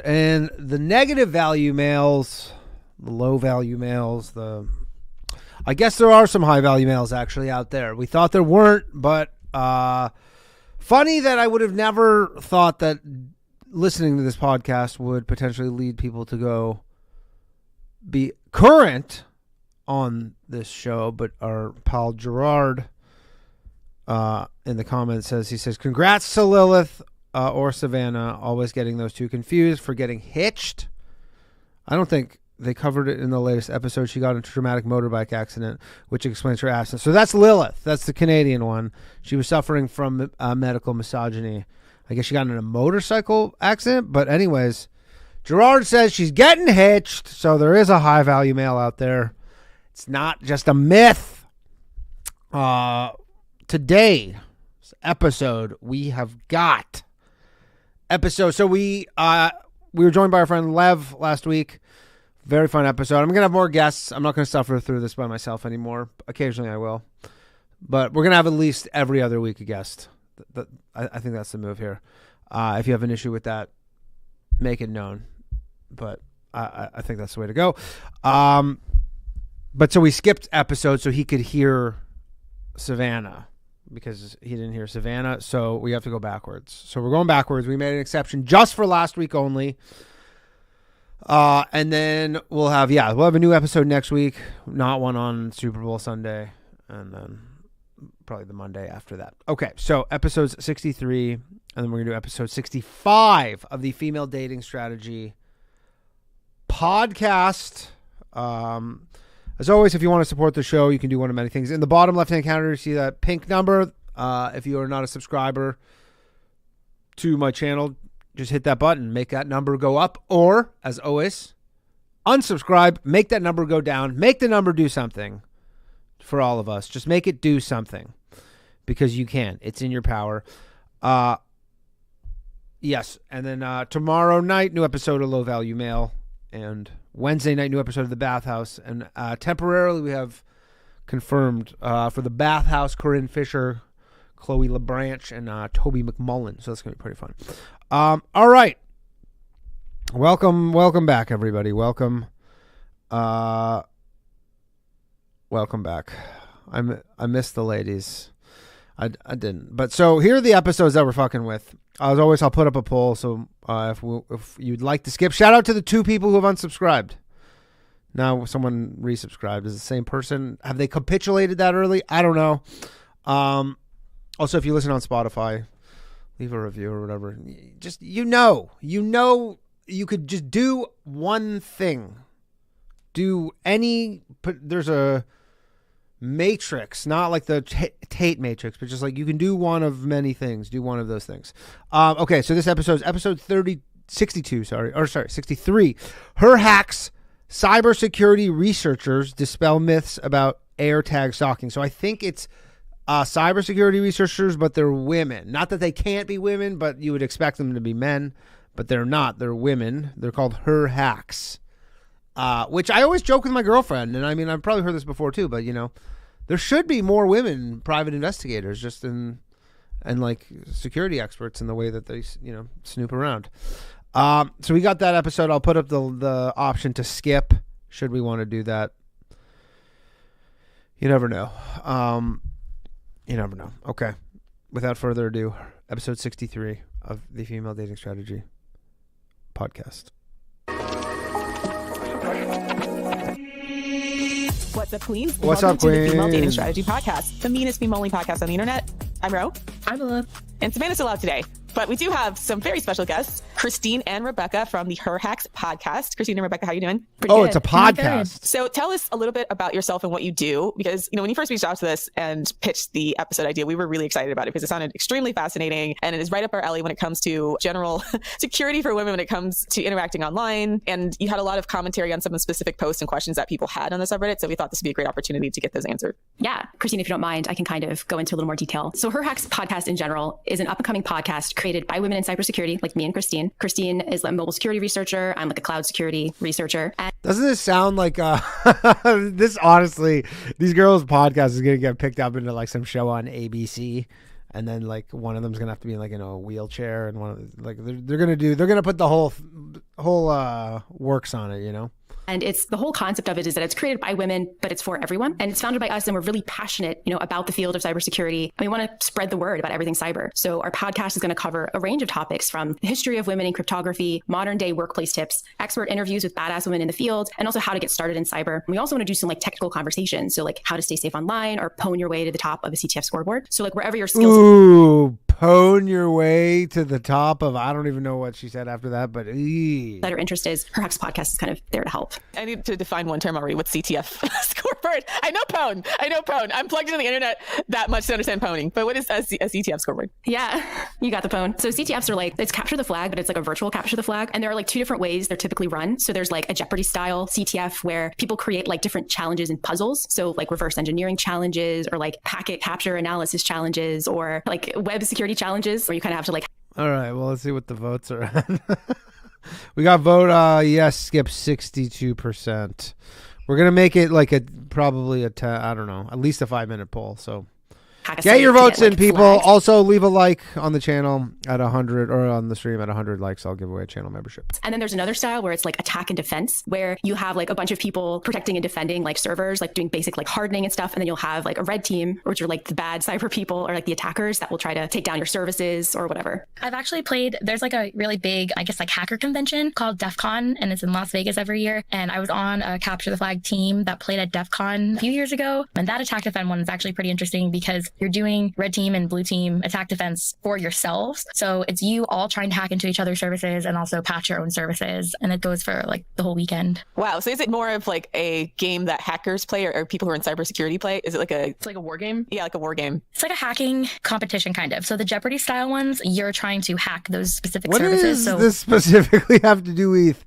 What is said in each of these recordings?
And the negative value males, the low value males, I guess there are some high value males actually out there. We thought there weren't, but funny that I would have never thought that listening to this podcast would potentially lead people to go be current on this show. But our pal Gerard in the comments says, congrats to Lilith or Savannah, always getting those two confused for getting hitched. I don't think they covered it in the latest episode. She got into a traumatic motorbike accident, which explains her absence. So that's Lilith. That's the Canadian one. She was suffering from medical misogyny. I guess she got in a motorcycle accident. But anyways, Gerard says she's getting hitched. So there is a high value male out there. It's not just a myth. Today's episode, we have got episode. So we were joined by our friend Lev last week. Very fun episode. I'm going to have more guests. I'm not going to suffer through this by myself anymore. Occasionally I will. But we're going to have at least every other week a guest. I think that's the move here. If you have an issue with that, make it known. But I think that's the way to go. But so we skipped episodes so he could hear Savannah, because he didn't hear Savannah. So we have to go backwards. So we're going backwards. We made an exception just for last week only. And then we'll have a new episode next week, not one on Super Bowl Sunday, and then probably the Monday after that. Okay, so episodes 63, and then we're going to do episode 65 of the Female Dating Strategy podcast. As always, if you want to support the show, you can do one of many things. In the bottom left-hand corner, you see that pink number. If you are not a subscriber to my channel, just hit that button, make that number go up, or, as always, unsubscribe, make that number go down, make the number do something for all of us. Just make it do something, because you can. It's in your power. Yes, and then tomorrow night, new episode of Low Value Mail, and Wednesday night, new episode of The Bathhouse, and temporarily we have confirmed for The Bathhouse, Corinne Fisher, Chloe LeBranch, and Toby McMullen, so that's going to be pretty fun. All right. Welcome back, everybody. Welcome back. I missed the ladies. I didn't. But so here are the episodes that we're fucking with. As always, I'll put up a poll. So if you'd like to skip, shout out to the two people who have unsubscribed. Now someone resubscribed. Is it the same person? Have they capitulated that early? I don't know. Also, if you listen on Spotify, leave a review or whatever. Just, you could just do one thing. There's a matrix, not like the Tate matrix, but just like you can do one of many things. Do one of those things. Okay, so this episode is episode 63. HerHax, cybersecurity researchers dispel myths about AirTag stalking. So I think it's cybersecurity researchers, but they're women. Not that they can't be women, but you would expect them to be men, but they're not. They're women. They're called HerHax, which I always joke with my girlfriend. And I mean, I've probably heard this before too, but there should be more women private investigators just and like security experts in the way that they, snoop around. So we got that episode. I'll put up the option to skip should we want to do that. You never know. You never know. Okay. Without further ado, episode 63 of the Female Dating Strategy podcast. What's up, Queens? What's Welcome up, Queens? To the Female Dating Strategy podcast, the meanest female-only podcast on the internet. I'm Ro. I'm Lilith. And Savannah's still out today. But we do have some very special guests, Christine and Rebecca from the HerHax podcast. Christine and Rebecca, how are you doing? Pretty good. It's a podcast. So tell us a little bit about yourself and what you do, because when you first reached out to this and pitched the episode idea, we were really excited about it because it sounded extremely fascinating, and it is right up our alley when it comes to general security for women when it comes to interacting online. And you had a lot of commentary on some of the specific posts and questions that people had on the subreddit, so we thought this would be a great opportunity to get those answered. Yeah, Christine, if you don't mind, I can kind of go into a little more detail. So HerHax podcast in general is an up-and-coming podcast created by women in cybersecurity, like me and Christine. Christine is a mobile security researcher. I'm like a cloud security researcher. And doesn't this sound like this? Honestly, these girls' podcast is going to get picked up into like some show on ABC, and then like one of them's gonna have to be in like a wheelchair, and one of like they're gonna put the whole works on it, And it's the whole concept of it is that it's created by women, but it's for everyone. And it's founded by us. And we're really passionate, about the field of cybersecurity. And we want to spread the word about everything cyber. So our podcast is going to cover a range of topics from the history of women in cryptography, modern day workplace tips, expert interviews with badass women in the field, and also how to get started in cyber. And we also want to do some like technical conversations. So like how to stay safe online or pwn your way to the top of a CTF scoreboard. So like wherever your skills. Ooh, pwn your way to the top of, I don't even know what she said after that, but that are interested, HerHax podcast is kind of there to help. I need to define one term already. What's CTF scoreboard? I know pwn. I'm plugged into the internet that much to understand pwning. But what is a CTF scoreboard? Yeah, you got the pwn. So CTFs are like, it's capture the flag, but it's like a virtual capture the flag. And there are like two different ways they're typically run. So there's like a Jeopardy style CTF where people create like different challenges and puzzles. So like reverse engineering challenges or like packet capture analysis challenges or like web security challenges where you kind of have to like. All right, well, let's see what the votes are at. We got vote yes, skip 62%. We're gonna make it like probably a 10, I don't know, at least a 5-minute poll. So get your votes in, people. Also, leave a like on the channel at 100 or on the stream at 100 likes. I'll give away a channel membership. And then there's another style where it's like attack and defense, where you have like a bunch of people protecting and defending like servers, like doing basic like hardening and stuff. And then you'll have like a red team, which are like the bad cyber people or like the attackers that will try to take down your services or whatever. I've actually played, there's like a really big, I guess like hacker convention called DEF CON, and it's in Las Vegas every year. And I was on a capture the flag team that played at DEF CON a few years ago. And that attack defend one is actually pretty interesting because you're doing red team and blue team attack defense for yourselves. So it's you all trying to hack into each other's services and also patch your own services. And it goes for like the whole weekend. Wow. So is it more of like a game that hackers play or people who are in cybersecurity play? Is it like It's like a war game? Yeah, like a war game. It's like a hacking competition kind of. So the Jeopardy style ones, you're trying to hack those specific What services. Does this specifically have to do with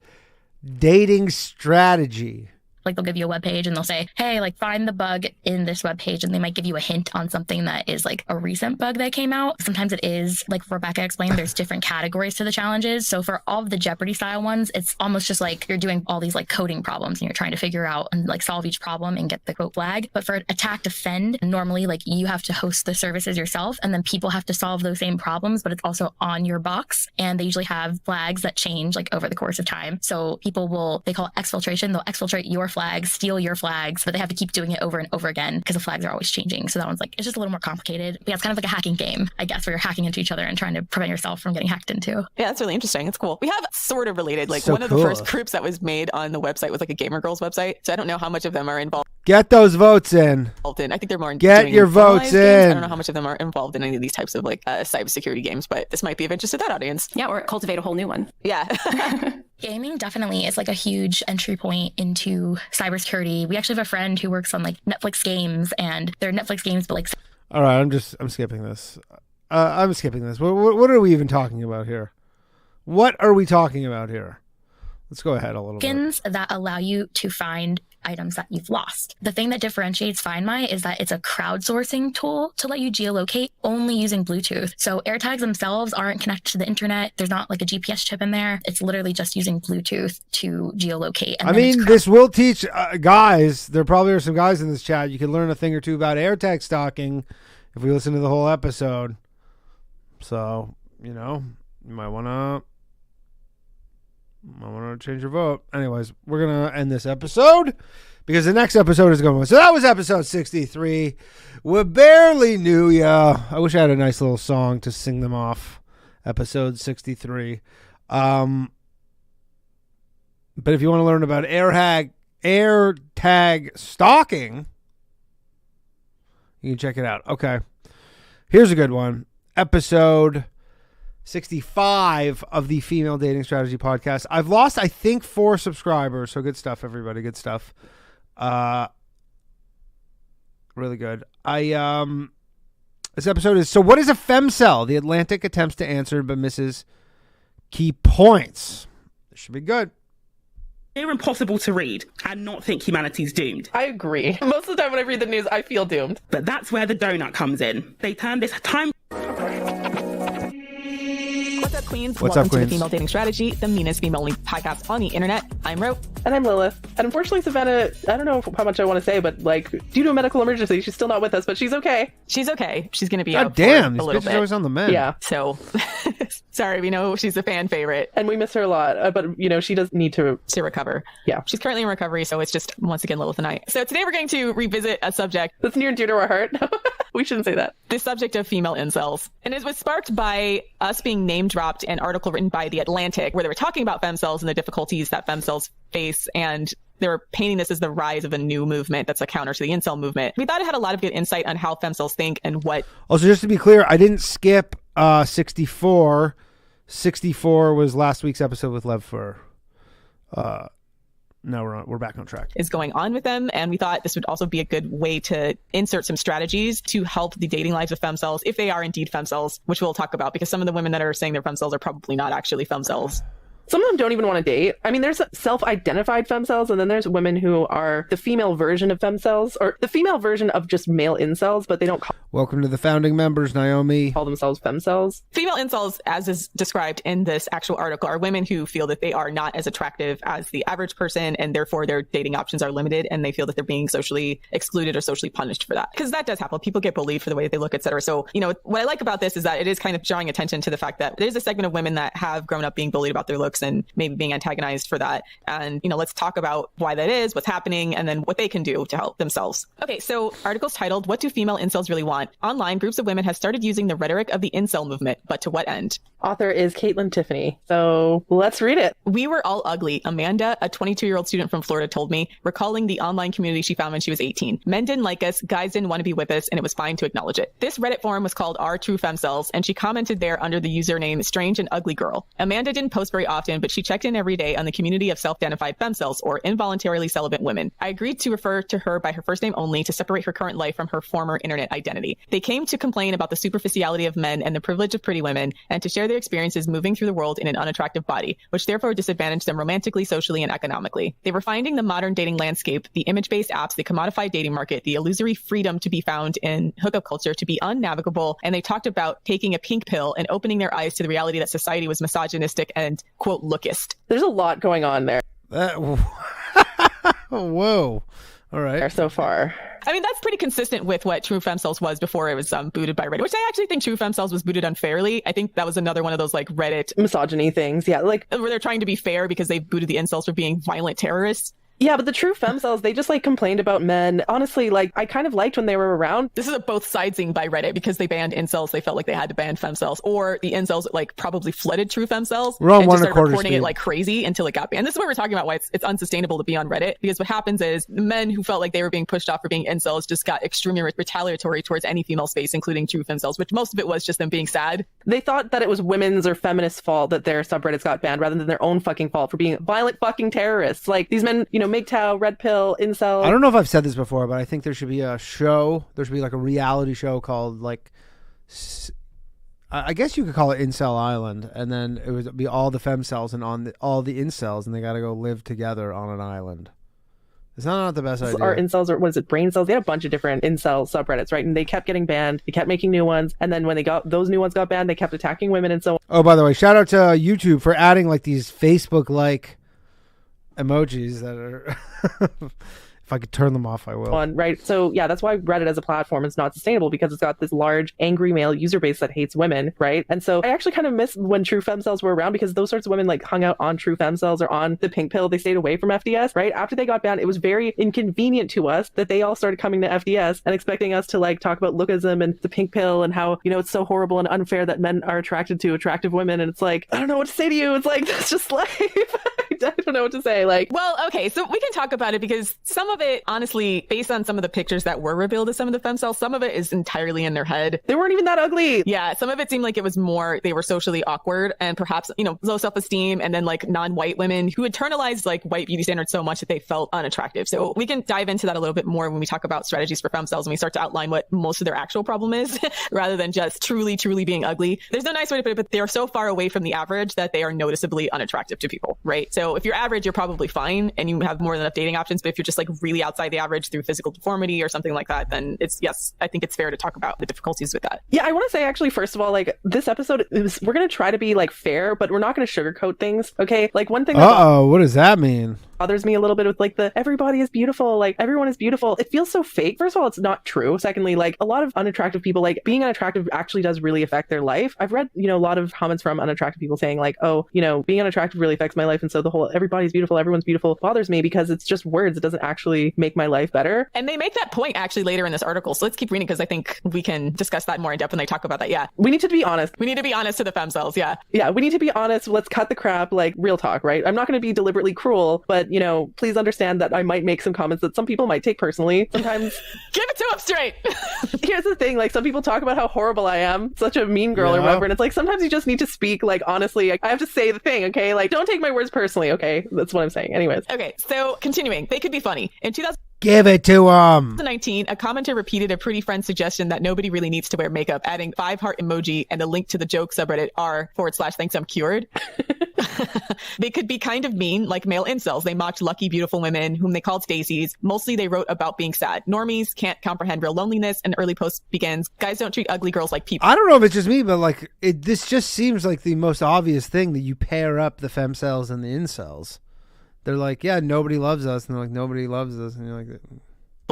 dating strategy? Like they'll give you a web page and they'll say, hey, like find the bug in this web page. And they might give you a hint on something that is like a recent bug that came out. Sometimes it is, like Rebecca explained, there's different categories to the challenges. So for all of the Jeopardy style ones, it's almost just like you're doing all these like coding problems and you're trying to figure out and like solve each problem and get the quote flag. But for attack defend, normally like you have to host the services yourself and then people have to solve those same problems, but it's also on your box. And they usually have flags that change like over the course of time. So people they call it exfiltration. They'll exfiltrate your flags, steal your flags, but they have to keep doing it over and over again because the flags are always changing. So that one's like, it's just a little more complicated. But yeah, it's kind of like a hacking game, I guess, where you're hacking into each other and trying to prevent yourself from getting hacked into. Yeah, that's really interesting. It's cool. We have sort of related, like So one of the first groups that was made on the website was like a Gamer Girls website. So I don't know how much of them are involved Get those votes in. in. I think they're more Get doing your votes games. I in. don't know how much of them are involved in any of these types of like cybersecurity games, but this might be of interest to that audience. Yeah, or cultivate a whole new one. Yeah. Gaming definitely is like a huge entry point into cybersecurity. We actually have a friend who works on like Netflix games, and they're Netflix games, but like. All right, I'm skipping this. I'm skipping this. What are we even talking about here? What are we talking about here? Let's go ahead a little bit. That allow you to find items that you've lost. The thing that differentiates Find My is that it's a crowdsourcing tool to let you geolocate only using Bluetooth. So AirTags themselves aren't connected to the internet. There's not like a GPS chip in there. It's literally just using Bluetooth to geolocate. And I mean, this will teach guys. There probably are some guys in this chat. You can learn a thing or two about AirTag stalking if we listen to the whole episode. So, you might want to change your vote. Anyways, we're going to end this episode because the next episode is going to. So that was episode 63. We barely knew ya. I wish I had a nice little song to sing them off. Episode 63. But if you want to learn about AirTag stalking, you can check it out. Okay. Here's a good one. Episode 65 of the Female Dating Strategy Podcast. I've lost, I think, 4 subscribers. So good stuff, everybody. Good stuff. Really good. This episode is, so what is a Femcel? The Atlantic attempts to answer but misses key points. This should be good. They're impossible to read and not think humanity's doomed. I agree. Most of the time when I read the news, I feel doomed. But that's where the donut comes in. They turn this time... Queens? What's Welcome up, to the Queens? Female Dating Strategy, the meanest female-only podcast on the internet. I'm Ro. And I'm Lilith. And unfortunately, Savannah, I don't know how much I want to say, but like, due to a medical emergency, she's still not with us, but she's okay. She's okay. She's going to be God out damn, for these a little bitches bit. are always on the mend. Yeah. So, sorry, we know she's a fan favorite. And we miss her a lot, but you know, she does need to recover. Yeah. She's currently in recovery, so it's just, once again, Lilith and I. So today we're going to revisit a subject that's near and dear to our heart. We shouldn't say that. the subject of female incels. And it was sparked by us being name dropped an article written by The Atlantic where they were talking about femcels and the difficulties that femcels face, and they were painting this as the rise of a new movement that's a counter to the incel movement. We thought it had a lot of good insight on how femcels think and what... Also, just to be clear, I didn't skip 64. 64 was last week's episode with Lev Fur. Now we're back on track. is going on with them, and we thought this would also be a good way to insert some strategies to help the dating lives of femcels, if they are indeed femcels, which we'll talk about, because some of the women that are saying they're femcels are probably not actually femcels. Some of them don't even want to date. I mean, there's self-identified femcels, and then there's women who are the female version of femcels, or the female version of just male incels, but they don't Welcome to the founding members, Naomi. call themselves femcels. Female incels, as is described in this actual article, are women who feel that they are not as attractive as the average person, and therefore their dating options are limited, and they feel that they're being socially excluded or socially punished for that. Because that does happen. People get bullied for the way they look, etc. So, you know, what I like about this is that it is kind of drawing attention to the fact that there's a segment of women that have grown up being bullied about their looks and maybe being antagonized for that. And, you know, let's talk about why that is, what's happening, and then what they can do to help themselves. Okay, so article's titled, What Do Female Incels Really Want? Online, groups of women have started using the rhetoric of the incel movement, but to what end? Author is Caitlin Tiffany. So let's read it. We were all ugly, Amanda, a 22-year-old student from Florida, told me, recalling the online community she found when she was 18. Men didn't like us, guys didn't want to be with us, and it was fine to acknowledge it. This Reddit forum was called Our True Femcels, and she commented there under the username Strange and Ugly Girl. Amanda didn't post very often, but she checked in every day on the community of self-identified femcels, or involuntarily celibate women. I agreed to refer to her by her first name only to separate her current life from her former internet identity. They came to complain about the superficiality of men and the privilege of pretty women, and to share their experiences moving through the world in an unattractive body, which therefore disadvantaged them romantically, socially, and economically. They were finding the modern dating landscape, the image-based apps, the commodified dating market, the illusory freedom to be found in hookup culture to be unnavigable, and they talked about taking a pink pill and opening their eyes to the reality that society was misogynistic and, quote, lookist. There's a lot going on there Whoa. All right. so far. I mean, that's pretty consistent with what True Femcels was before it was booted by Reddit, which I actually think True Femcels was booted unfairly. I think that was another one of those like Reddit Misogyny things. Yeah, like, where they're trying to be fair because they booted the incels for being violent terrorists. yeah, but the true femcels, they just like complained about men. Honestly, like, I kind of liked when they were around. This is a both sidesing by Reddit because they banned incels. They felt like they had to ban femcels, or the incels like probably flooded True Femcels We're on and one just started accord reporting speed. it like crazy until it got banned. This is what we're talking about, why it's unsustainable to be on Reddit, because what happens is the men who felt like they were being pushed off for being incels just got extremely retaliatory towards any female space, including True Femcels, which most of it was just them being sad. They thought that it was women's or feminists' fault that their subreddits got banned rather than their own fucking fault for being violent fucking terrorists. Like, these men, you know, MGTOW, Red Pill, Incel. I don't know if I've said this before, but I think there should be a show. There should be like a reality show called like, I guess you could call it Incel Island, and then it would be all the femcels and all the incels, and they got to go live together on an island. It's not the best idea. Or incels, or what is it, brain cells? They had a bunch of different incel subreddits, right? And they kept getting banned. They kept making new ones. And then when those new ones got banned, they kept attacking women and so on. Oh, by the way, shout out to YouTube for adding like these Facebook-like emojis that are... If I could turn them off, I will. Right? So yeah, that's why Reddit as a platform is not sustainable, because it's got this large, angry male user base that hates women, right? And so I actually kind of miss when True Femcels were around, because those sorts of women like hung out on True Femcels or on the pink pill. They stayed away from FDS, right? After they got banned, it was very inconvenient to us that they all started coming to FDS and expecting us to like talk about lookism and the pink pill and how, you know, it's so horrible and unfair that men are attracted to attractive women. And it's like, I don't know what to say to you. It's like, that's just life. I don't know what to say. Like, Well, okay, so we can talk about it because some of it, honestly, based on some of the pictures that were revealed of some of the femcels, some of it is entirely in their head. they weren't even that ugly. Yeah, some of it seemed like it was more, they were socially awkward and perhaps, you know, low self-esteem, and then like non-white women who internalized like white beauty standards so much that they felt unattractive. So we can dive into that a little bit more when we talk about strategies for femcels and we start to outline what most of their actual problem is rather than just truly being ugly. There's no nice way to put it, but they're so far away from the average that they are noticeably unattractive to people, right? So if you're average average, you're probably fine and you have more than enough dating options. But if you're just like really outside the average through physical deformity or something like that, then I think it's fair to talk about the difficulties with that. Yeah, I want to say actually, first of all, like this episode, we're going to try to be like fair, but we're not going to sugarcoat things. Okay. Like one thing. What does that mean? Bothers me a little bit with like the everybody is beautiful, like everyone is beautiful. It feels so fake. First of all, it's not true. Secondly, like a lot of unattractive people, like being unattractive actually does really affect their life. I've read, a lot of comments from unattractive people saying like, oh, being unattractive really affects my life. And so the whole everybody's beautiful, everyone's beautiful bothers me because it's just words. It doesn't actually make my life better. And they make that point actually later in this article. So let's keep reading because I think we can discuss that more in depth when they talk about that. Yeah. We need to be honest. We need to be honest to the femcels. Yeah. Yeah. We need to be honest. Let's cut the crap, like real talk, right? I'm not going to be deliberately cruel, but please understand that I might make some comments that some people might take personally. Sometimes give it to them straight. Here's the thing, like some people talk about how horrible I am, such a mean girl or whatever, and it's like sometimes you just need to speak like honestly. I have to say the thing, okay? Like don't take my words personally, okay? That's what I'm saying. Anyways. Okay, so continuing, they could be funny. In 2000 Give it to him. 2019, a commenter repeated a pretty friend's suggestion that nobody really needs to wear makeup, adding 5 heart emoji and a link to the joke subreddit r/thanks I'm cured. They could be kind of mean, like male incels. They mocked lucky, beautiful women whom they called Stacy's. Mostly they wrote about being sad. Normies can't comprehend real loneliness. An early post begins, guys don't treat ugly girls like people. I don't know if it's just me, but like this just seems like the most obvious thing that you pair up the femcels and the incels. They're like, yeah, nobody loves us. And they're like, nobody loves us. And you're like,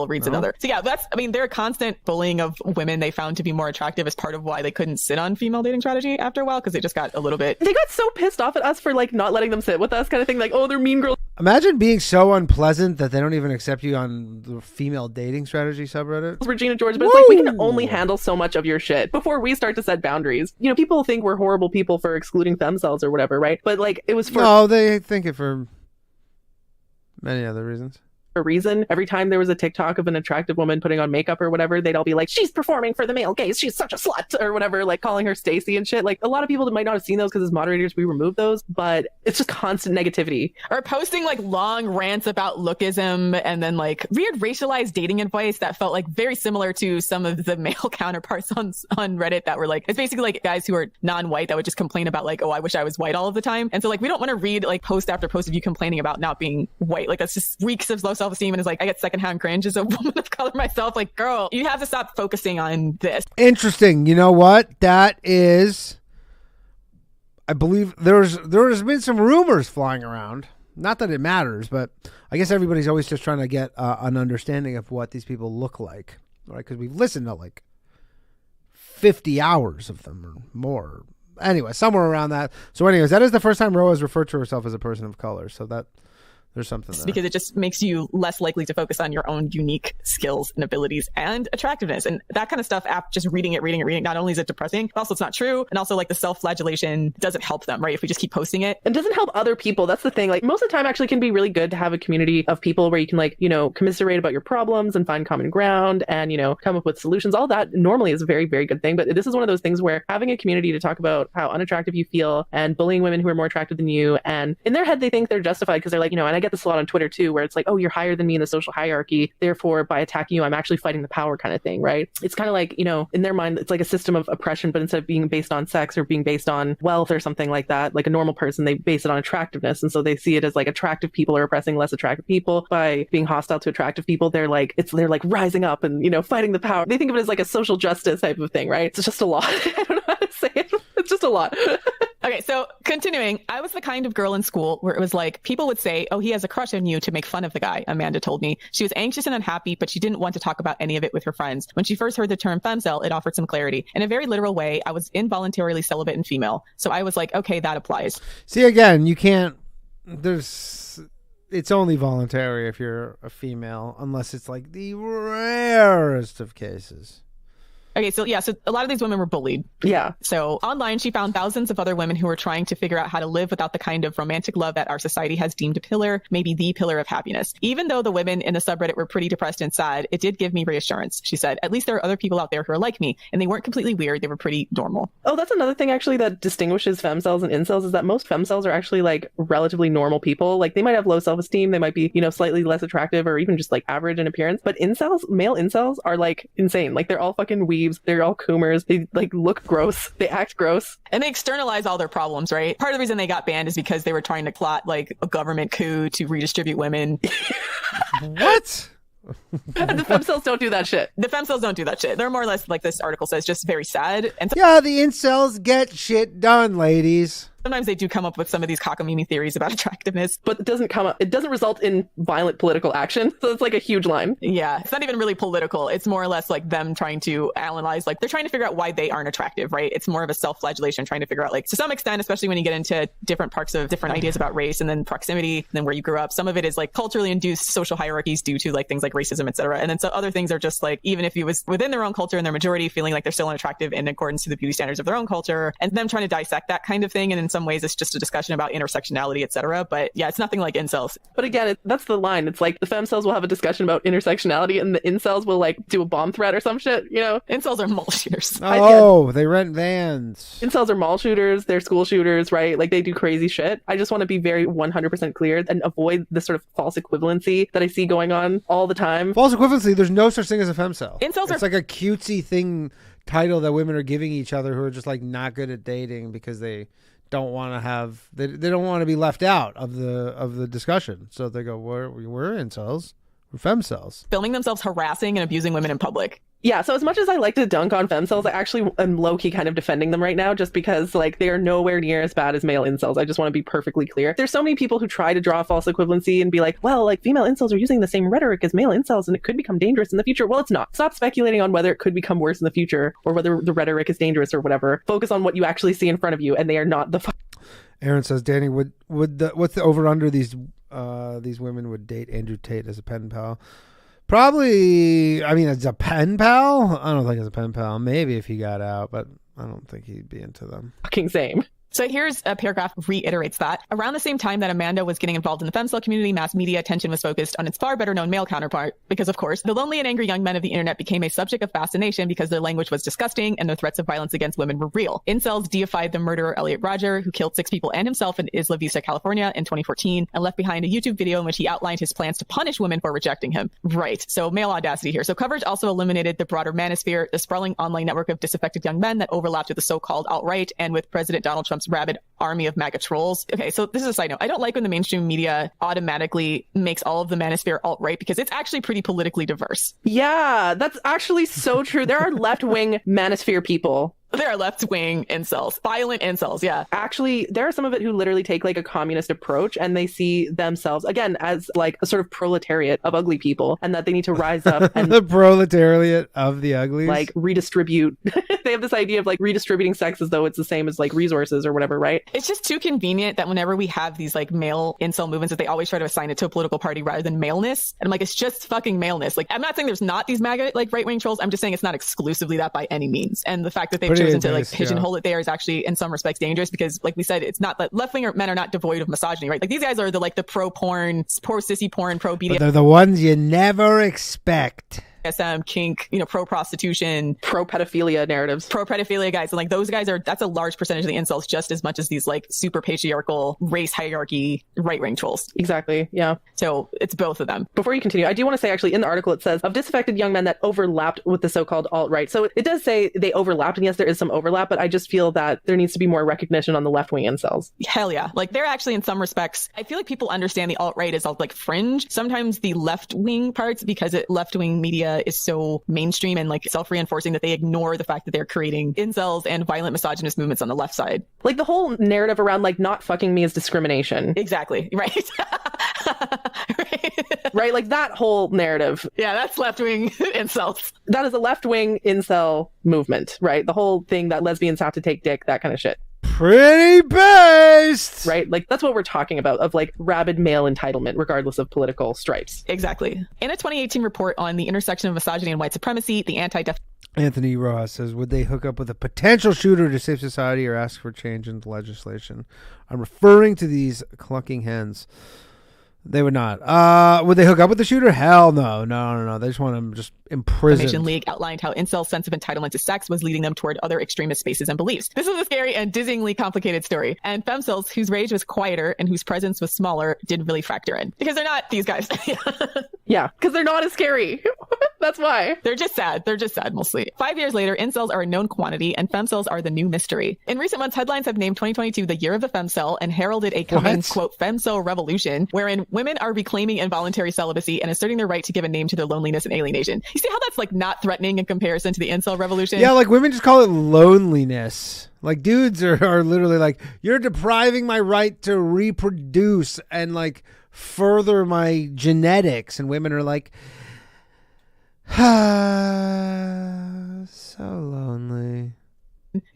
reads another. So yeah, their constant bullying of women they found to be more attractive is part of why they couldn't sit on female dating strategy after a while, because they just got a little bit. They got so pissed off at us for like not letting them sit with us kind of thing. Like, oh, they're mean girls. Imagine being so unpleasant that they don't even accept you on the female dating strategy subreddit. Regina George, but it's like we can only handle so much of your shit before we start to set boundaries. People think we're horrible people for excluding femcels or whatever, right? But like it was for they think it for many other reasons. A reason. Every time there was a TikTok of an attractive woman putting on makeup or whatever, they'd all be like, she's performing for the male gaze, she's such a slut or whatever, like calling her Stacy and shit. Like a lot of people that might not have seen those because as moderators we removed those, but it's just constant negativity. Or posting like long rants about lookism and then like weird racialized dating advice that felt like very similar to some of the male counterparts on Reddit that were like, it's basically like guys who are non-white that would just complain about like, oh, I wish I was white all of the time. And so like we don't want to read like post after post of you complaining about not being white. Like that's just reeks of low self-esteem and is like I get secondhand cringe as a woman of color myself. Like, girl, you have to stop focusing on this. Interesting. You know what? That is, I believe there's been some rumors flying around. Not that it matters, but I guess everybody's always just trying to get an understanding of what these people look like, right? Because we've listened to like 50 hours of them or more. Anyway, somewhere around that. So anyways, that is the first time Ro has referred to herself as a person of color. So that there's something there. Because it just makes you less likely to focus on your own unique skills and abilities and attractiveness. And that kind of stuff, just reading it, not only is it depressing, but also it's not true. And also like the self-flagellation doesn't help them, right? If we just keep posting it. It doesn't help other people. That's the thing. Like most of the time actually can be really good to have a community of people where you can like, commiserate about your problems and find common ground and, come up with solutions. All that normally is a very, very good thing. But this is one of those things where having a community to talk about how unattractive you feel and bullying women who are more attractive than you. And in their head, they think they're justified because they're like, and I get this a lot on Twitter too, where it's like, oh, you're higher than me in the social hierarchy. Therefore, by attacking you, I'm actually fighting the power kind of thing, right? It's kind of like, in their mind, it's like a system of oppression, but instead of being based on sex or being based on wealth or something like that, like a normal person, they base it on attractiveness. And so they see it as like attractive people are oppressing less attractive people. By being hostile to attractive people, they're like rising up and, fighting the power. They think of it as like a social justice type of thing, right? It's just a lot. I don't know how to say it. It's just a lot. Okay, so continuing, I was the kind of girl in school where it was like, people would say, oh, he has a crush on you to make fun of the guy, Amanda told me. She was anxious and unhappy, but she didn't want to talk about any of it with her friends. When she first heard the term femcel, it offered some clarity. In a very literal way, I was involuntarily celibate and female. So I was like, okay, that applies. See, again, you can't, it's only voluntary if you're a female, unless it's like the rarest of cases. Okay, so a lot of these women were bullied. Yeah. So online, she found thousands of other women who were trying to figure out how to live without the kind of romantic love that our society has deemed a pillar, maybe the pillar of happiness. Even though the women in the subreddit were pretty depressed and sad, it did give me reassurance. She said, at least there are other people out there who are like me, and they weren't completely weird. They were pretty normal. Oh, that's another thing actually that distinguishes femcels and incels is that most femcels are actually like relatively normal people. Like they might have low self-esteem. They might be, slightly less attractive or even just like average in appearance. But incels, male incels are like insane. Like they're all fucking weebs. weaves. They're all coomers. They like look gross. They act gross. And they externalize all their problems, right? Part of the reason they got banned is because they were trying to plot like a government coup to redistribute women. What? The Femcels don't do that shit. The Femcels don't do that shit. They're more or less, like this article says, just very sad. And Yeah, the incels get shit done, ladies. sometimes they do come up with some of these cockamamie theories about attractiveness. But it doesn't result in violent political action. So it's like a huge line. Yeah, it's not even really political. It's more or less like them trying to analyze, like they're trying to figure out why they aren't attractive, right? It's more of a self-flagellation, trying to figure out, like, to some extent, especially when you get into different parts of different ideas about race and then proximity, and then where you grew up. Some of it is like culturally induced social hierarchies due to like things like racism, etc. And then so other things are just like, even if you was within their own culture and their majority feeling like they're still unattractive in accordance to the beauty standards of their own culture, and them trying to dissect that kind of thing. And in some ways, it's just a discussion about intersectionality, etc. But yeah, it's nothing like incels. But again, that's the line. It's like the femcels will have a discussion about intersectionality and the incels will like do a bomb threat or some shit, you know? Incels are mall shooters. Oh, they rent vans. Incels are mall shooters. They're school shooters, right? Like they do crazy shit. I just want to be very 100% clear and avoid this sort of false equivalency that I see going on all the time. False equivalency, there's no such thing as a femcel. Incels it's like a cutesy thing title that women are giving each other who are just like not good at dating because they don't want to have they don't want to be left out of the discussion. So they go, we're incels, we're femcels. Filming themselves harassing and abusing women in public. Yeah, so as much as I like to dunk on femcels, I actually am low-key kind of defending them right now just because, like, they are nowhere near as bad as male incels. I just want to be perfectly clear. There's so many people who try to draw false equivalency and be like, well, like, female incels are using the same rhetoric as male incels and it could become dangerous in the future. Well, it's not. Stop speculating on whether it could become worse in the future or whether the rhetoric is dangerous or whatever. Focus on what you actually see in front of you, and they are not the Aaron says, Danny, what's the over-under these women would date Andrew Tate as a pen pal? Probably, I mean, as a pen pal? I don't think as a pen pal. Maybe if he got out, but I don't think he'd be into them. fucking same. So here's a paragraph reiterates that. Around the same time that Amanda was getting involved in the femcel community, mass media attention was focused on its far better known male counterpart. Because, of course, the lonely and angry young men of the internet became a subject of fascination because their language was disgusting and their threats of violence against women were real. Incels deified the murderer Elliot Rodger, who killed 6 people and himself in Isla Vista, California in 2014, and left behind a YouTube video in which he outlined his plans to punish women for rejecting him. Right. So male audacity here. So coverage also eliminated the broader manosphere, the sprawling online network of disaffected young men that overlapped with the so-called alt-right and with President Donald Trump's rabid army of MAGA trolls. Okay, so this is a side note. I don't like when the mainstream media automatically makes all of the manosphere alt-right because it's actually pretty politically diverse. Yeah, that's actually so true. There are left-wing manosphere people. There are left-wing incels, violent incels, yeah. Actually, there are some of it who literally take like a communist approach and they see themselves, again, as like a sort of proletariat of ugly people and that they need to rise up and the proletariat of the uglies? Like redistribute. They have this idea of like redistributing sex as though it's the same as like resources or whatever, right? It's just too convenient that whenever we have these like male incel movements that they always try to assign it to a political party rather than maleness. And I'm like, it's just fucking maleness. Like, I'm not saying there's not these MAGA like right-wing trolls. I'm just saying it's not exclusively that by any means. And the fact that they've chosen to like pigeonhole it there is actually in some respects dangerous because, like we said, it's not that left-wing men are not devoid of misogyny, right? Like these guys are the pro-porn, pro-sissy porn, pro-BDSM. But they're the ones you never expect. SM, kink, pro-prostitution, pro-pedophilia narratives, pro-pedophilia guys. And like those guys that's a large percentage of the incels just as much as these like super patriarchal race hierarchy right-wing trolls. Exactly. Yeah. So it's both of them. Before you continue, I do want to say actually in the article it says of disaffected young men that overlapped with the so-called alt-right. So it does say they overlapped, and yes, there is some overlap, but I just feel that there needs to be more recognition on the left-wing incels. Hell yeah. Like they're actually in some respects, I feel like people understand the alt-right as like fringe. Sometimes the left-wing parts, because left-wing media is so mainstream and like self-reinforcing that they ignore the fact that they're creating incels and violent misogynist movements on the left side. Like the whole narrative around like not fucking me is discrimination. Exactly. Right. Right. Like that whole narrative. Yeah, that's left-wing incels. That is a left-wing incel movement, right? The whole thing that lesbians have to take dick, that kind of shit. Pretty based, right? Like that's what we're talking about, of like rabid male entitlement regardless of political stripes. Exactly. In a 2018 report on the intersection of misogyny and white supremacy, the Anthony Rojas says, would they hook up with a potential shooter to save society or ask for change in the legislation? I'm referring to these clucking hens. They would not. Would they hook up with the shooter? Hell no. No. They just want him just imprisoned. The League outlined how incels' sense of entitlement to sex was leading them toward other extremist spaces and beliefs. This is a scary and dizzyingly complicated story. And femcels, whose rage was quieter and whose presence was smaller, didn't really factor in. Because they're not these guys. Yeah, because they're not as scary. That's why. They're just sad. They're just sad mostly. 5 years later, incels are a known quantity and femcels are the new mystery. In recent months, headlines have named 2022 the year of the femcel and heralded a coming, quote, femcel revolution, wherein women are reclaiming involuntary celibacy and asserting their right to give a name to their loneliness and alienation. You see how that's like not threatening in comparison to the incel revolution? Yeah, like women just call it loneliness. Like dudes are literally like, you're depriving my right to reproduce and like further my genetics. And women are like, so lonely.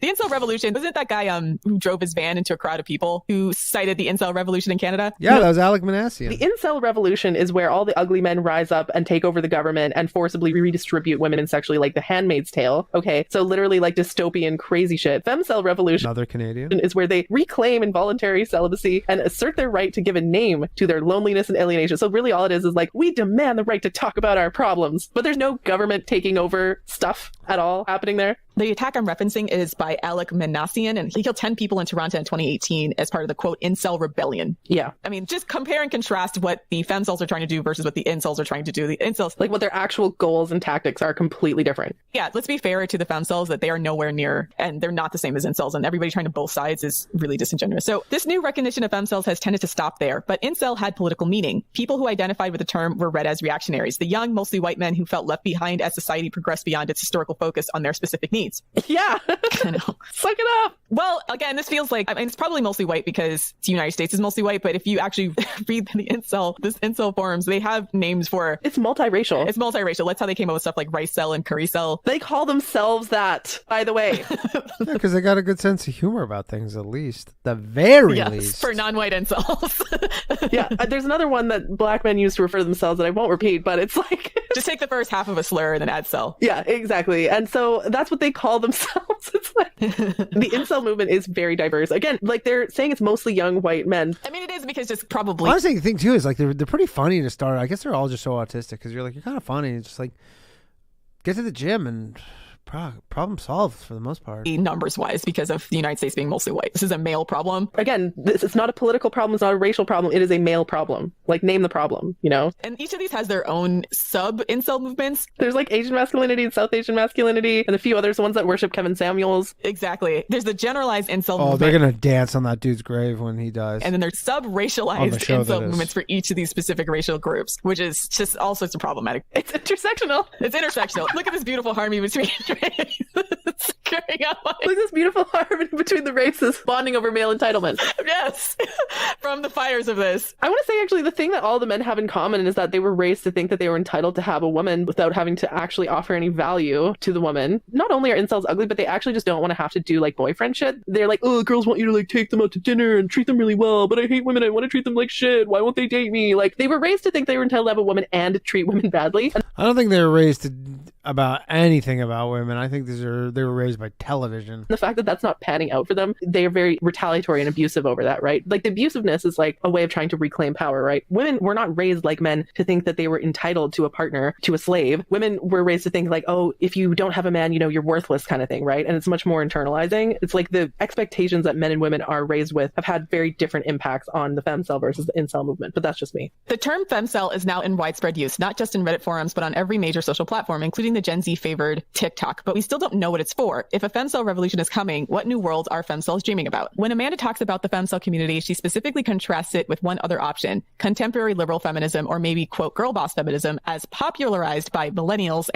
The incel revolution, wasn't it that guy who drove his van into a crowd of people who cited the incel revolution in Canada? Yeah, that was Alec Manassian. The incel revolution is where all the ugly men rise up and take over the government and forcibly redistribute women and sexually, like The Handmaid's Tale. Okay, so literally like dystopian crazy shit. Femcel revolution, another Canadian, is where they reclaim involuntary celibacy and assert their right to give a name to their loneliness and alienation. So really all it is like, we demand the right to talk about our problems, but there's no government taking over stuff at all happening there. The attack I'm referencing is by Alec Manassian, and he killed 10 people in Toronto in 2018 as part of the, quote, incel rebellion. Yeah. I mean, just compare and contrast what the femcels are trying to do versus what the incels are trying to do. The incels, like what their actual goals and tactics are completely different. Yeah, let's be fair to the femcels that they are nowhere near, and they're not the same as incels, and everybody trying to both sides is really disingenuous. So this new recognition of femcels has tended to stop there, but incel had political meaning. People who identified with the term were read as reactionaries, the young, mostly white men who felt left behind as society progressed beyond its historical focus on their specific needs. Yeah. I know. Suck it up. Well, again, this feels like, I mean, it's probably mostly white because the United States is mostly white, but if you actually read the incel forums, they have names for... It's multiracial. It's multiracial. That's how they came up with stuff like rice cell and curry cell. They call themselves that, by the way. Because they got a good sense of humor about things, at least. The very least. For non-white incels. Yeah, there's another one that black men use to refer to themselves that I won't repeat, but it's like... Just take the first half of a slur and then add cell. Yeah, exactly. And so that's what they call themselves. It's like the incel movement is very diverse. Again, like they're saying it's mostly young white men. I mean, it is because just probably... Honestly, the thing too is like they're pretty funny to start. I guess they're all just so autistic because you're kind of funny. It's just like, get to the gym and... problem solved for the most part. Numbers wise, because of the United States being mostly white. This is a male problem. Again, this is not a political problem. It's not a racial problem. It is a male problem. Like, name the problem, you know? And each of these has their own sub-incel movements. There's like Asian masculinity and South Asian masculinity and a few others, the ones that worship Kevin Samuels. Exactly. There's the generalized incel movement. Oh, they're going to dance on that dude's grave when he dies. And then there's sub-racialized incel movements for each of these specific racial groups, which is just all sorts of problematic. It's intersectional. It's intersectional. Look at this beautiful harmony between it's carrying on. Look at this beautiful harmony between the races bonding over male entitlement. Yes. From the fires of this. I want to say actually the thing that all the men have in common is that they were raised to think that they were entitled to have a woman without having to actually offer any value to the woman. Not only are incels ugly, but they actually just don't want to have to do like boyfriend shit. They're like, oh, girls want you to like take them out to dinner and treat them really well, but I hate women. I want to treat them like shit. Why won't they date me? Like they were raised to think they were entitled to have a woman and treat women badly. I don't think they were raised to about anything about women. I think they were raised by television. The fact that that's not panning out for them, they are very retaliatory and abusive over that, right? Like the abusiveness is like a way of trying to reclaim power, right? Women were not raised like men to think that they were entitled to a partner, to a slave. Women were raised to think like, oh, if you don't have a man, you know, you're worthless kind of thing, right? And it's much more internalizing. It's like the expectations that men and women are raised with have had very different impacts on the femcel versus the incel movement, but that's just me. The term femcel is now in widespread use, not just in Reddit forums, but on every major social platform, including the Gen Z favored TikTok. But we still don't know what it's for. If a femcel revolution is coming, what new world are femcels dreaming about? When Amanda talks about the femcel community, she specifically contrasts it with one other option, contemporary liberal feminism, or maybe, quote, girl boss feminism, as popularized by millennials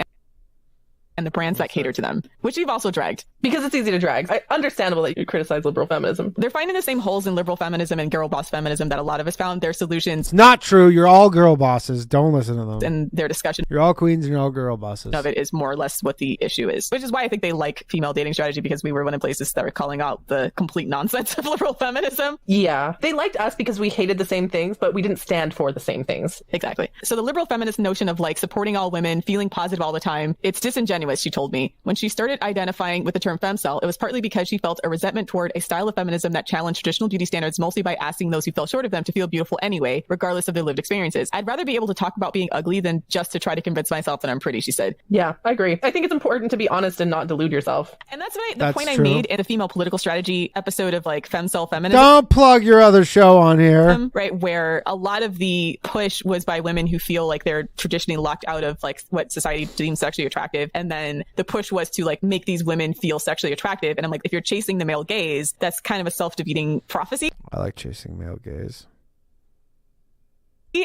and the brands that cater to them, which we've also dragged. Because it's easy to drag. Understandable that you criticize liberal feminism. They're finding the same holes in liberal feminism and girl boss feminism that a lot of us found. Their solutions... Not true. You're all girl bosses. Don't listen to them. And their discussion... You're all queens and you're all girl bosses. ...of it is more or less what the issue is. Which is why I think they like female dating strategy, because we were one of the places that were calling out the complete nonsense of liberal feminism. Yeah. They liked us because we hated the same things, but we didn't stand for the same things. Exactly. So the liberal feminist notion of like supporting all women, feeling positive all the time, it's disingenuous, she told me. When she started identifying with the term term femcel, it was partly because she felt a resentment toward a style of feminism that challenged traditional beauty standards mostly by asking those who fell short of them to feel beautiful anyway, regardless of their lived experiences. I'd rather be able to talk about being ugly than just to try to convince myself that I'm pretty, she said. Yeah, I agree. I think it's important to be honest and not delude yourself. And that's the point I made in the female political strategy episode of like Femcel feminism. Don't plug your other show on here. Right, where a lot of the push was by women who feel like they're traditionally locked out of like what society deems sexually attractive. And then the push was to like make these women feel sexually attractive. And I'm like, if you're chasing the male gaze, that's kind of a self-defeating prophecy. I like chasing male gaze.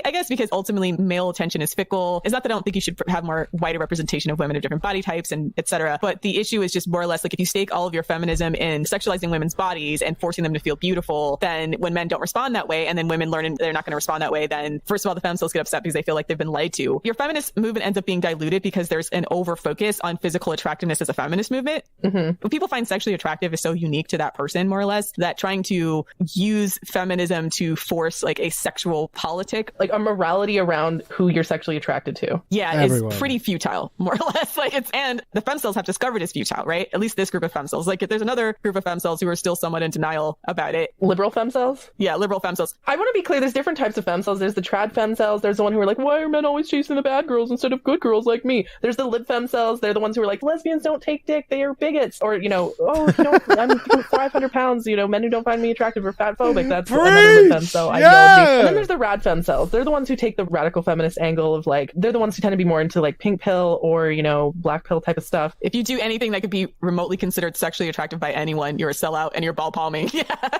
I guess because ultimately male attention is fickle. It's not that I don't think you should have more wider representation of women of different body types and etc. But the issue is just more or less like if you stake all of your feminism in sexualizing women's bodies and forcing them to feel beautiful, then when men don't respond that way and then women learn they're not going to respond that way, then first of all, the femcels get upset because they feel like they've been lied to. Your feminist movement ends up being diluted because there's an over focus on physical attractiveness as a feminist movement. What people find sexually attractive is so unique to that person, more or less, that trying to use feminism to force like a sexual politic, like a morality around who you're sexually attracted to. Yeah, is pretty futile, more or less. Like and the femcels have discovered it's futile, right? At least this group of femcels. Like if there's another group of femcels who are still somewhat in denial about it. Liberal femcels? Yeah, liberal femcels. I want to be clear, there's different types of femcels. There's the trad femcels. There's the one who are like, why are men always chasing the bad girls instead of good girls like me? There's the lib femcels. They're the ones who are like, lesbians don't take dick, they are bigots. Or, I'm 500 pounds, men who don't find me attractive are fat phobic. That's another lib femcel ideology. And then there's the rad femcels. They're the ones who take the radical feminist angle of like, they're the ones who tend to be more into like pink pill or, black pill type of stuff. If you do anything that could be remotely considered sexually attractive by anyone, you're a sellout and you're ball palming. Yeah.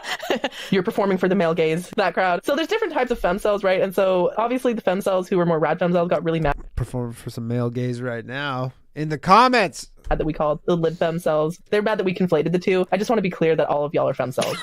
You're performing for the male gaze, that crowd. So there's different types of femcels, right? And so obviously the femcels who were more rad femcels got really mad. Performing for some male gaze right now. In the comments. That we called the lib femcels. They're mad that we conflated the two. I just want to be clear that all of y'all are femcels.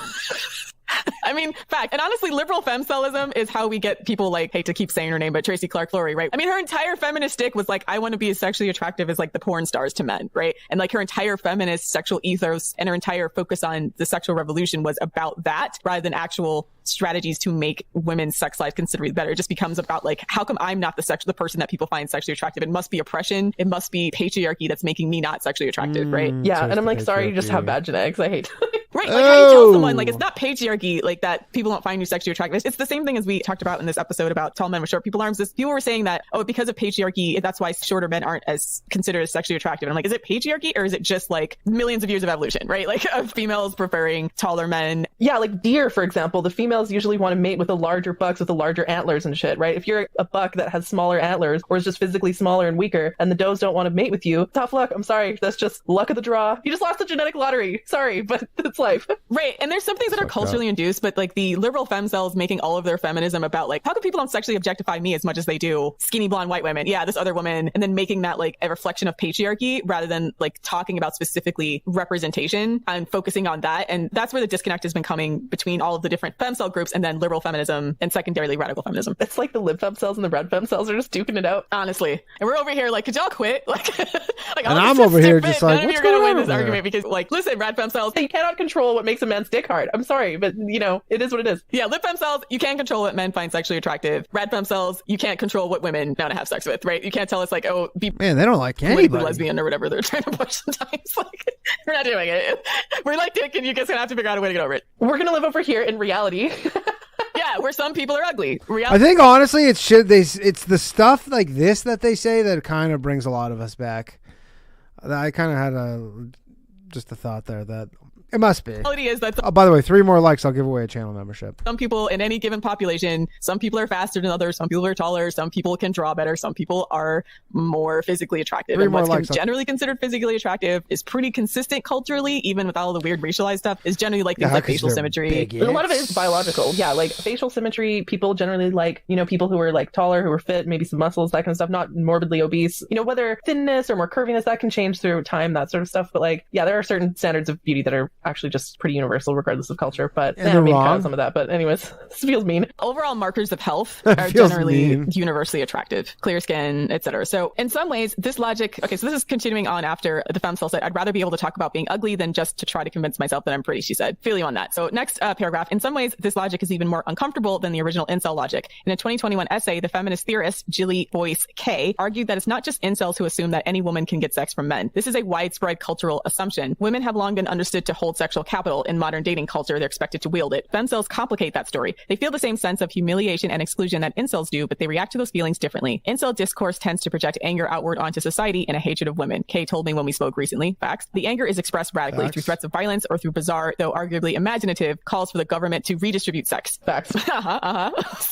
I mean, fact. And honestly, liberal femcelism is how we get people like, hate to keep saying her name, but Tracy Clark Laurie, right? I mean, her entire feminist stick was like, I want to be as sexually attractive as like the porn stars to men, right? And like her entire feminist sexual ethos and her entire focus on the sexual revolution was about that rather than actual strategies to make women's sex lives considerably better. It just becomes about like, how come I'm not the person that people find sexually attractive? It must be oppression. It must be patriarchy that's making me not sexually attractive, right? Yeah. And I'm like, sorry, you just have bad genetics. I hate Right, like how you tell someone, like, it's not patriarchy, like, that people don't find you sexually attractive. It's the same thing as we talked about in this episode about tall men with short people arms. People were saying that, because of patriarchy, that's why shorter men aren't as considered as sexually attractive. And I'm like, is it patriarchy or is it just, like, millions of years of evolution, right? Like, of females preferring taller men. Yeah, like deer, for example, the females usually want to mate with the larger bucks with the larger antlers and shit, right? If you're a buck that has smaller antlers or is just physically smaller and weaker and the does don't want to mate with you, tough luck. I'm sorry. That's just luck of the draw. You just lost the genetic lottery. Sorry, but it's life. Right. And there's some things that are culturally induced, but like the liberal femcels making all of their feminism about like, how come people don't sexually objectify me as much as they do skinny blonde white women? Yeah, this other woman. And then making that like a reflection of patriarchy rather than like talking about specifically representation and focusing on that. And that's where the disconnect has been coming between all of the different femcel groups and then liberal feminism and secondarily radical feminism. It's like the lib femcels and the red femcels are just duking it out. Honestly. And we're over here like, could y'all quit? Like, and I'm over here just like, none of you are going to win this argument because like, listen, rad femcels. You cannot control what makes a man's dick hard. I'm sorry, but it is what it is. Yeah, lib femcels, you can't control what men find sexually attractive. Rad femcels, you can't control what women want to have sex with, right? You can't tell us like, be man, they don't like anybody. Lesbian or whatever they're trying to push sometimes. Like, we're not doing it. We're like dick and you guys gonna have to figure out a way to get over it. We're gonna live over here in reality. Yeah, where some people are ugly. I think honestly, it's the stuff like this that they say that kind of brings a lot of us back. I kind of had just a thought there that it must be. The reality is that by the way, 3 more likes, I'll give away a channel membership. Some people in any given population, some people are faster than others, some people are taller, some people can draw better, some people are more physically attractive. And what's generally considered physically attractive is pretty consistent culturally, even with all the weird racialized stuff, is generally like things like facial symmetry. A lot of it is biological. Yeah, like facial symmetry, people generally like, people who are like taller, who are fit, maybe some muscles, that kind of stuff, not morbidly obese. Whether thinness or more curviness, that can change through time, that sort of stuff. But like, yeah, there are certain standards of beauty that are actually just pretty universal regardless of culture. But And they're maybe wrong. cut out some of that. But anyways, this feels mean. Overall markers of health are Feels generally mean. universally attractive, clear skin, etc. So in some ways, this logic, okay, so this is continuing on after the Femcel said, I'd rather be able to talk about being ugly than just to try to convince myself that I'm pretty, she said. Feel you on that. So next paragraph, in some ways, this logic is even more uncomfortable than the original incel logic. In a 2021 essay, the feminist theorist Jilly Boyce Kay argued that it's not just incels who assume that any woman can get sex from men. This is a widespread cultural assumption. Women have long been understood to hold sexual capital. In modern dating culture, they're expected to wield it. Femcels complicate that story. They feel the same sense of humiliation and exclusion that incels do, but they react to those feelings differently. Incel discourse tends to project anger outward onto society and a hatred of women. Kay told me when we spoke recently. Facts. The anger is expressed radically Facts. through threats of violence or through bizarre, though arguably imaginative, calls for the government to redistribute sex. Facts.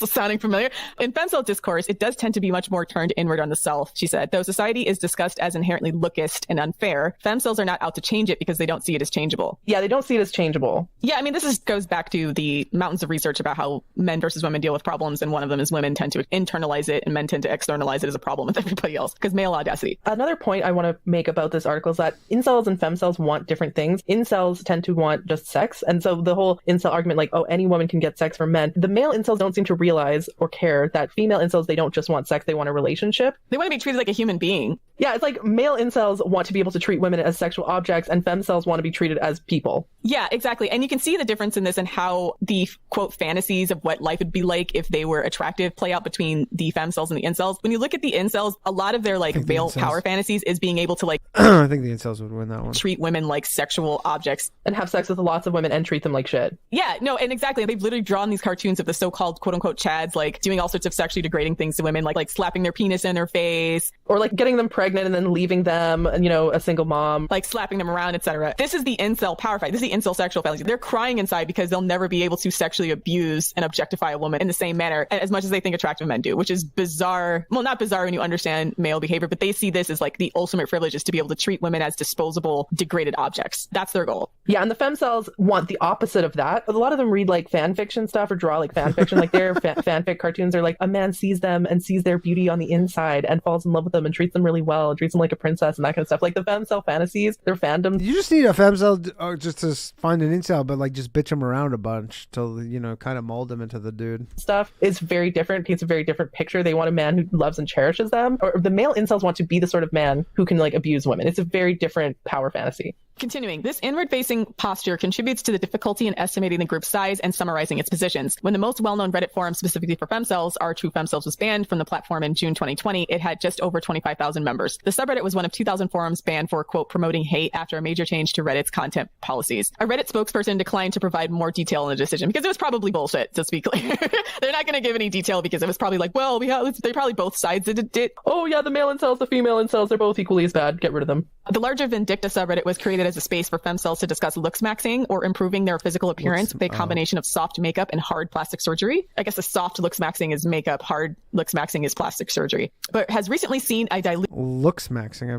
Sounding familiar? In Femcel discourse, it does tend to be much more turned inward on the self, she said. Though society is discussed as inherently lookist and unfair, Femcels are not out to change it because they don't see it as changeable. Yeah, they don't see it as changeable. Yeah, I mean, goes back to the mountains of research about how men versus women deal with problems, and one of them is women tend to internalize it and men tend to externalize it as a problem with everybody else, because male audacity. Another point I want to make about this article is that incels and femcels want different things. Incels tend to want just sex. And so the whole incel argument, like, oh, any woman can get sex from men. The male incels don't seem to realize or care that female incels, they don't just want sex, they want a relationship. They want to be treated like a human being. Yeah, it's like male incels want to be able to treat women as sexual objects, and femcels want to be treated as people. Yeah, exactly. And you can see the difference in this and how the, quote, fantasies of what life would be like if they were attractive play out between the femcels and the incels. When you look at the incels, a lot of their, like, male power fantasies is being able to, like, I think the incels would win that one. treat women like sexual objects. And have sex with lots of women and treat them like shit. Yeah, no, and exactly. They've literally drawn these cartoons of the so-called, quote-unquote, chads, like, doing all sorts of sexually degrading things to women, like slapping their penis in their face. Or, like, getting them pregnant and then leaving them, and, you know, a single mom. Like slapping them around, etc. This is the incel power fight. This is the incel sexual fantasy. They're crying inside because they'll never be able to sexually abuse and objectify a woman in the same manner as much as they think attractive men do, which is bizarre. Well, not bizarre when you understand male behavior, but they see this as like the ultimate privilege is to be able to treat women as disposable, degraded objects. That's their goal. Yeah, and the femcels want the opposite of that. A lot of them read like fan fiction stuff or draw like fan fiction. Like their fanfic cartoons are like a man sees them and sees their beauty on the inside and falls in love with them and treats them really well and treats them like a princess and that kind of stuff. Like the femcel fantasies, their fandom. You just need a femcel just to find an incel, but like just bitch him around a bunch till, you know, kind of mold him into the dude. Stuff is very different, paints a very different picture. They want a man who loves and cherishes them. Or the male incels want to be the sort of man who can like abuse women. It's a very different power fantasy. Continuing, this inward-facing posture contributes to the difficulty in estimating the group's size and summarizing its positions. When the most well-known Reddit forum specifically for Femcels, Our True Femcels, was banned from the platform in June 2020, it had just over 25,000 members. The subreddit was one of 2,000 forums banned for, quote, promoting hate after a major change to Reddit's content policies. A Reddit spokesperson declined to provide more detail on the decision because it was probably bullshit, to speak clear. They're not going to give any detail because it was probably like, well, they probably both sides did it. Oh yeah, the male incels, the female incels, they're both equally as bad. Get rid of them. The larger Vindicta subreddit was created as a space for femcels to discuss looks maxing or improving their physical appearance with a combination of soft makeup and hard plastic surgery. I guess a soft looks maxing is makeup, hard looks maxing is plastic surgery. But has recently seen a Looks maxing.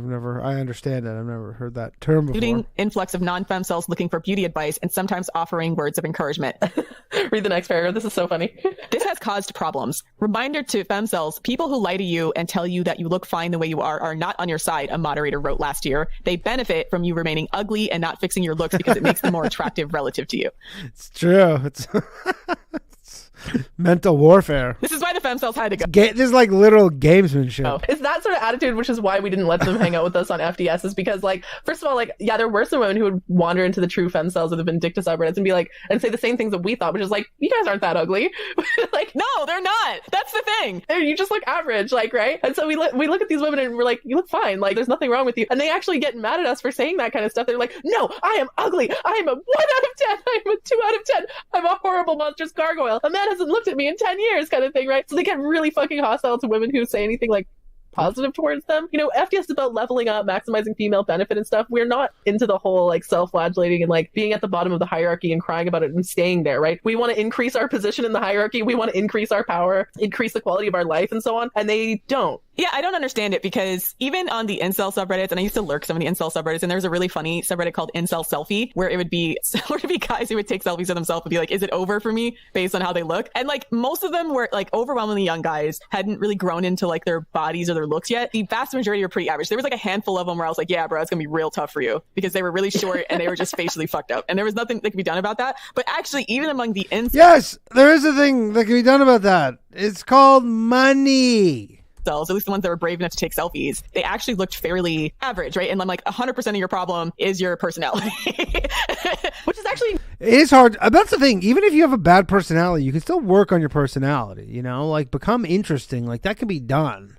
I understand it. I've never heard that term before. influx of non-femcels looking for beauty advice and sometimes offering words of encouragement. Read the next paragraph. This is so funny. This has caused problems. Reminder to femcels, people who lie to you and tell you that you look fine the way you are not on your side, a moderator wrote last year. They benefit from you remaining ugly and not fixing your looks because it makes them more attractive relative to you. It's true. It's mental warfare. This is why the femcels had to go. This is like literal gamesmanship. Oh. It's that sort of attitude, which is why we didn't let them hang out with us on FDS, is because, like, first of all, like, yeah, there were some women who would wander into the true femcels or the Vindicta subreddits and be like, and say the same things that we thought, which is like, you guys aren't that ugly. Like, no, they're not. That's the thing. You just look average, like, right? And so we look at these women and we're like, you look fine. Like, there's nothing wrong with you. And they actually get mad at us for saying that kind of stuff. They're like, no, I am ugly. I am a 1 out of 10. I am a 2 out of 10. I'm a horrible, monstrous gargoyle. A man hasn't looked at me in 10 years kind of thing, right? So they get really fucking hostile to women who say anything like positive towards them. You know, FDS is about leveling up, maximizing female benefit and stuff. We're not into the whole like self-flagellating and like being at the bottom of the hierarchy and crying about it and staying there, right? We want to increase our position in the hierarchy. We want to increase our power, increase the quality of our life and so on. And they don't. Yeah, I don't understand it because even on the incel subreddits, and I used to lurk some of the incel subreddits, and there was a really funny subreddit called Incel Selfie, where it would be similar to be guys who would take selfies of themselves and be like, is it over for me based on how they look? And like most of them were like overwhelmingly young guys, hadn't really grown into like their bodies or their looks yet. The vast majority were pretty average. There was like a handful of them where I was like, yeah, bro, it's gonna be real tough for you because they were really short and they were just facially fucked up. And there was nothing that could be done about that. But actually, even among the incels, Yes, there is a thing that can be done about that. It's called money. at least the ones that were brave enough to take selfies, they actually looked fairly average, right? And I'm like, 100% of your problem is your personality. Which is actually... It is hard. That's the thing. Even if you have a bad personality, you can still work on your personality, you know? Like, become interesting. Like, that can be done.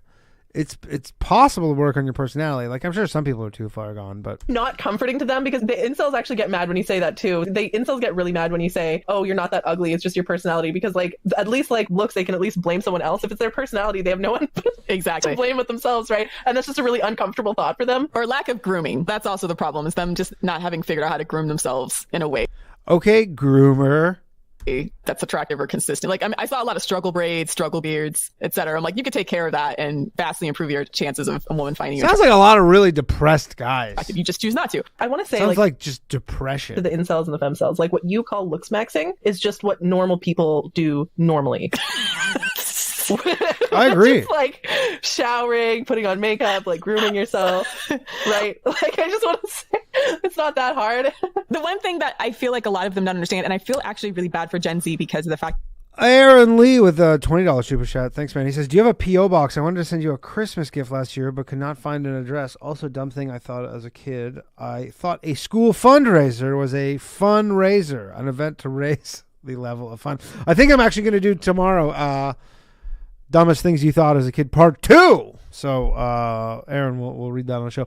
It's possible to work on your personality. Like, I'm sure some people are too far gone, but... Not comforting to them because the incels actually get mad when you say that too. The incels get really mad when you say, oh, you're not that ugly, it's just your personality. Because like, at least like looks, they can at least blame someone else. If it's their personality, they have no one exactly to blame but themselves, right? And that's just a really uncomfortable thought for them. Or lack of grooming. That's also the problem, is them just not having figured out how to groom themselves in a way Okay, groomer. that's attractive or consistent. Like, I mean, I saw a lot of struggle braids, struggle beards, etc. I'm like, you could take care of that and vastly improve your chances of a woman finding you. Sounds like a lot of really depressed guys. You just choose not to. I want to say, Sounds like just depression. to the incels and the femcels, like what you call looks maxing is just what normal people do normally. I agree. Just like showering, putting on makeup, like grooming yourself, right? Like, I just want to say it's not that hard. The one thing that I feel like a lot of them don't understand, and I feel actually really bad for Gen Z because of the fact Aaron Lee with a $20 super chat. Thanks, man. He says, do you have a P.O. box? I wanted to send you a Christmas gift last year, but could not find an address. Also, dumb thing I thought as a kid. I thought a school fundraiser was a fundraiser, an event to raise the level of fun. I think I'm actually going to do tomorrow, Dumbest Things You Thought as a Kid, part 2. So, Aaron, we'll read that on the show.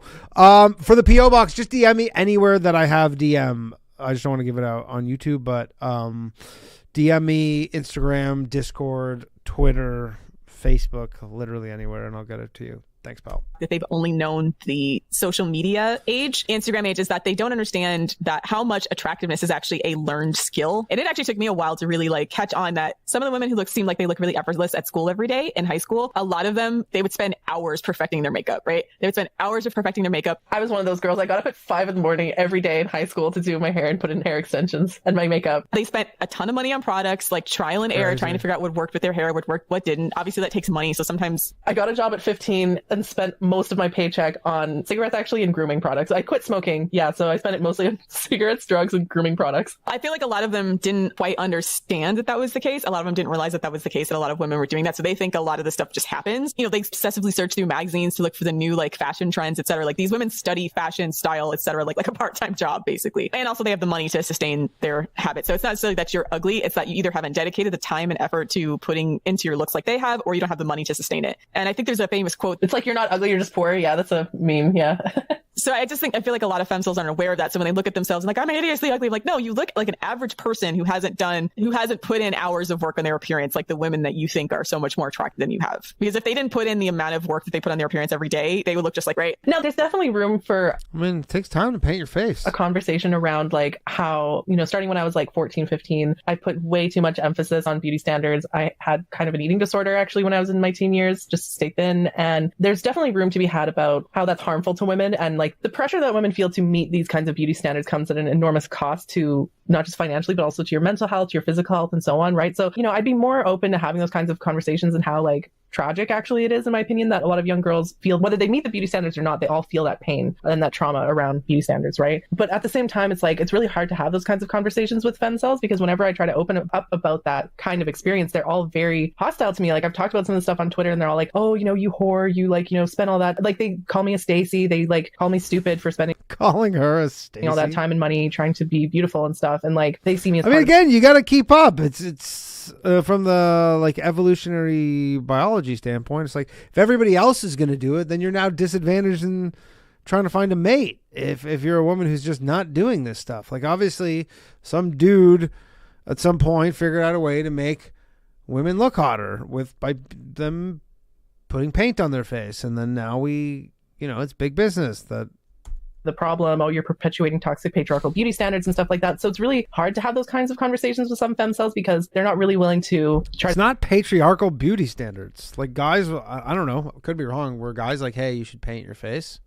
For the P.O. box, just DM me anywhere that I have DM. I just don't want to give it out on YouTube, but DM me, Instagram, Discord, Twitter, Facebook, literally anywhere, and I'll get it to you. Thanks, pal. that they've only known the social media age, Instagram age, is that they don't understand that how much attractiveness is actually a learned skill. And it actually took me a while to really like catch on that some of the women who seem like they look really effortless at school every day in high school, a lot of them, they would spend hours perfecting their makeup, right? They would spend hours of perfecting their makeup. I was one of those girls. I got up at 5 a.m. every day in high school to do my hair and put in hair extensions and my makeup. They spent a ton of money on products, like trial and error, trying to figure out what worked with their hair, what worked, what didn't. Obviously that takes money. So sometimes I got a job at 15 and spent most of my paycheck on cigarettes, actually, and grooming products. I quit smoking. Yeah. So I spent it mostly on cigarettes, drugs, and grooming products. I feel like a lot of them didn't quite understand that that was the case. A lot of them didn't realize that that was the case, that a lot of women were doing that. So they think a lot of this stuff just happens. You know, they obsessively search through magazines to look for the new like fashion trends, et cetera. Like these women study fashion, style, et cetera, like a part-time job, basically. And also they have the money to sustain their habits. So it's not necessarily that you're ugly. It's that you either haven't dedicated the time and effort to putting into your looks like they have, or you don't have the money to sustain it. And I think there's a famous quote. It's like, you're not ugly, you're just poor. Yeah, that's a meme. Yeah. So I feel like a lot of femcels aren't aware of that. So when they look at themselves and like, I'm hideously ugly, I'm like, no, you look like an average person who hasn't put in hours of work on their appearance, like the women that you think are so much more attractive than you have. Because if they didn't put in the amount of work that they put on their appearance every day, they would look just like, right? No, there's definitely room for, I mean, it takes time to paint your face. a conversation around like how, you know, starting when I was like 14, 15, I put way too much emphasis on beauty standards. I had kind of an eating disorder actually when I was in my teen years, just to stay thin. And there's definitely room to be had about how that's harmful to women, and like the pressure that women feel to meet these kinds of beauty standards comes at an enormous cost to not just financially, but also to your mental health, to your physical health, and so on, right? So, you know, I'd be more open to having those kinds of conversations and how like tragic actually it is, in my opinion, that a lot of young girls feel, whether they meet the beauty standards or not, they all feel that pain and that trauma around beauty standards, right? But at the same time, it's like, it's really hard to have those kinds of conversations with femcels, because whenever I try to open up about that kind of experience, they're all very hostile to me. Like I've talked about some of the stuff on Twitter and they're all like, oh, you know, you whore, you like, you know, spend all that, like they call me a Stacy, they like call me stupid for spending Calling her a Stacy. all that time and money trying to be beautiful and stuff, and like they see me as again, you got to keep up. It's from the like evolutionary biology standpoint. It's like if everybody else is going to do it, then you're now disadvantaged in trying to find a mate. If you're a woman who's just not doing this stuff, like obviously some dude at some point figured out a way to make women look hotter by them putting paint on their face, and then now it's big business that the problem. Oh, you're perpetuating toxic patriarchal beauty standards and stuff like that. So it's really hard to have those kinds of conversations with some femcels because they're not really willing to try. It's not patriarchal beauty standards. Like guys, I don't know, could be wrong. Where guys like, hey, you should paint your face.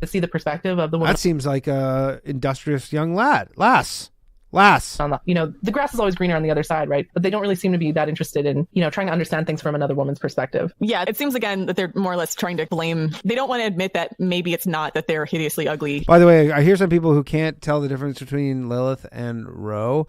To see the perspective of the woman. That seems like a industrious young lass. On the, the grass is always greener on the other side, right? But they don't really seem to be that interested in, trying to understand things from another woman's perspective. Yeah, it seems again that they're more or less trying to blame. They don't want to admit that maybe it's not that they're hideously ugly. By the way, I hear some people who can't tell the difference between Lilith and Ro.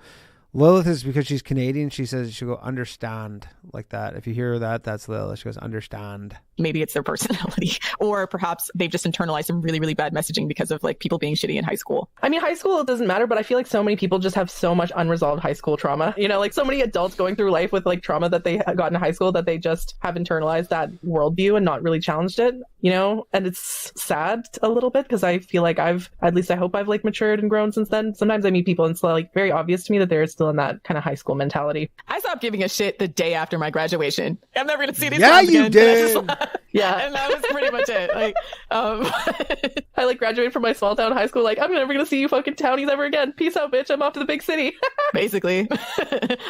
Lilith is because she's Canadian. She says she'll go understand like that. If you hear that, that's Lilith. She goes understand. Maybe it's their personality, or perhaps they've just internalized some really, really bad messaging because of like people being shitty in high school. I mean, high school, it doesn't matter, but I feel like so many people just have so much unresolved high school trauma. Like so many adults going through life with like trauma that they got in high school that they just have internalized that worldview and not really challenged it, and it's sad a little bit because I feel like I hope I've like matured and grown since then. Sometimes I meet people and it's like very obvious to me that they're still in that kind of high school mentality. I stopped giving a shit the day after my graduation. I'm never going to see these Yeah, friends you again. did. Yeah. And that was pretty much it. Like, I like graduated from my small town high school. Like, I'm never going to see you fucking townies ever again. Peace out, bitch. I'm off to the big city. Basically.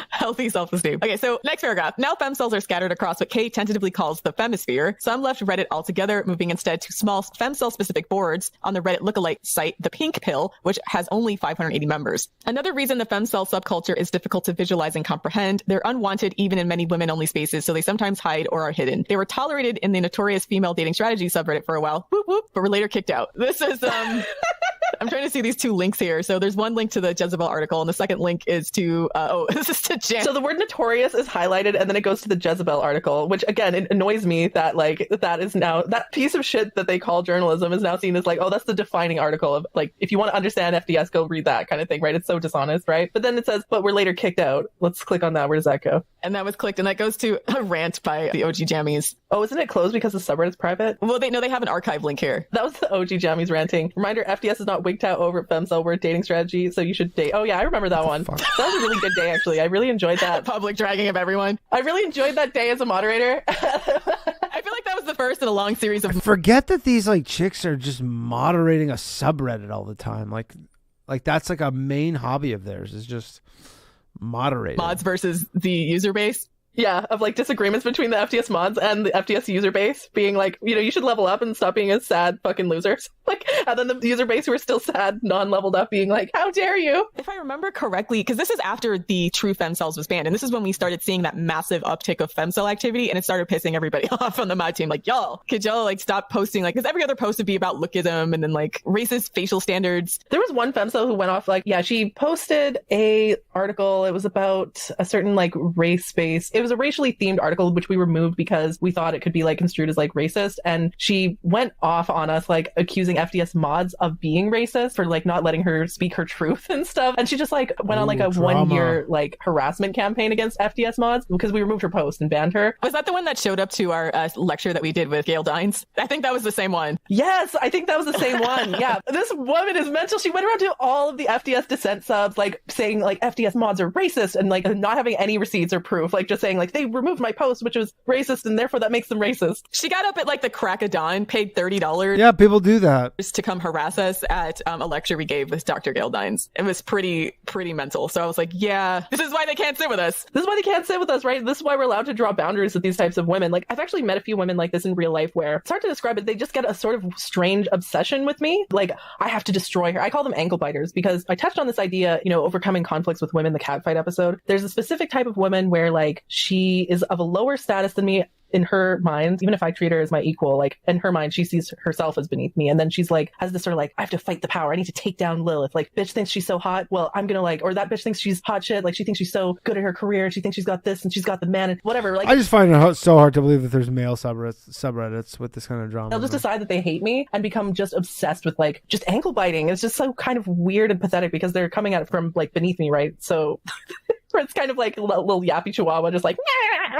Healthy self-esteem. Okay, so next paragraph. Now femcells are scattered across what Kay tentatively calls the femisphere. Some left Reddit altogether, moving instead to small femcel-specific boards on the Reddit lookalike site, The Pink Pill, which has only 580 members. Another reason the femcel subculture is difficult to visualize and comprehend, they're unwanted even in many women-only spaces, so they sometimes hide or are hidden. They were tolerated in the notorious female dating strategy subreddit for a while, whoop whoop, but were later kicked out. This is I'm trying to see these two links here. So there's one link to the Jezebel article, and the second link is to this is to Jan. So the word notorious is highlighted, and then it goes to the Jezebel article, which again, it annoys me that like that is now that piece of shit that they call journalism is now seen as like, oh, that's the defining article of like, if you want to understand FDS, go read that kind of thing, right? It's so dishonest, right? But then it says, but we're later kicked out. Let's click on that. Where does that go? And that was clicked, and that goes to a rant by the OG Jammies. Oh, isn't it closed because the subreddit's private? Well, they have an archive link here. That was the OG Jammies ranting. Reminder, FDS is not wigged out over at Femcel. We're a dating strategy, so you should date. Oh yeah, I remember that one. That was a really good day, actually. I really enjoyed that. Public dragging of everyone. I really enjoyed that day as a moderator. I feel like that was the first in a long series of... Forget that these like chicks are just moderating a subreddit all the time. Like that's like a main hobby of theirs is just moderating. Mods versus the user base. Yeah, of like disagreements between the FTS mods and the FTS user base being like, you should level up and stop being a sad fucking losers. Like, and then the user base who are still sad, non-leveled up, being like, how dare you? If I remember correctly, because this is after the true Femcels was banned, and this is when we started seeing that massive uptick of Femcel activity, and it started pissing everybody off on the mod team. Like, y'all, could y'all like stop posting, like, because every other post would be about lookism and then like racist facial standards. There was one Femcel who went off like, yeah, she posted a article. It was about a certain like race-based. It was a racially themed article, which we removed because we thought it could be like construed as like racist. And she went off on us, like accusing FDS mods of being racist for like not letting her speak her truth and stuff. And she just like went on like a drama. 1 year like harassment campaign against FDS mods because we removed her post and banned her. Was that the one that showed up to our lecture that we did with Gail Dines? I think that was the same one. Yes, I think that was the same one. Yeah. This woman is mental. She went around to all of the FDS dissent subs, like saying like FDS mods are racist and like not having any receipts or proof, like just saying like they removed my post, which was racist, and therefore that makes them racist. She got up at like the crack of dawn, paid $30. Yeah, people do that. To come harass us at a lecture we gave with Dr. Gail Dines. It was pretty mental. So I was like, yeah, this is why they can't sit with us. This is why they can't sit with us, right? This is why we're allowed to draw boundaries with these types of women. Like, I've actually met a few women like this in real life where it's hard to describe it. They just get a sort of strange obsession with me. Like, I have to destroy her. I call them ankle biters because I touched on this idea, overcoming conflicts with women, the catfight episode. There's a specific type of woman where like she is of a lower status than me. In her mind, even if I treat her as my equal, like in her mind, she sees herself as beneath me. And then she's like, has this sort of like, I have to fight the power. I need to take down Lilith. Like, bitch thinks she's so hot. Well, I'm gonna like, or that bitch thinks she's hot shit. Like, she thinks she's so good at her career. She thinks she's got this and she's got the man and whatever. Like, I just find it so hard to believe that there's male subreddits with this kind of drama. they'll just decide that they hate me and become just obsessed with like, just ankle biting. It's just so kind of weird and pathetic because they're coming at it from like beneath me, right? So... it's kind of like a little yappy chihuahua, just like,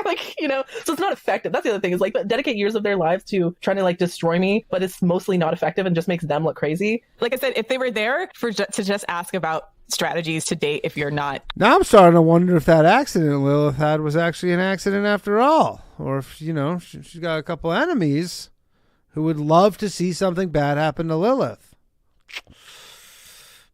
like, so it's not effective. That's the other thing is like dedicate years of their lives to trying to like destroy me, but it's mostly not effective and just makes them look crazy. Like I said, if they were there to just ask about strategies to date if you're not. Now I'm starting to wonder if that accident Lilith had was actually an accident after all, or if, she's got a couple enemies who would love to see something bad happen to Lilith.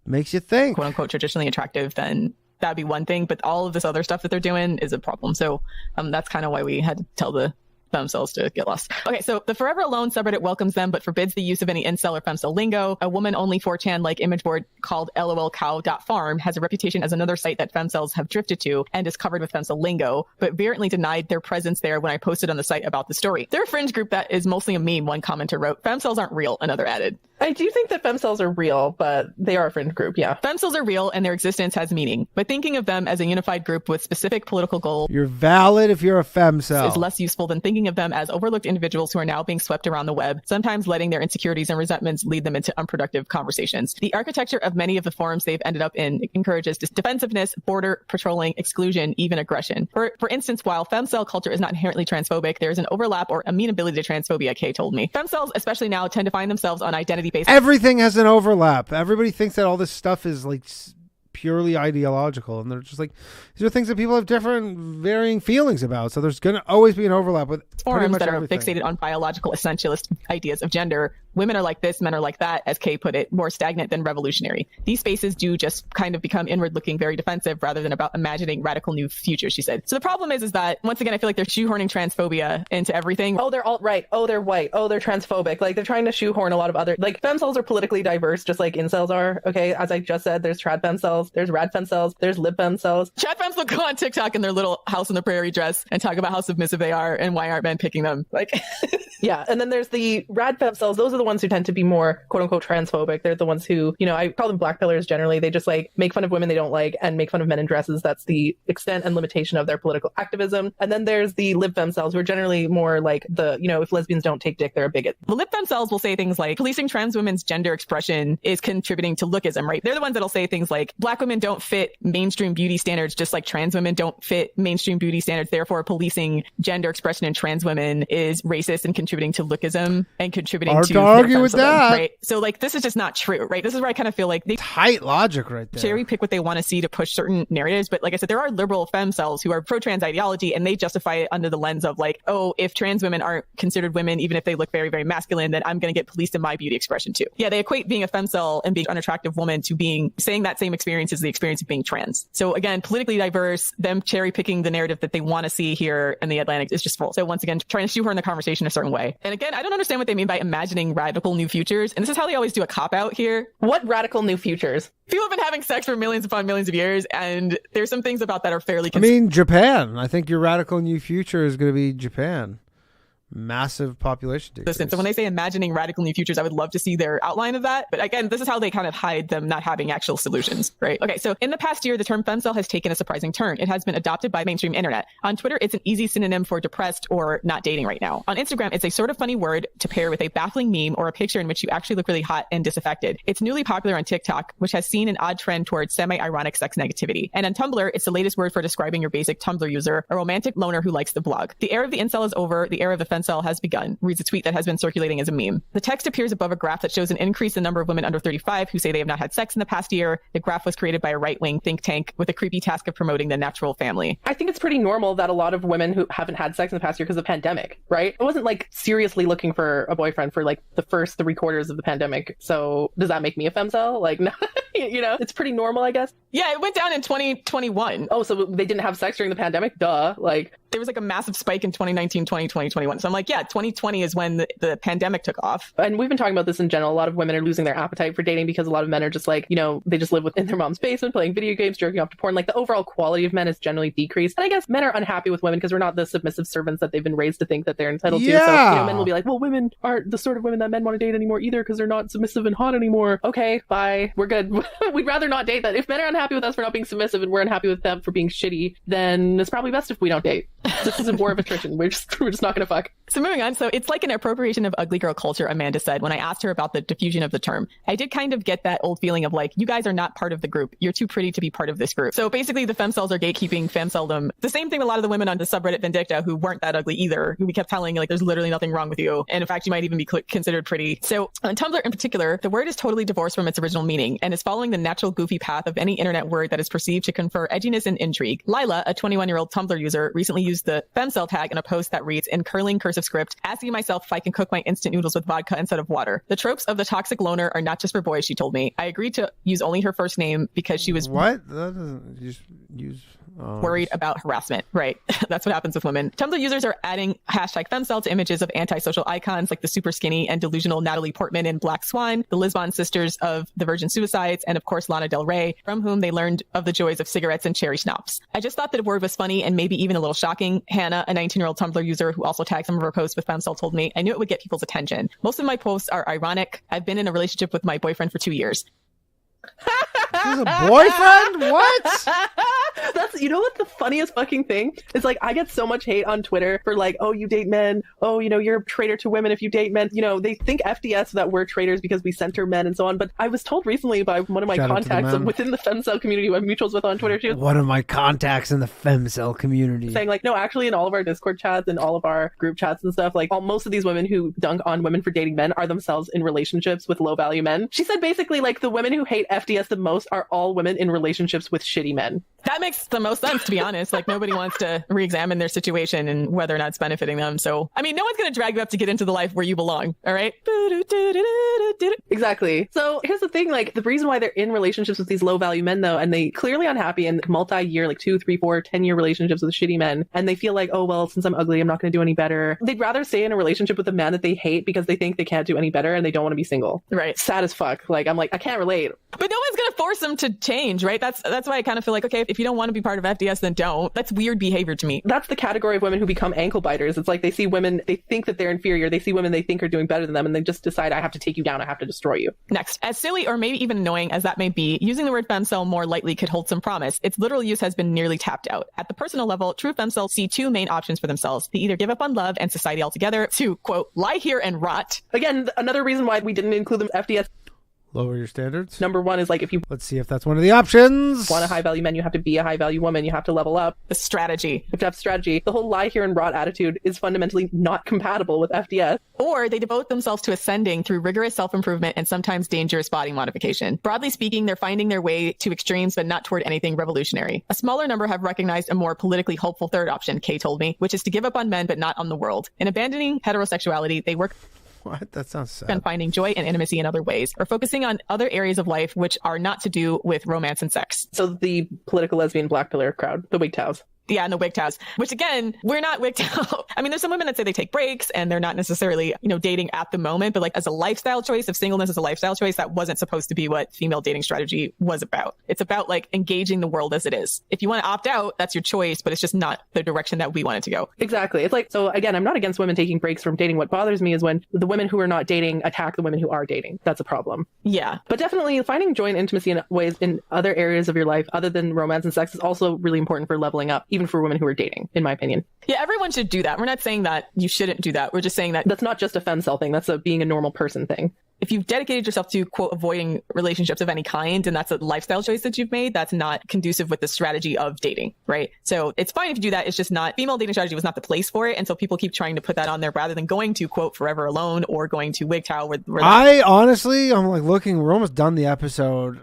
Makes you think. Quote unquote traditionally attractive, then that'd be one thing. But all of this other stuff that they're doing is a problem. So that's kind of why we had to tell the Femcels to get lost. Okay, so the Forever Alone subreddit welcomes them, but forbids the use of any incel or femcel lingo. A woman-only 4chan-like image board called lolcow.farm has a reputation as another site that femcels have drifted to and is covered with femcel lingo, but vehemently denied their presence there when I posted on the site about the story. They're a fringe group that is mostly a meme, one commenter wrote. Femcels aren't real, another added. I do think that femcels are real, but they are a fringe group, yeah. Femcels are real and their existence has meaning, but thinking of them as a unified group with specific political goals You're valid if you're a femcel. is less useful than thinking of them as overlooked individuals who are now being swept around the web, sometimes letting their insecurities and resentments lead them into unproductive conversations. The architecture of many of the forums they've ended up in encourages defensiveness, border patrolling, exclusion, even aggression. For instance, while femcel culture is not inherently transphobic, there is an overlap or amenability to transphobia, Kay told me. Femcels, especially now, tend to find themselves on identity-based... Everything has an overlap. Everybody thinks that all this stuff is like purely ideological, and they're just like, these are things that people have different varying feelings about, so there's going to always be an overlap with forums that are fixated on biological essentialist ideas of gender. Women are like this, men are like that, as Kay put it, more stagnant than revolutionary. These spaces do just kind of become inward looking, very defensive rather than about imagining radical new futures, she said. So the problem is that once again I feel like they're shoehorning transphobia into everything. Oh, they're alt-right. Oh, they're white. Oh, they're transphobic. Like, they're trying to shoehorn a lot of other, like, femcels are politically diverse just like incels are. Okay, as I just said, there's trad femcels, there's rad femcels, there's lib femcels. Trad fems will go on TikTok in their little house on the prairie dress and talk about how submissive they are and why aren't men picking them. Like yeah, and then there's the rad femcels. Those are the ones who tend to be more quote unquote transphobic. They're the ones who, you know, I call them black pillars generally. They just like make fun of women they don't like and make fun of men in dresses. That's the extent and limitation of their political activism. And then there's the lib femcels, who are generally more like the, you know, if lesbians don't take dick, they're a bigot. The lib femcels will say things like policing trans women's gender expression is contributing to lookism, right? They're the ones that'll say things like black women don't fit mainstream beauty standards just like trans women don't fit mainstream beauty standards. Therefore, policing gender expression in trans women is racist and contributing to lookism and contributing Hard to argue with that. Right? So like this is just not true, right? This is where I kind of feel like they tight logic right there. Cherry pick what they want to see to push certain narratives. But like I said, there are liberal femcels who are pro-trans ideology and they justify it under the lens of like, oh, if trans women aren't considered women, even if they look very, very masculine, then I'm going to get policed in my beauty expression too. Yeah, they equate being a femcel and being an unattractive woman to being saying that same experience is the experience of being trans. So again, politically diverse, them cherry picking the narrative that they want to see here in the Atlantic is just full. So once again, trying to shoehorn the conversation a certain way. And again, I don't understand what they mean by imagining radical new futures. And this is how they always do a cop-out here. What radical new futures? People have been having sex for millions upon millions of years, and there's some things about that are fairly... I mean, Japan. I think your radical new future is going to be Japan. Massive population decrease. So when they say imagining radical new futures, I would love to see their outline of that. But again, this is how they kind of hide them not having actual solutions, right? Okay, so in the past year, the term femcel has taken a surprising turn. It has been adopted by mainstream internet. On Twitter, it's an easy synonym for depressed or not dating right now. On Instagram, it's a sort of funny word to pair with a baffling meme or a picture in which you actually look really hot and disaffected. It's newly popular on TikTok, which has seen an odd trend towards semi-ironic sex negativity. And on Tumblr, it's the latest word for describing your basic Tumblr user, a romantic loner who likes the blog. The era of the incel is over. The era of the femcel has begun, reads a tweet that has been circulating as a meme. The text appears above a graph that shows an increase in the number of women under 35 who say they have not had sex in the past year. The graph was created by a right-wing think tank with a creepy task of promoting the natural family. I think it's pretty normal that a lot of women who haven't had sex in the past year because of the pandemic, right? I wasn't like seriously looking for a boyfriend for like the first 3/4 of the pandemic. So does that make me a femcel? Like, no, you know, it's pretty normal, I guess. Yeah, it went down in 2021. Oh, so they didn't have sex during the pandemic? Duh. Like, there was like a massive spike in 2019, 2020, 2021. So I'm like, yeah, 2020 is when the pandemic took off. And we've been talking about this in general. A lot of women are losing their appetite for dating because a lot of men are just like, you know, they just live within their mom's basement playing video games, jerking off to porn. Like, the overall quality of men is generally decreased. And I guess men are unhappy with women because we're not the submissive servants that they've been raised to think that they're entitled to. So, you know, men will be like, well, women aren't the sort of women that men want to date anymore either because they're not submissive and hot anymore. Okay, bye. We're good. We'd rather not date that. If men are unhappy with us for not being submissive and we're unhappy with them for being shitty, then it's probably best if we don't date. This is a war of attrition. We're just not going to fuck. So moving on. So it's like an appropriation of ugly girl culture, Amanda said, when I asked her about the diffusion of the term. I did kind of get that old feeling of like, you guys are not part of the group. You're too pretty to be part of this group. So basically the femcels are gatekeeping femceldom. The same thing a lot of the women on the subreddit Vindicta who weren't that ugly either, who we kept telling like there's literally nothing wrong with you. And in fact, you might even be considered pretty. So on Tumblr in particular, the word is totally divorced from its original meaning and is following the natural goofy path of any internet word that is perceived to confer edginess and intrigue. Lila, a 21-year-old Tumblr user, recently used use the Femcel tag in a post that reads in curling cursive script, asking myself if I can cook my instant noodles with vodka instead of water. The tropes of the toxic loner are not just for boys, she told me. I agreed to use only her first name because she was what? That doesn't use worried about harassment. Right. That's what happens with women. Tumblr users are adding hashtag Femcel to images of antisocial icons like the super skinny and delusional Natalie Portman in Black Swan, the Lisbon sisters of the Virgin Suicides, and of course Lana Del Rey, from whom they learned of the joys of cigarettes and cherry schnapps. I just thought that the word was funny and maybe even a little shocking. Hannah, a 19-year-old Tumblr user who also tagged some of her posts with Femcel, told me, I knew it would get people's attention. Most of my posts are ironic. I've been in a relationship with my boyfriend for 2 years. She's a boyfriend? What? That's, you know what the funniest fucking thing is? Like, I get so much hate on Twitter for like, oh, you date men. Oh, you know, you're a traitor to women if you date men. You know, they think FDS that we're traitors because we center men and so on. But I was told recently by one of my contacts within the Femcel community, who I have mutuals with on Twitter too. One of my contacts in the Femcel community. Saying like, no, actually in all of our Discord chats and all of our group chats and stuff, like most of these women who dunk on women for dating men are themselves in relationships with low value men. She said basically like the women who hate FDS the most are all women in relationships with shitty men. That makes the most sense, to be honest. Like, nobody wants to re-examine their situation and whether or not it's benefiting them. So, I mean, no one's going to drag you up to get into the life where you belong. All right. Exactly. So here's the thing, like the reason why they're in relationships with these low value men though, and they clearly unhappy in multi-year, like 2, 3, 4, 10-year relationships with shitty men. And they feel like, oh, well, since I'm ugly, I'm not going to do any better. They'd rather stay in a relationship with a man that they hate because they think they can't do any better and they don't want to be single. Right. Sad as fuck. Like, I'm like, I can't relate. But no one's going to force them to change, right? That's why I kind of feel like, okay, if you don't want to be part of FDS, then don't. That's weird behavior to me. That's the category of women who become ankle biters. It's like they see women, they think that they're inferior. They see women they think are doing better than them, and they just decide, I have to take you down. I have to destroy you. Next, as silly or maybe even annoying as that may be, using the word femcel more lightly could hold some promise. Its literal use has been nearly tapped out. At the personal level, true femcels see two main options for themselves. They either give up on love and society altogether to, quote, lie here and rot. Again, another reason why we didn't include them FDS. Lower your standards. Number one is like, if you let's see if that's one of the options. Want a high value man, you have to be a high value woman. You have to level up. The strategy. You have to have strategy. The whole lie here and rot attitude is fundamentally not compatible with FDS. Or they devote themselves to ascending through rigorous self-improvement and sometimes dangerous body modification. Broadly speaking, they're finding their way to extremes, but not toward anything revolutionary. A smaller number have recognized a more politically hopeful third option, Kay told me, which is to give up on men, but not on the world. In abandoning heterosexuality, they work What? That sounds sad. on finding joy and intimacy in other ways, or focusing on other areas of life which are not to do with romance and sex. So the political lesbian black pillar crowd, the WGTOWs. Yeah, and the WGTOWs, which again, we're not WGTOW. I mean, there's some women that say they take breaks and they're not necessarily, dating at the moment, but like as a lifestyle choice, if singleness is a lifestyle choice, that wasn't supposed to be what female dating strategy was about. It's about like engaging the world as it is. If you want to opt out, that's your choice, but it's just not the direction that we want it to go. Exactly. It's like, so again, I'm not against women taking breaks from dating. What bothers me is when the women who are not dating attack the women who are dating. That's a problem. Yeah. But definitely finding joy and intimacy in ways in other areas of your life other than romance and sex is also really important for leveling up, even for women who are dating, in my opinion. Yeah, everyone should do that. We're not saying that you shouldn't do that. We're just saying that that's not just a femcel thing. That's a being a normal person thing. If you've dedicated yourself to, quote, avoiding relationships of any kind, and that's a lifestyle choice that you've made, that's not conducive with the strategy of dating, right? So it's fine if you do that. It's just not, female dating strategy was not the place for it. And so people keep trying to put that on there rather than going to, quote, Forever Alone or going to WGTOW. I honestly, I'm like looking, we're almost done the episode.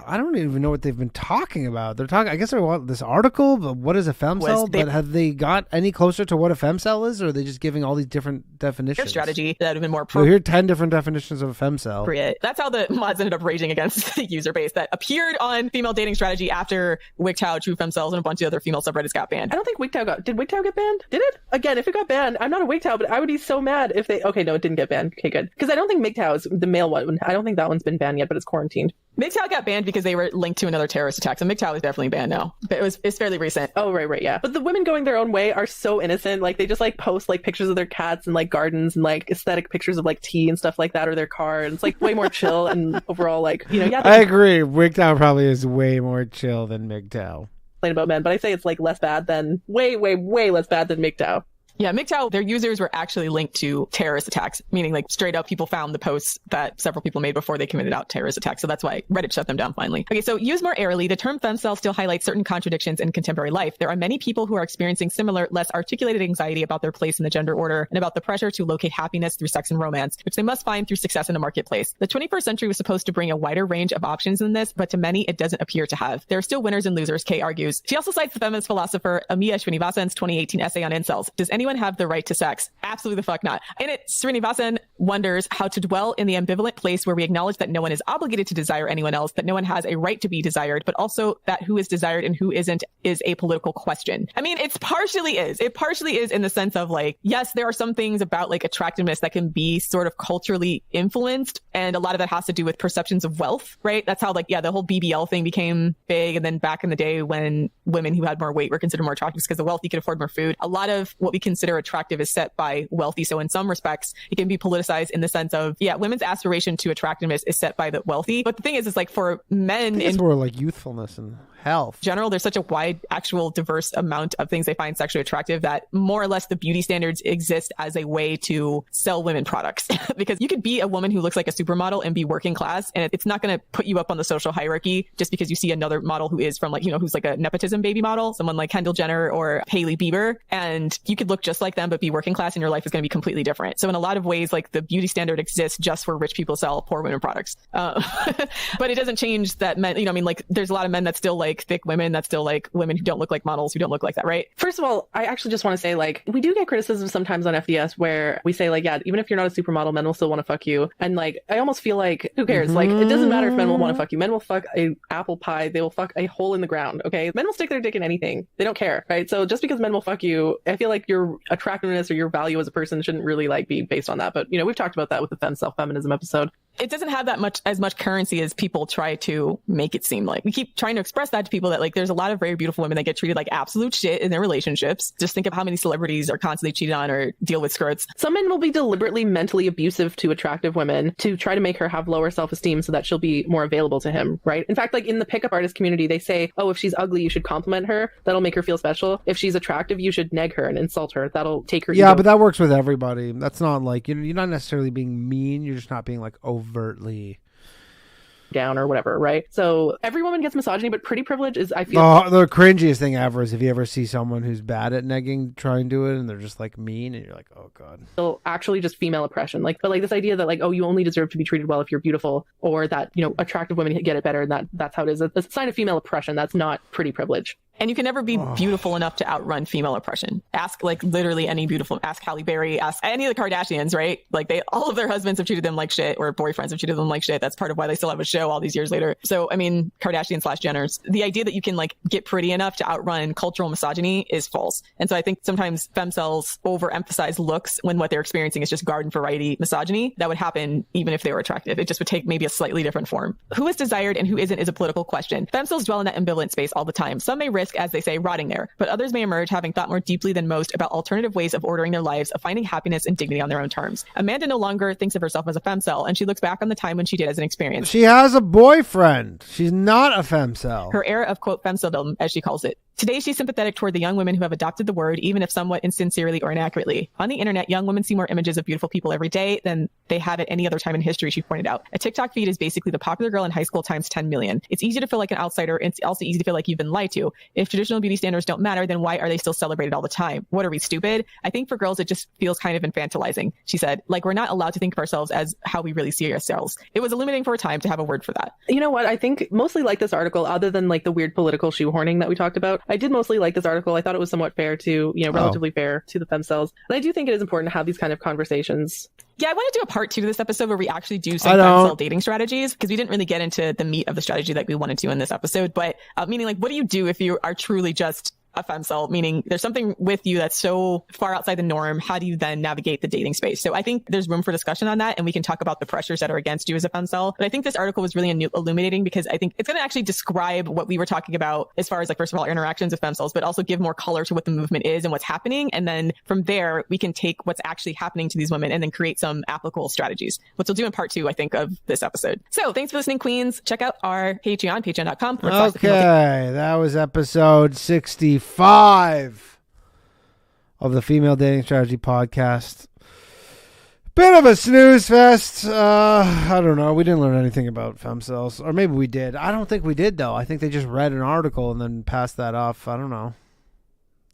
I don't even know what they've been talking about. They're talking, I guess they're about this article, but what is a femcel? But have they got any closer to what a femcel is, or are they just giving all these different definitions? Their strategy that would have been more So here are 10 different definitions of a femcel. That's how the mods ended up raging against the user base that appeared on female dating strategy after WGTOW, True Femcels, and a bunch of other female subreddits got banned. I don't think did WGTOW get banned? Did it? Again, if it got banned, I'm not a WGTOW, but I would be so mad if okay, no, it didn't get banned. Okay, good. Because I don't think MGTOW is the male one. I don't think that one's been banned yet, but it's quarantined. MGTOW got banned because they were linked to another terrorist attack. So MGTOW is definitely banned now. But it's fairly recent. Oh, right, yeah. But the women going their own way are so innocent. Like they just like post like pictures of their cats and like gardens and like aesthetic pictures of like tea and stuff like that, or their car. And it's like way more chill and overall like, yeah. I agree. WGTOW probably is way more chill than MGTOW. About men, but I say it's like less bad than way less bad than MGTOW. Yeah, MGTOW, their users were actually linked to terrorist attacks, meaning like straight up people found the posts that several people made before they committed out terrorist attacks. So that's why Reddit shut them down finally. Okay, so used more airily, the term femcel still highlights certain contradictions in contemporary life. There are many people who are experiencing similar, less articulated anxiety about their place in the gender order and about the pressure to locate happiness through sex and romance, which they must find through success in the marketplace. The 21st century was supposed to bring a wider range of options than this, but to many, it doesn't appear to have. There are still winners and losers, Kay argues. She also cites the feminist philosopher Amiya Srinivasan's 2018 essay on incels. Does anyone have the right to sex? Absolutely the fuck not. In it, Srinivasan wonders how to dwell in the ambivalent place where we acknowledge that no one is obligated to desire anyone else, that no one has a right to be desired, but also that who is desired and who isn't is a political question. I mean, it partially is. It partially is in the sense of like, yes, there are some things about like attractiveness that can be sort of culturally influenced. And a lot of that has to do with perceptions of wealth, right? That's how like, yeah, the whole BBL thing became big. And then back in the day when women who had more weight were considered more attractive because the wealthy could afford more food, a lot of what we consider attractive is set by wealthy. So in some respects, it can be politicized in the sense of, yeah, women's aspiration to attractiveness is set by the wealthy. But the thing is like for men it's more like youthfulness and health. General, there's such a wide, actual, diverse amount of things they find sexually attractive that more or less the beauty standards exist as a way to sell women products. Because you could be a woman who looks like a supermodel and be working class, and it's not going to put you up on the social hierarchy just because you see another model who is from like, you know, who's like a nepotism baby model, someone like Kendall Jenner or Hailey Bieber, and you could look just like them but be working class and your life is going to be completely different. So in a lot of ways, like the beauty standard exists just for rich people sell poor women products. But it doesn't change that men, you know, I mean, like there's a lot of men that still like thick women, that's still like women who don't look like models, who don't look like that, right? First of all, I actually just want to say, like, we do get criticism sometimes on FDS where we say, like, yeah, even if you're not a supermodel, men will still want to fuck you. And like, I almost feel like, who cares? Like, it doesn't matter if men will want to fuck you. Men will fuck a apple pie. They will fuck a hole in the ground. Okay. Men will stick their dick in anything. They don't care. Right. So just because men will fuck you, I feel like your attractiveness or your value as a person shouldn't really like be based on that. But, you know, we've talked about that with the Femcel feminism episode. It doesn't have that much currency as people try to make it seem like. We keep trying to express that to people that like there's a lot of very beautiful women that get treated like absolute shit in their relationships. Just think of how many celebrities are constantly cheated on or deal with scrotes. Some men will be deliberately mentally abusive to attractive women to try to make her have lower self-esteem so that she'll be more available to him, right? In fact, like in the pickup artist community, they say, oh, if she's ugly, you should compliment her. That'll make her feel special. If she's attractive, you should neg her and insult her. That'll take her. Yeah, but that works with everybody. That's not like, you're not necessarily being mean. You're just not being like overtly down or whatever, right? So every woman gets misogyny, but pretty privilege is, I feel, the cringiest thing ever is if you ever see someone who's bad at negging try and do it and they're just like mean and you're like, oh god. So actually just female oppression, like, but like this idea that like, oh, you only deserve to be treated well if you're beautiful, or that, you know, attractive women get it better, and that's how it is. It's a sign of female oppression. That's not pretty privilege. And you can never be beautiful enough to outrun female oppression. Ask like literally any beautiful, ask Halle Berry, ask any of the Kardashians, right? Like all of their husbands have treated them like shit, or boyfriends have treated them like shit. That's part of why they still have a show all these years later. So, I mean, Kardashian/Jenners, the idea that you can like get pretty enough to outrun cultural misogyny is false. And so I think sometimes femcels overemphasize looks when what they're experiencing is just garden variety misogyny. That would happen even if they were attractive. It just would take maybe a slightly different form. Who is desired and who isn't is a political question. Femcels dwell in that ambivalent space all the time. Some may risk, as they say, rotting there, but others may emerge having thought more deeply than most about alternative ways of ordering their lives, of finding happiness and dignity on their own terms. Amanda no longer thinks of herself as a femcel, and she looks back on the time when she did as an experience. She has a boyfriend. She's not a femcel. Her era of, quote, femceldom, as she calls it. Today, she's sympathetic toward the young women who have adopted the word, even if somewhat insincerely or inaccurately. On the internet, young women see more images of beautiful people every day than they have at any other time in history, she pointed out. A TikTok feed is basically the popular girl in high school times 10 million. It's easy to feel like an outsider, and it's also easy to feel like you've been lied to. If traditional beauty standards don't matter, then why are they still celebrated all the time? What are we, stupid? I think for girls, it just feels kind of infantilizing, she said. Like, we're not allowed to think of ourselves as how we really see ourselves. It was illuminating for a time to have a word for that. You know what? I think mostly like this article, other than like the weird political shoehorning that we talked about, I did mostly like this article. I thought it was somewhat fair to, you know, relatively fair to the femcels. And I do think it is important to have these kind of conversations. Yeah, I want to do a part 2 to this episode where we actually do some femcel dating strategies, because we didn't really get into the meat of the strategy that we wanted to in this episode. But meaning, like, what do you do if you are truly just a femcel, meaning there's something with you that's so far outside the norm? How do you then navigate the dating space? So I think there's room for discussion on that, and we can talk about the pressures that are against you as a femcel. But I think this article was really illuminating, because I think it's going to actually describe what we were talking about as far as, like, first of all, our interactions with femcels, but also give more color to what the movement is and what's happening. And then from there, we can take what's actually happening to these women and then create some applicable strategies, which we'll do in part 2, I think, of this episode. So thanks for listening, Queens. Check out our Patreon, patreon.com. Okay, that was episode 65. of the Female Dating Strategy Podcast. Bit of a snooze fest. I don't know. We didn't learn anything about femcels. Or maybe we did. I don't think we did, though. I think they just read an article and then passed that off. I don't know.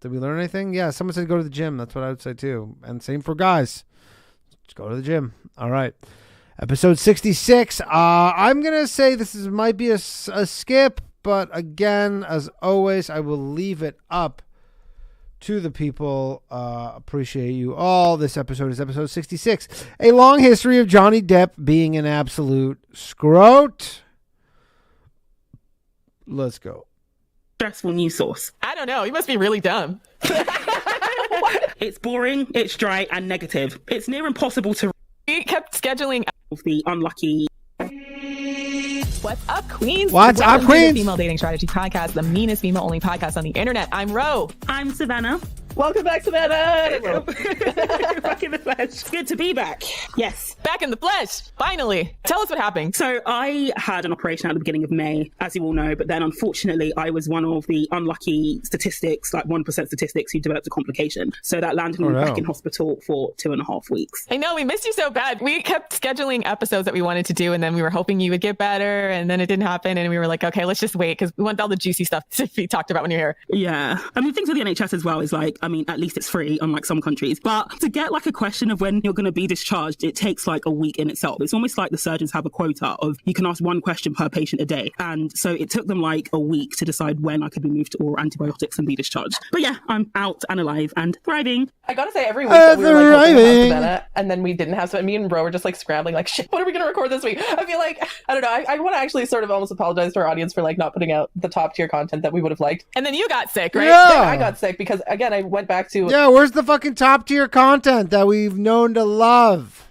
Did we learn anything? Yeah, someone said go to the gym. That's what I would say, too. And same for guys. Just go to the gym. All right. Episode 66. I'm going to say this might be a skip. But again, as always, I will leave it up to the people. Appreciate you all. This episode is episode 66. A long history of Johnny Depp being an absolute scrote. Let's go. Stressful news source. I don't know. You must be really dumb. It's boring, it's dry, and negative. It's near impossible to We kept scheduling the unlucky. What's up, Queens? What's up, Welcome to Queens? the Female Dating Strategy Podcast, the meanest female-only podcast on the internet. I'm Ro. I'm Savannah. Welcome back, Savannah. Back in the flesh. Good to be back. Yes. Back in the flesh. Finally. Tell us what happened. So I had an operation at the beginning of May, as you all know, but then unfortunately I was one of the unlucky statistics, like 1% statistics who developed a complication. So that landed me back in hospital for 2.5 weeks. I know, we missed you so bad. We kept scheduling episodes that we wanted to do, and then we were hoping you would get better, and then it didn't happen, and we were like, okay, let's just wait, because we want all the juicy stuff to be talked about when you're here. Yeah. I mean, things with the NHS as well is like, I mean, at least it's free, unlike some countries. But to get like a question of when you're going to be discharged, it takes like a week in itself. It's almost like the surgeons have a quota of you can ask one question per patient a day. And so it took them like a week to decide when I could be moved to oral antibiotics and be discharged. But yeah, I'm out and alive and thriving. I gotta say, every week that we were like hoping to have Savannah, and then we didn't have Savannah. Me and Bro were just like scrambling, like, shit, what are we gonna record this week? I feel like, I don't know, I want to actually sort of almost apologize to our audience for like not putting out the top tier content that we would have liked. And then you got sick, right? Yeah. Then I got sick because, again, I went back to... Yeah, where's the fucking top tier content that we've known to love?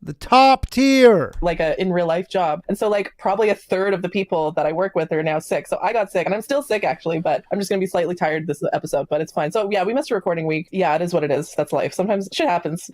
The top tier. like a in real life job. And so like probably a third of the people that I work with are now sick. So I got sick and I'm still sick actually, but I'm just going to be slightly tired this episode, but it's fine. So yeah, we missed a recording week. Yeah, it is what it is. That's life. Sometimes shit happens.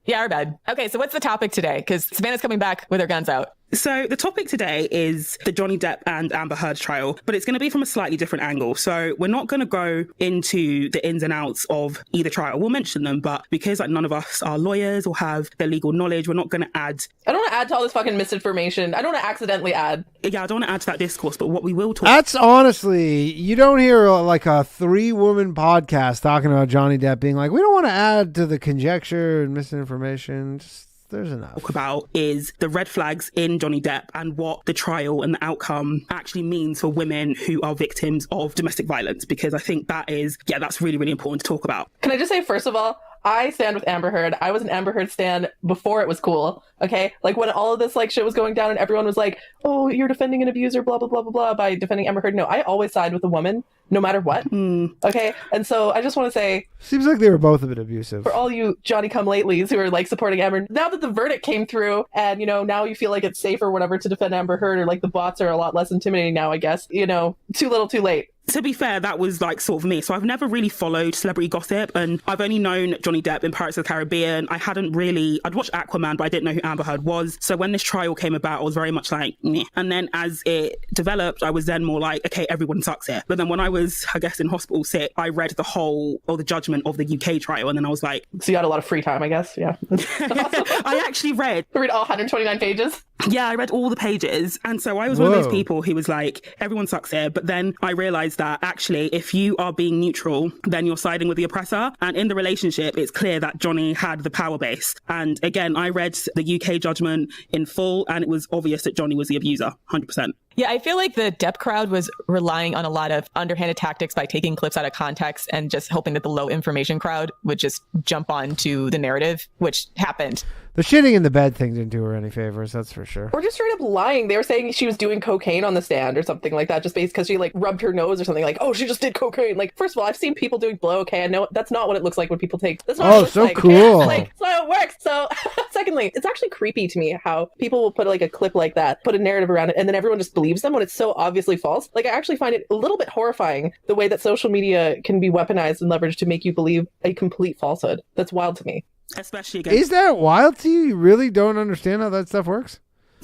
Yeah, our bad. Okay, so what's the topic today? Because Savannah's coming back with her guns out. So the topic today is the Johnny Depp and Amber Heard trial, but it's going to be from a slightly different angle. So we're not going to go into the ins and outs of either trial. We'll mention them, but because like none of us are lawyers or have the legal knowledge, we're not going to add... I don't want to add to all this fucking misinformation. I don't want to accidentally add. Yeah, I don't want to add to that discourse, but what we will talk... That's honestly, you don't hear like a 3-woman podcast talking about Johnny Depp being like, we don't want to add to the conjecture and misinformation. Just, there's enough. Talk about is the red flags in Johnny Depp and what the trial and the outcome actually means for women who are victims of domestic violence, because I think that is, yeah, that's really, really important to talk about. Can I just say, first of all, I stand with Amber Heard. I was an Amber Heard stan before it was cool. Okay, like when all of this like shit was going down and everyone was like, "Oh, you're defending an abuser," blah blah blah blah blah, by defending Amber Heard. No, I always side with the woman, no matter what. Okay, and so I just want to say, seems like they were both a bit abusive. for all you Johnny come latelys who are like supporting Amber, now that the verdict came through, and you know now you feel like it's safe or whatever to defend Amber Heard, or like the bots are a lot less intimidating now. I guess too little, too late. To be fair, that was like sort of me. So I've never really followed celebrity gossip, and I've only known Johnny Depp in Pirates of the Caribbean. I'd watched Aquaman, but I didn't know who Amber Heard was. So when this trial came about, I was very much like, meh. And then as it developed, I was then more like, okay, everyone sucks here. But then when I was, I guess, in hospital sick, I read the judgment of the UK trial, and then I was like... So you had a lot of free time, I guess, yeah. I actually read all 129 pages? Yeah, I read all the pages. And so I was one of those people who was like, everyone sucks here. But then I realized that actually, if you are being neutral, then you're siding with the oppressor. And in the relationship, it's clear that Johnny had the power base. And again, I read the UK judgment in full, and it was obvious that Johnny was the abuser, 100%. Yeah, I feel like the Depp crowd was relying on a lot of underhanded tactics by taking clips out of context and just hoping that the low information crowd would just jump onto the narrative, which happened. The shitting in the bed thing didn't do her any favors, that's for sure. Or just straight up lying. They were saying she was doing cocaine on the stand or something like that, just based because she like rubbed her nose or something, like, oh, she just did cocaine. Like, first of all, I've seen people doing blow. Okay, I know that's not what it looks like when people take. That's not what it looks so like. cool. Like, that's not how it works. So, secondly, it's actually creepy to me how people will put like a clip like that, put a narrative around it, and then everyone just believes them when it's so obviously false. Like, I actually find it a little bit horrifying the way that social media can be weaponized and leveraged to make you believe a complete falsehood. That's wild to me. Especially against... Is that wild to you? You really don't understand how that stuff works?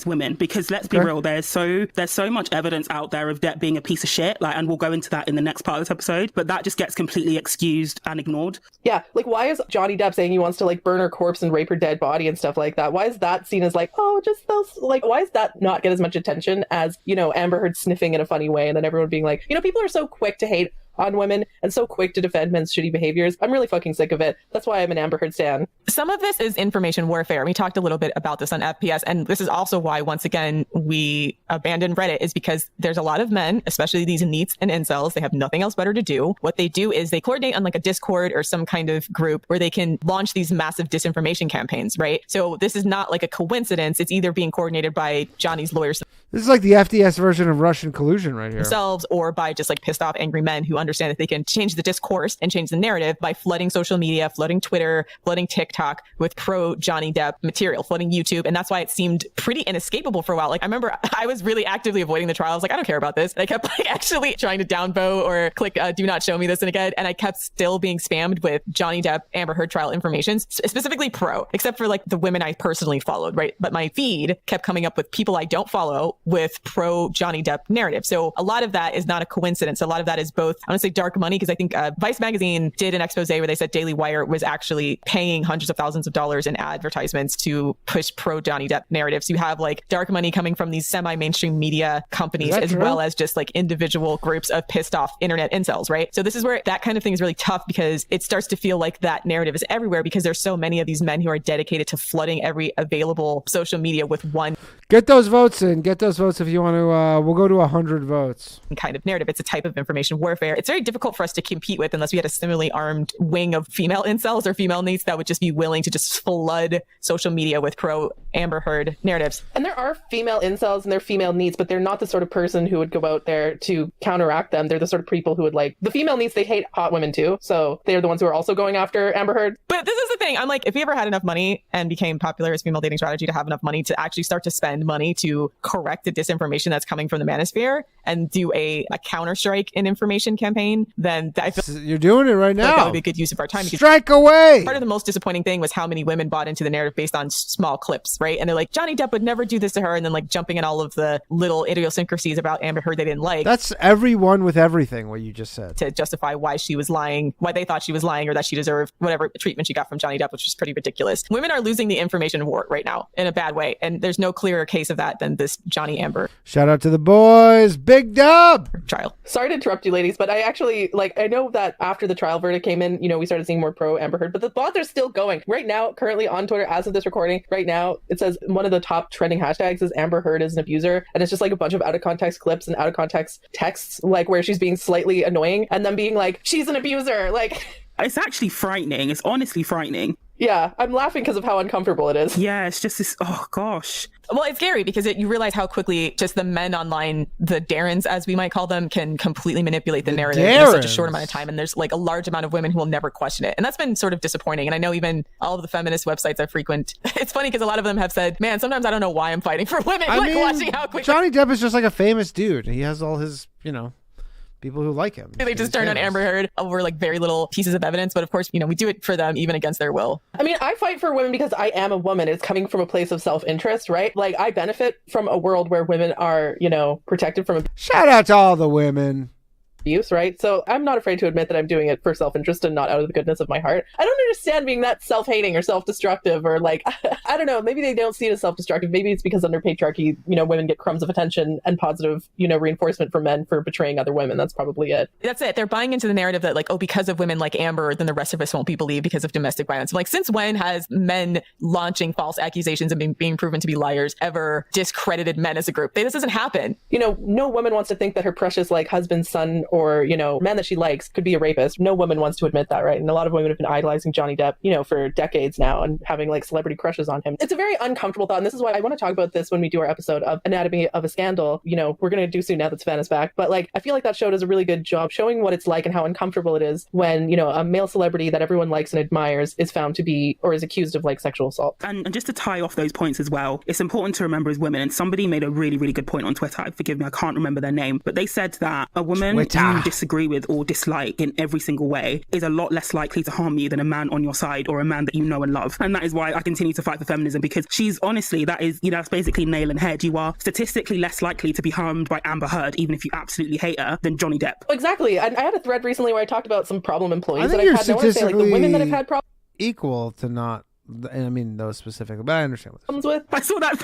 women, because let's be real, there's so much evidence out there of Depp being a piece of shit, like, and we'll go into that in the next part of this episode, but that just gets completely excused and ignored. Yeah, like, why is Johnny Depp saying he wants to, like, burn her corpse and rape her dead body and stuff like that? Why is that seen as like, oh, just those, like, why is that not get as much attention as, you know, Amber Heard sniffing in a funny way and then everyone being like, you know, people are so quick to hate on women and so quick to defend men's shitty behaviors. I'm really fucking sick of it. That's why I'm an Amber Heard stan. Some of this is information warfare. We talked a little bit about this on FPS, and this is also why, once again, we abandoned Reddit, is because there's a lot of men, especially these NEETs and Incels, they have nothing else better to do. What they do is they coordinate on like a Discord or some kind of group where they can launch these massive disinformation campaigns, right? So this is not like a coincidence. It's either being coordinated by Johnny's lawyers This is like the FDS version of Russian collusion right here. themselves, or by just like pissed off angry men who understand that they can change the discourse and change the narrative by flooding social media, flooding Twitter, flooding TikTok with pro Johnny Depp material, flooding YouTube. And that's why it seemed pretty inescapable for a while. Like, I remember I was really actively avoiding the trial. I was like, I don't care about this. And I kept like actually trying to D.A.R.V.O or click do not show me this again. And I kept still being spammed with Johnny Depp, Amber Heard trial information, specifically pro, except for like the women I personally followed, right? But my feed kept coming up with people I don't follow with pro Johnny Depp narrative. So a lot of that is not a coincidence. A lot of that is both, I want to say dark money, because I think Vice Magazine did an expose where they said Daily Wire was actually paying hundreds of thousands of dollars in advertisements to push pro Johnny Depp narratives. You have like dark money coming from these semi-mainstream media companies, as well as just like individual groups of pissed off internet incels, right? So this is where that kind of thing is really tough, because it starts to feel like that narrative is everywhere, because there's so many of these men who are dedicated to flooding every available social media with one Get those votes in. Get those votes if you want to. We'll go to 100 votes. kind of narrative. It's a type of information warfare. It's very difficult for us to compete with unless we had a similarly armed wing of female incels or female NEETs that would just be willing to just flood social media with pro Amber Heard narratives. And there are female incels and they're female NEETs, but they're not the sort of person who would go out there to counteract them. They're the sort of people who would like the female NEETs. They hate hot women too, so they're the ones who are also going after Amber Heard. But this is the thing. I'm like, if we ever had enough money and became popular as female dating strategy to have enough money to actually start to spend money to correct the disinformation that's coming from the manosphere and do a counter-strike in information campaign, then I feel You're doing it right now. like that would be a good use of our time. Strike away. Part of the most disappointing thing was how many women bought into the narrative based on small clips, right? And they're like, Johnny Depp would never do this to her, and then like jumping in all of the little idiosyncrasies about Amber Heard they didn't like. That's everyone with everything, what you just said. To justify why she was lying, why they thought she was lying, or that she deserved whatever treatment she got from Johnny Depp, which is pretty ridiculous. Women are losing the information war right now in a bad way, and there's no clearer case of that than this Johnny Amber Shout out to the boys. Big dub. trial. Sorry to interrupt you, ladies, but I actually, like, I know that after the trial verdict came in, you know, we started seeing more pro Amber Heard, but the thoughts are still going. Right now, currently on Twitter, as of this recording, right now, it says one of the top trending hashtags is Amber Heard is an abuser, and it's just like a bunch of out of context clips and out of context texts, like where she's being slightly annoying, and then being like, she's an abuser, like... It's actually frightening. It's honestly frightening. Yeah, I'm laughing because of how uncomfortable it is. Yeah, it's just this, oh gosh. Well, it's scary because you realize how quickly just the men online, the Darrens, as we might call them, can completely manipulate the narrative in such a short amount of time. And there's like a large amount of women who will never question it. And that's been sort of disappointing. And I know even all of the feminist websites I frequent, it's funny because a lot of them have said, man, sometimes I don't know why I'm fighting for women. I mean, watching how quickly Johnny Depp is just like a famous dude. He has all his, people who like him. they just turn on Amber Heard over like very little pieces of evidence. But of course, we do it for them even against their will. I mean, I fight for women because I am a woman. It's coming from a place of self-interest, right? Like, I benefit from a world where women are, protected from Shout out to all the women. abuse, right? So I'm not afraid to admit that I'm doing it for self-interest and not out of the goodness of my heart. I don't understand being that self-hating or self-destructive or like, I don't know, maybe they don't see it as self-destructive. Maybe it's because under patriarchy, women get crumbs of attention and positive, reinforcement from men for betraying other women. That's probably it. That's it. They're buying into the narrative that like, oh, because of women like Amber, then the rest of us won't be believed because of domestic violence. I'm like, since when has men launching false accusations and being proven to be liars ever discredited men as a group? This doesn't happen. No woman wants to think that her precious like husband, son, or, man that she likes could be a rapist. No woman wants to admit that, right? And a lot of women have been idolizing Johnny Depp, for decades now and having like celebrity crushes on him. It's a very uncomfortable thought. And this is why I want to talk about this when we do our episode of Anatomy of a Scandal. We're going to do soon now that Sven is back. But like, I feel like that show does a really good job showing what it's like and how uncomfortable it is when, a male celebrity that everyone likes and admires is found to be or is accused of like sexual assault. And just to tie off those points as well, it's important to remember as women, and somebody made a really, really good point on Twitter. Forgive me, I can't remember their name, but they said that a woman you disagree with or dislike in every single way is a lot less likely to harm you than a man on your side or a man that you know and love. And that is why I continue to fight for feminism, because she's honestly, that is, that's basically nail and head. You are statistically less likely to be harmed by Amber Heard, even if you absolutely hate her, than Johnny Depp. Exactly. I had a thread recently where I talked about some problem employees that I've had. I want to say, like, the women that have had problems equal to not, and I mean those specific, but I understand what with. I saw that.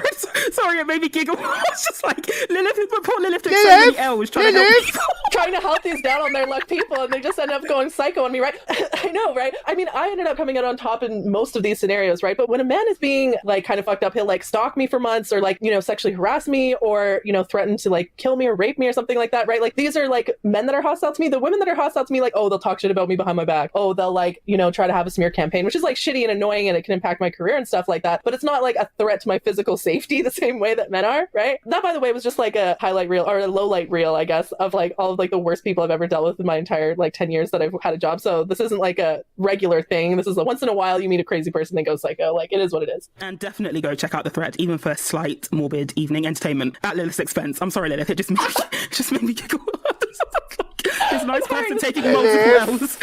Sorry, it made me giggle. I was just like, poor Lilith took so many L's trying to help people. Trying to help these down on their luck people, and they just end up going psycho on me, right? I know, right? I mean, I ended up coming out on top in most of these scenarios, right? But when a man is being like kind of fucked up, he'll like stalk me for months, or like, sexually harass me, or threaten to like kill me or rape me or something like that, right? Like, these are like men that are hostile to me. The women that are hostile to me, like, oh, they'll talk shit about me behind my back. Oh, they'll like try to have a smear campaign, which is like shitty and annoying, and it can impact my career and stuff like that. But it's not like a threat to my physical safety the same way that men are, right? That, by the way, was just like a highlight reel, or a low light reel, I guess, of like all of like the worst people I've ever dealt with in my entire like 10 years that I've had a job. So this isn't like a regular thing. This is a once in a while you meet a crazy person and go psycho. Like, it is what it is. And definitely go check out the thread, even for slight morbid evening entertainment at Lilith's expense. I'm sorry, Lilith, it just made me giggle. This nice person taking multiple L's.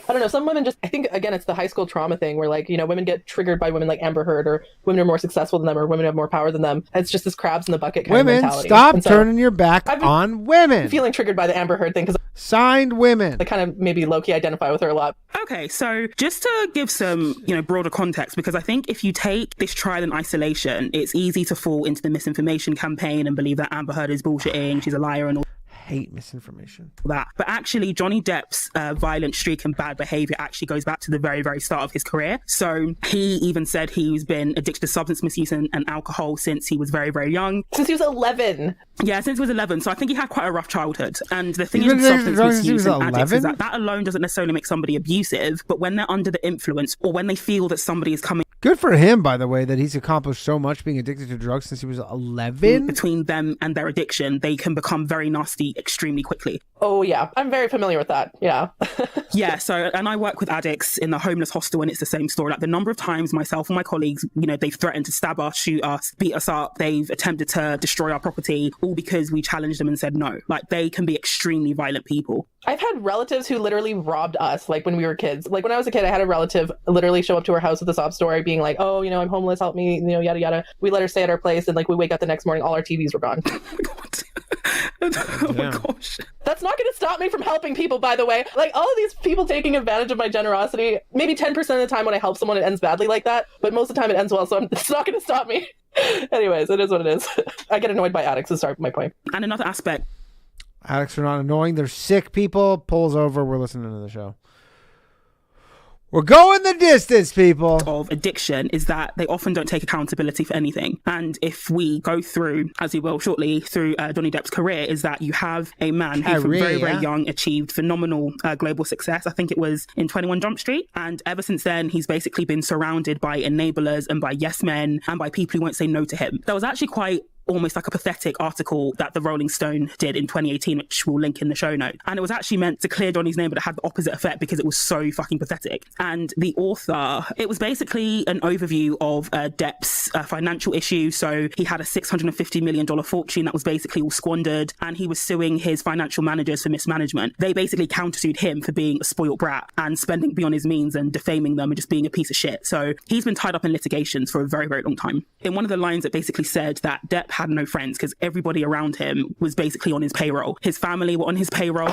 I don't know, some women just, I think, again, it's the high school trauma thing where, like, women get triggered by women like Amber Heard, or women are more successful than them, or women have more power than them. It's just this crabs in the bucket kind of mentality. Stop turning your back on women. I'm feeling triggered by the Amber Heard thing because signed women. I kind of maybe low-key identify with her a lot. Okay, so just to give some, broader context, because I think if you take this trial in isolation, it's easy to fall into the misinformation campaign and believe that Amber Heard is bullshitting, she's a liar and all. Hate misinformation. That. But actually, Johnny Depp's violent streak and bad behavior actually goes back to the very, very start of his career. So he even said he's been addicted to substance misuse and alcohol since he was very, very young. Since he was 11. Yeah, since he was 11. So I think he had quite a rough childhood. And the thing is with substance misuse and addicts is that alone doesn't necessarily make somebody abusive, but when they're under the influence, or when they feel that somebody is coming. Good for him, by the way, that he's accomplished so much being addicted to drugs since he was 11. Between them and their addiction, they can become very nasty extremely quickly. Oh, yeah. I'm very familiar with that. Yeah. Yeah. So, and I work with addicts in the homeless hostel, and it's the same story. Like, the number of times myself and my colleagues, they've threatened to stab us, shoot us, beat us up. They've attempted to destroy our property, all because we challenged them and said no. Like, they can be extremely violent people. I've had relatives who literally robbed us, like, when we were kids. Like, when I was a kid, I had a relative literally show up to our house with a sob story being like, oh, I'm homeless, help me, yada, yada. We let her stay at our place, and, like, we wake up the next morning, all our TVs were gone. Oh my gosh. That's not going to stop me from helping people, by the way. Like, all of these people taking advantage of my generosity, maybe 10% of the time when I help someone, it ends badly like that. But most of the time it ends well, so it's not going to stop me. Anyways, it is what it is. I get annoyed by addicts, is my point. And another aspect. Addicts are not annoying. They're sick people. Pulls over. We're listening to the show. We're going the distance, people. Of addiction is that they often don't take accountability for anything. And if we go through, as we will shortly, through Johnny Depp's career, is that you have a man who from very, very young achieved phenomenal global success. I think it was in 21 Jump Street. And ever since then, he's basically been surrounded by enablers and by yes men and by people who won't say no to him. That was actually quite almost like a pathetic article that the Rolling Stone did in 2018, which we'll link in the show note. And it was actually meant to clear Johnny's name, but it had the opposite effect because it was so fucking pathetic. And the author, it was basically an overview of Depp's financial issues. So he had a $650 million fortune that was basically all squandered, and he was suing his financial managers for mismanagement. They basically countersued him for being a spoiled brat and spending beyond his means and defaming them and just being a piece of shit. So he's been tied up in litigations for a very, very long time. In one of the lines, it basically said that Depp had no friends because everybody around him was basically on his payroll. His family were on his payroll.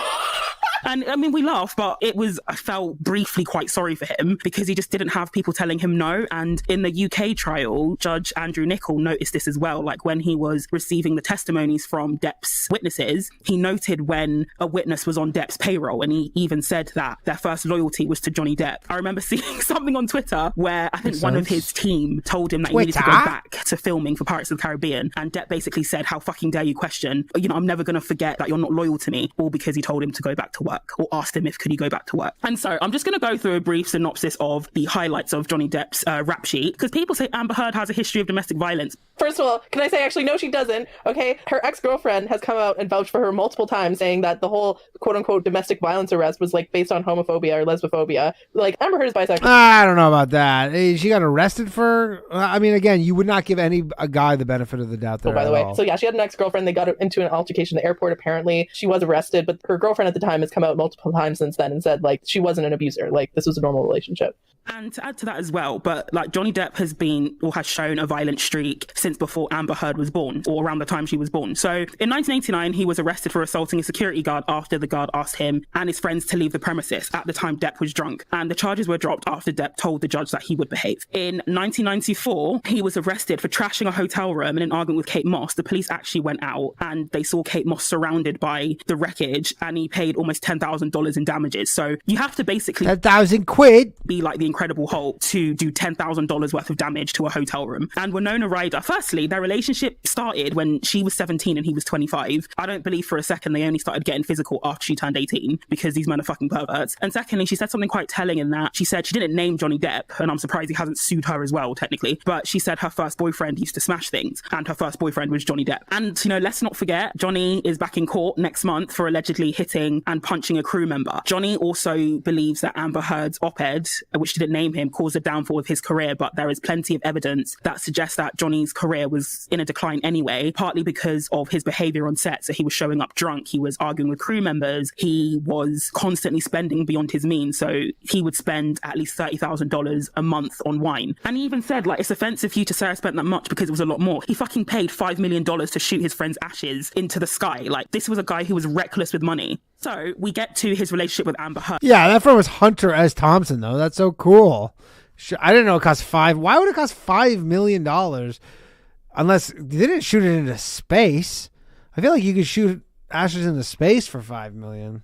And I mean, we laugh, but I felt briefly quite sorry for him because he just didn't have people telling him no. And in the UK trial, Judge Andrew Nichol noticed this as well. Like, when he was receiving the testimonies from Depp's witnesses, he noted when a witness was on Depp's payroll, and he even said that their first loyalty was to Johnny Depp. I remember seeing something on Twitter where I think one of his team told him that he needed to go back to filming for Pirates of the Caribbean, and Depp basically said, how fucking dare you question, I'm never going to forget that you're not loyal to me, all because he told him to go back to work. work, or asked him if could he go back to work. And so I'm just going to go through a brief synopsis of the highlights of Johnny Depp's rap sheet, because people say Amber Heard has a history of domestic violence. First of all, can I say, actually, no, she doesn't. Okay, her ex-girlfriend has come out and vouched for her multiple times, saying that the whole quote-unquote domestic violence arrest was like based on homophobia or lesbophobia. Like, Amber Heard is bisexual. I don't know about that. She got arrested for. I mean, again, you would not give a guy the benefit of the doubt there. Oh, by the way, all. so yeah, she had an ex-girlfriend. They got into an altercation at the airport. Apparently, she was arrested, but her girlfriend at the time has come out multiple times since then and said like she wasn't an abuser. Like, this was a normal relationship. And to add to that as well, but like Johnny Depp has been or has shown a violent streak since before Amber Heard was born, or around the time she was born. So in 1989, he was arrested for assaulting a security guard after the guard asked him and his friends to leave the premises. At the time, Depp was drunk, and the charges were dropped after Depp told the judge that he would behave. In 1994, he was arrested for trashing a hotel room in an argument with Kate Moss. The police actually went out and they saw Kate Moss surrounded by the wreckage, and he paid almost $10,000 in damages. So you have to basically £10,000 be like the Incredible Hulk to do $10,000 worth of damage to a hotel room. And Winona Ryder, firstly, their relationship started when she was 17 and he was 25. I don't believe for a second they only started getting physical after she turned 18, because these men are fucking perverts. And secondly, she said something quite telling in that she said she didn't name Johnny Depp, and I'm surprised he hasn't sued her as well, technically, but she said her first boyfriend used to smash things, and her first boyfriend was Johnny Depp. And, you know, let's not forget, Johnny is back in court next month for allegedly hitting and punching a crew member. Johnny also believes that Amber Heard's op-ed, which didn't name him, caused a downfall of his career, but there is plenty of evidence that suggests that Johnny's career was in a decline anyway, partly because of his behavior on set. So he was showing up drunk, he was arguing with crew members, he was constantly spending beyond his means. So he would spend at least $30,000 a month on wine. And he even said, like, it's offensive for you to say I spent that much because it was a lot more. He fucking paid $5 million to shoot his friend's ashes into the sky. Like, this was a guy who was reckless with money. So we get to his relationship with Amber Heard. Yeah, that friend was Hunter S. Thompson, though. That's so cool. I didn't know it cost $5. Why would it cost $5 million? Unless they didn't shoot it into space. I feel like you could shoot ashes into space for $5 million.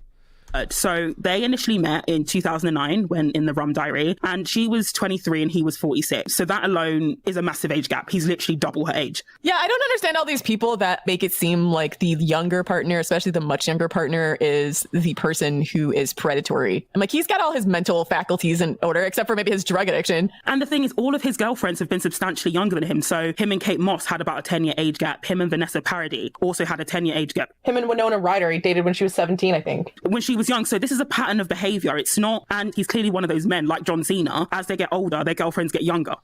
So they initially met in 2009 when in the Rum Diary, and she was 23 and he was 46. So that alone is a massive age gap. He's literally double her age. Yeah, I don't understand all these people that make it seem like the younger partner, especially the much younger partner, is the person who is predatory. I'm like, he's got all his mental faculties in order, except for maybe his drug addiction. And the thing is, all of his girlfriends have been substantially younger than him. So him and Kate Moss had about a 10-year age gap. Him and Vanessa Paradis also had a 10-year age gap. Him and Winona Ryder, he dated when she was 17, I think. When she was young. So this is a pattern of behavior. It's not, and he's clearly one of those men like John Cena. As they get older, their girlfriends get younger.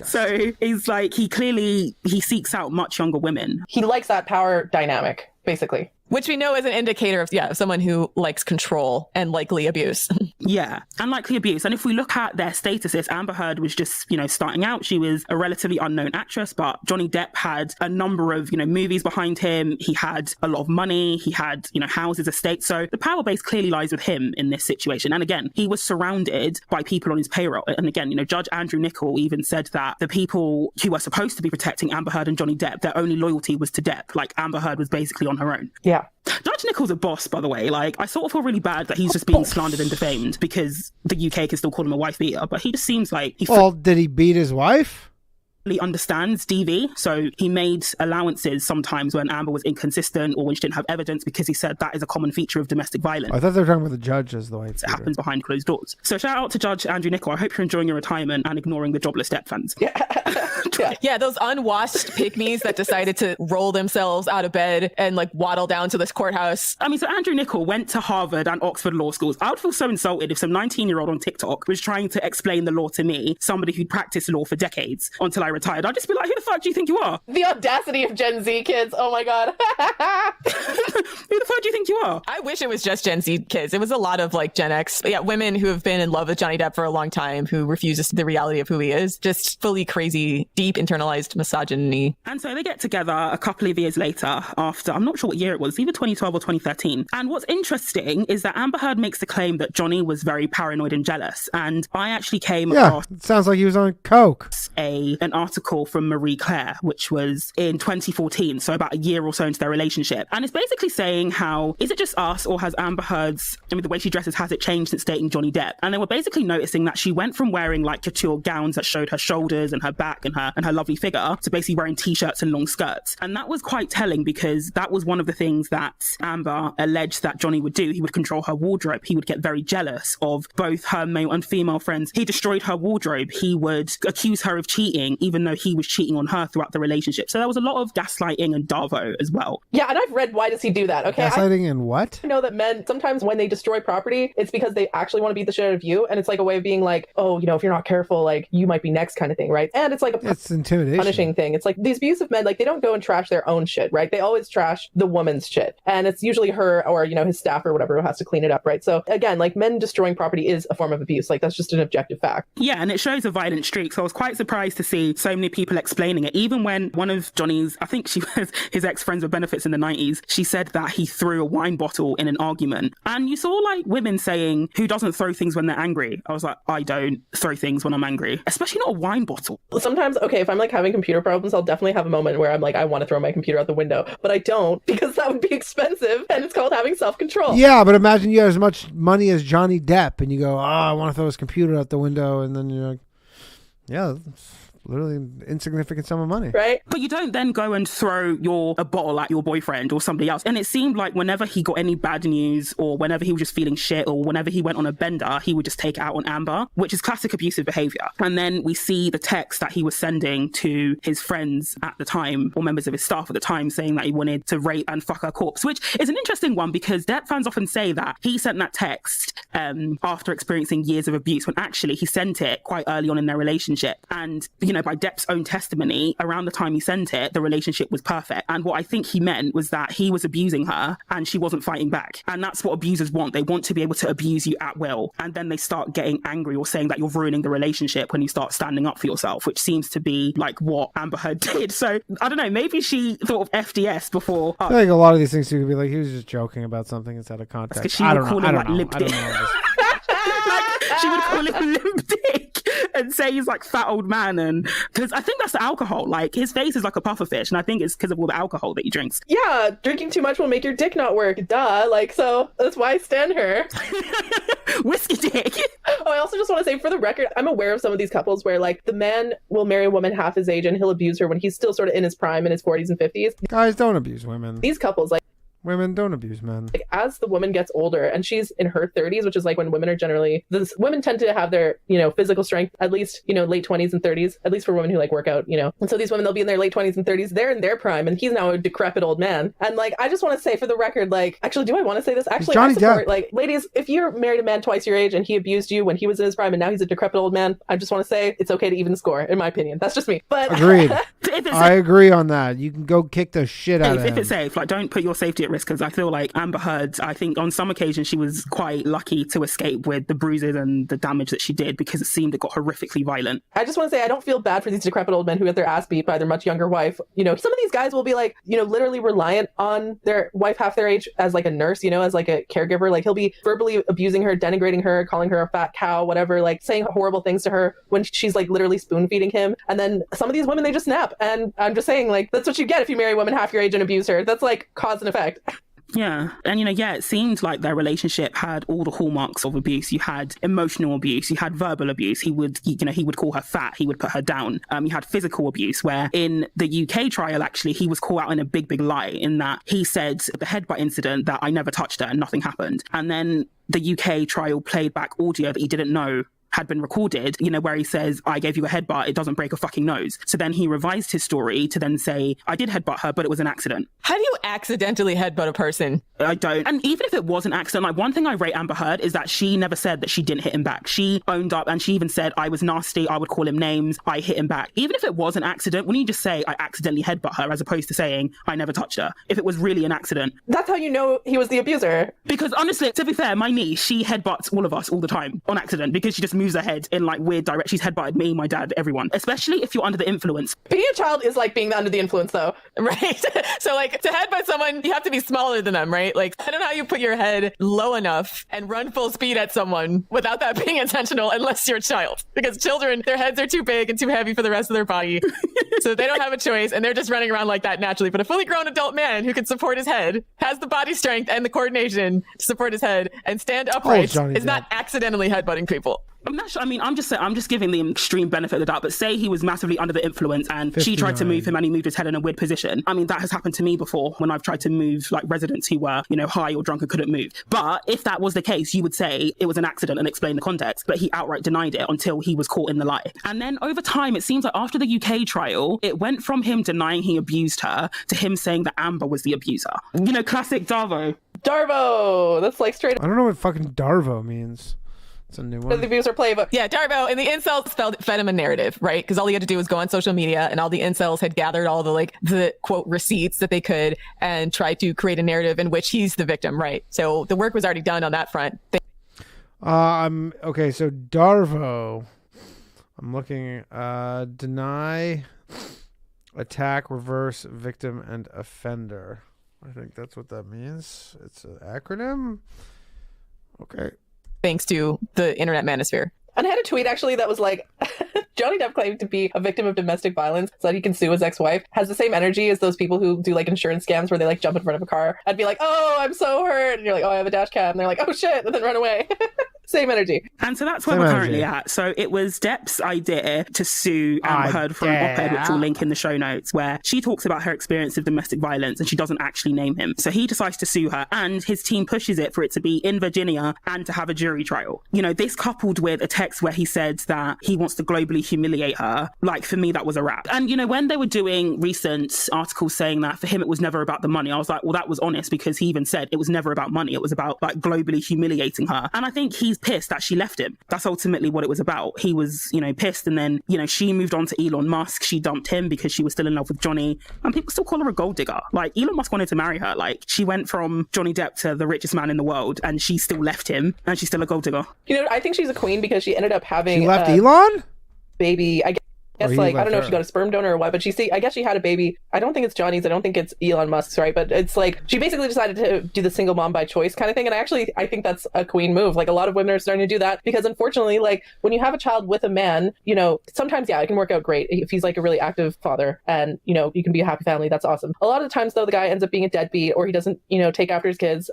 So he's like, he seeks out much younger women. He likes that power dynamic, basically. Which we know is an indicator of someone who likes control and likely abuse. Yeah, and likely abuse. And if we look at their statuses, Amber Heard was just, starting out. She was a relatively unknown actress, but Johnny Depp had a number of, movies behind him. He had a lot of money. He had, houses, estates. So the power base clearly lies with him in this situation. And again, he was surrounded by people on his payroll. And again, Judge Andrew Nichol even said that the people who were supposed to be protecting Amber Heard and Johnny Depp, their only loyalty was to Depp. Like, Amber Heard was basically on her own. Yeah. Judge Nichol's a boss, by the way. Like, I sort of feel really bad that he's just being slandered and defamed because the UK can still call him a wife beater, but he just seems like did he beat his wife? Understands DV, so he made allowances sometimes when Amber was inconsistent or when she didn't have evidence, because he said that is a common feature of domestic violence. I thought they were talking about the judge as the wife. It happens behind closed doors. So shout out to Judge Andrew Nichol. I hope you're enjoying your retirement and ignoring the jobless Depp fans. Yeah, those unwashed pygmies that decided to roll themselves out of bed and waddle down to this courthouse. I mean, so Andrew Nichol went to Harvard and Oxford law schools. I would feel so insulted if some 19-year-old on TikTok was trying to explain the law to me, somebody who'd practiced law for decades until I retired. I'd just be like, who the fuck do you think you are? The audacity of Gen Z kids. Oh my God. Who the fuck do you think you are? I wish it was just Gen Z kids. It was a lot of Gen X. But yeah, women who have been in love with Johnny Depp for a long time, who refuses the reality of who he is. Just fully crazy, deep internalized misogyny. And so they get together a couple of years later after, I'm not sure what year it was, either 2012 or 2013. And what's interesting is that Amber Heard makes the claim that Johnny was very paranoid and jealous. And I actually came across... it sounds like he was on coke. ...an article from Marie Claire, which was in 2014, so about a year or so into their relationship. And it's basically saying how, is it just us, or has Amber Heard's, the way she dresses, has it changed since dating Johnny Depp? And they were basically noticing that she went from wearing like couture gowns that showed her shoulders and her back and her lovely figure to basically wearing t-shirts and long skirts. And that was quite telling, because that was one of the things that Amber alleged that Johnny would do. He would control her wardrobe. He would get very jealous of both her male and female friends. He destroyed her wardrobe. He would accuse her of cheating, even though he was cheating on her throughout the relationship. So there was a lot of gaslighting and D.A.R.V.O as well. Yeah, and I've read, why does he do that? Okay, gaslighting and what? I know that men, sometimes when they destroy property, it's because they actually want to beat the shit out of you. And it's like a way of being like, oh, if you're not careful, like you might be next kind of thing, right? And it's like it's intimidation, punishing thing. It's like these abusive men, like they don't go and trash their own shit, right? They always trash the woman's shit. And it's usually her or, his staff or whatever who has to clean it up, right? So again, like men destroying property is a form of abuse. Like that's just an objective fact. Yeah, and it shows a violent streak. So I was quite surprised to see so many people explaining it. Even when one of Johnny's, I think she was his ex-friends with benefits in the 90s, she said that he threw a wine bottle in an argument. And you saw like women saying, who doesn't throw things when they're angry? I was like, I don't throw things when I'm angry, especially not a wine bottle. Sometimes, okay, if I'm like having computer problems, I'll definitely have a moment where I'm like, I want to throw my computer out the window, but I don't, because that would be expensive, and it's called having self-control. Yeah, but imagine you have as much money as Johnny Depp and you go, I want to throw his computer out the window, and then you're like, yeah, it's literally an insignificant sum of money. Right? But you don't then go and throw a bottle at your boyfriend or somebody else. And it seemed like whenever he got any bad news, or whenever he was just feeling shit, or whenever he went on a bender, he would just take it out on Amber, which is classic abusive behavior. And then we see the text that he was sending to his friends at the time, or members of his staff at the time, saying that he wanted to rape and fuck her corpse, which is an interesting one, because Depp fans often say that he sent that text after experiencing years of abuse, when actually he sent it quite early on in their relationship. And by Depp's own testimony, around the time he sent it, the relationship was perfect. And what I think he meant was that he was abusing her and she wasn't fighting back. And that's what abusers want. They want to be able to abuse you at will. And then they start getting angry or saying that you're ruining the relationship when you start standing up for yourself, which seems to be like what Amber Heard did. So I don't know, maybe she thought of FDS before. I think a lot of these things you could be like, he was just joking about something instead of context. She would call him like limp dick. She would call him limp dick and say he's like fat old man. And because I think that's the alcohol, like his face is like a puffer fish, and I think it's because of all the alcohol that he drinks. Yeah, drinking too much will make your dick not work, duh. Like, so that's why I stand her. Whiskey dick. Oh, I also just want to say, for the record, I'm aware of some of these couples where like the man will marry a woman half his age and he'll abuse her when he's still sort of in his prime, in his 40s and 50s. Guys, don't abuse women. These couples, like, women don't abuse men. Like, as the woman gets older and she's in her 30s, which is like when women are generally, women tend to have their, physical strength, at least, late 20s and 30s, at least for women who like work out, And so these women, they'll be in their late 20s and 30s, they're in their prime, and he's now a decrepit old man. And like, I just want to say for the record, like, actually, do I want to say this? Actually, Johnny I support, Depp. like, ladies, if you're married a man twice your age and he abused you when he was in his prime and now he's a decrepit old man, I just want to say it's okay to even score, in my opinion. That's just me. But agreed. I agree on that. You can go kick the shit out of him. If it's safe, like, don't put your safety at risk, because I feel like Amber Heard, I think on some occasions she was quite lucky to escape with the bruises and the damage that she did, because it seemed it got horrifically violent. I just want to say I don't feel bad for these decrepit old men who get their ass beat by their much younger wife. Some of these guys will be like, literally reliant on their wife half their age as like a nurse, as like a caregiver. Like he'll be verbally abusing her, denigrating her, calling her a fat cow, whatever, like saying horrible things to her when she's like literally spoon feeding him. And then some of these women, they just snap. And I'm just saying, like, that's what you get if you marry a woman half your age and abuse her. That's like cause and effect. Yeah. And, it seemed like their relationship had all the hallmarks of abuse. You had emotional abuse. You had verbal abuse. He would call her fat. He would put her down. You had physical abuse, where in the UK trial, actually, he was caught out in a big, big lie, in that he said the headbutt incident that I never touched her and nothing happened. And then the UK trial played back audio that he didn't know had been recorded, where he says, I gave you a headbutt, it doesn't break a fucking nose. So then he revised his story to then say, I did headbutt her, but it was an accident. How do you accidentally headbutt a person? I don't. And even if it was an accident, like, one thing I rate Amber Heard is that she never said that she didn't hit him back. She owned up, and she even said, I was nasty, I would call him names, I hit him back. Even if it was an accident, wouldn't you just say, I accidentally headbutt her, as opposed to saying, I never touched her, if it was really an accident? That's how you know he was the abuser. Because honestly, to be fair, my niece, she headbutts all of us all the time on accident, because she just moves her head in like weird direction. She's headbutted me, my dad, everyone, especially if you're under the influence. Being a child is like being under the influence, though. Right? So like to headbutt someone, you have to be smaller than them, right? Like I don't know how you put your head low enough and run full speed at someone without that being intentional unless you're a child. Because children, their heads are too big and too heavy for the rest of their body. So they don't have a choice and they're just running around like that naturally. But a fully grown adult man who can support his head, has the body strength and the coordination to support his head and stand upright is not accidentally headbutting people. I'm not sure. I mean, I'm just giving the extreme benefit of the doubt. But say he was massively under the influence and 59. She tried to move him and he moved his head in a weird position. I mean, that has happened to me before when I've tried to move like residents who were, you know, high or drunk and couldn't move. But if that was the case, you would say it was an accident and explain the context. But he outright denied it until he was caught in the lie. And then over time, it seems like after the UK trial, it went from him denying he abused her to him saying that Amber was the abuser. You know, classic D.A.R.V.O. D.A.R.V.O. That's like straight up. I don't know what fucking D.A.R.V.O. means. It's a new one. The abuser playbook. Yeah, D.A.R.V.O. and the incels fed him a narrative, right? Because all he had to do was go on social media and all the incels had gathered all the quote receipts that they could and try to create a narrative in which he's the victim, right? So the work was already done on that front. Okay, so D.A.R.V.O. I'm looking, deny, attack, reverse, victim, and offender. I think that's what that means. It's an acronym. Okay. Thanks to the internet manosphere. And I had a tweet actually that was like, Johnny Depp claimed to be a victim of domestic violence so that he can sue his ex-wife. Has the same energy as those people who do like insurance scams where they like jump in front of a car. I'd be like, oh, I'm so hurt. And you're like, oh, I have a dash cam. And they're like, oh shit. And then run away. Same energy. And so that's where we're currently at. So it was Depp's idea to sue Amber Heard for an op-ed, which we'll link in the show notes, where she talks about her experience of domestic violence and she doesn't actually name him. So he decides to sue her and his team pushes it for it to be in Virginia and to have a jury trial. You know, this coupled with a text where he said that he wants to globally humiliate her, like for me, that was a wrap. And, you know, when they were doing recent articles saying that for him, it was never about the money, I was like, well, that was honest because he even said it was never about money. It was about like globally humiliating her. And I think he's pissed that she left him. That's ultimately what it was about. He was, you know, pissed. And then, you know, she moved on to Elon Musk. She dumped him because she was still in love with Johnny. And people still call her a gold digger. Like Elon Musk wanted to marry her. Like she went from Johnny Depp to the richest man in the world and she still left him and she's still a gold digger. You know, I think she's a queen because she ended up having She left Elon? Baby. I guess like, I don't know if she got a sperm donor or what, but I guess she had a baby. I don't think it's Johnny's. I don't think it's Elon Musk's, right? But it's like, she basically decided to do the single mom by choice kind of thing. And I think that's a queen move. Like a lot of women are starting to do that because unfortunately, like when you have a child with a man, you know, sometimes, yeah, it can work out great if he's like a really active father and, you know, you can be a happy family. That's awesome. A lot of the times though, the guy ends up being a deadbeat or he doesn't, you know, take after his kids.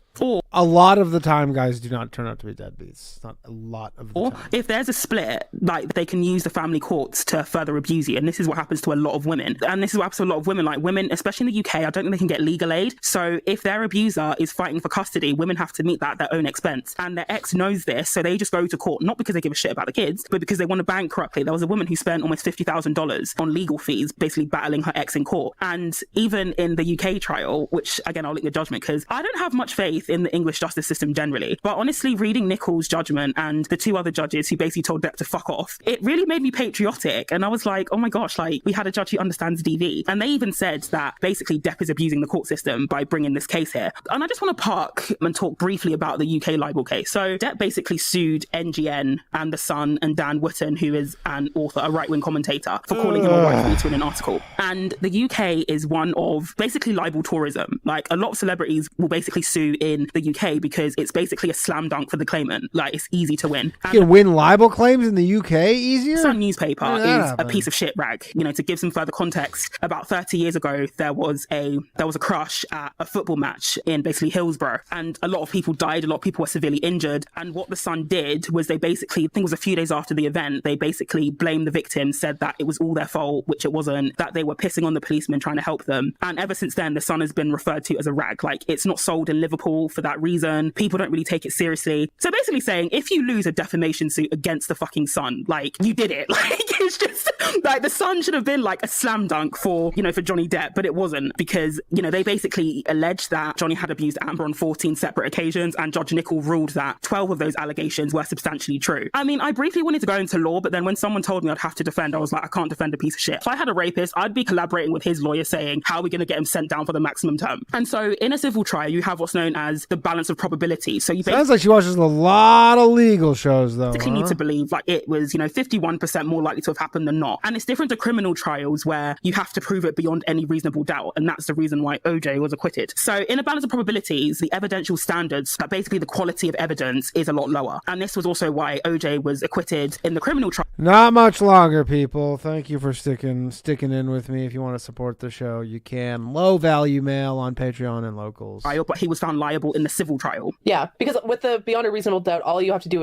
A lot of the time, guys do not turn out to be deadbeats. Not a lot of the time. If there's a split, like they can use the family courts to further abuse you. And this is what happens to a lot of women. And this is what happens to a lot of women. Like women, especially in the UK, I don't think they can get legal aid. So if their abuser is fighting for custody, women have to meet that at their own expense. And their ex knows this. So they just go to court, not because they give a shit about the kids, but because they want to bankrupt. There was a woman who spent almost $50,000 on legal fees, basically battling her ex in court. And even in the UK trial, which again, I'll link the judgment because I don't have much faith in the English justice system generally. But honestly, reading Nichols' judgment and the two other judges who basically told Depp to fuck off, it really made me patriotic. And I was like, oh my gosh, like we had a judge who understands DV. And they even said that basically Depp is abusing the court system by bringing this case here. And I just want to park and talk briefly about the UK libel case. So Depp basically sued NGN and The Sun and Dan Wootton, who is an author, a right-wing commentator, for calling him a white tweeter in an article. And the UK is one of basically libel tourism. Like a lot of celebrities will basically sue in the UK because it's basically a slam dunk for the claimant. Like it's easy to win. You can win libel claims in the UK easier? Sun newspaper is a piece of shit rag. You know, to give some further context, about 30 years ago, there was a crush at a football match in basically Hillsborough, and a lot of people died, a lot of people were severely injured. And what the Sun did was they basically, I think it was a few days after the event, they basically blamed the victims, said that it was all their fault, which it wasn't, that they were pissing on the policemen trying to help them. And ever since then, the Sun has been referred to as a rag. Like it's not sold in Liverpool for that reason. People don't really take it seriously. So basically saying, if you lose a defamation suit against the fucking Sun, like you did it. Like it's just like the Sun should have been like a slam dunk for, for Johnny Depp, but it wasn't, because, they basically alleged that Johnny had abused Amber on 14 separate occasions, and Judge Nicol ruled that 12 of those allegations were substantially true. I mean, I briefly wanted to go into law, but then when someone told me I'd have to defend, I was like, I can't defend a piece of shit. If I had a rapist, I'd be collaborating with his lawyer saying, how are we going to get him sent down for the maximum term? And so in a civil trial, you have what's known as the balance of probability. So you sounds like she watches a lot of legal shows, though. basically need to believe like it was, 51% more likely to have happened than not. And it's different to criminal trials where you have to prove it beyond any reasonable doubt. And that's the reason why OJ was acquitted. So in a balance of probabilities, the evidential standards, basically the quality of evidence, is a lot lower. And this was also why OJ was acquitted in the criminal trial. Not much longer, people. Thank you for sticking in with me. If you want to support the show, you can. Low value mail on Patreon and locals. But he was found liable in the civil trial. Yeah, because with the beyond a reasonable doubt, all you have to do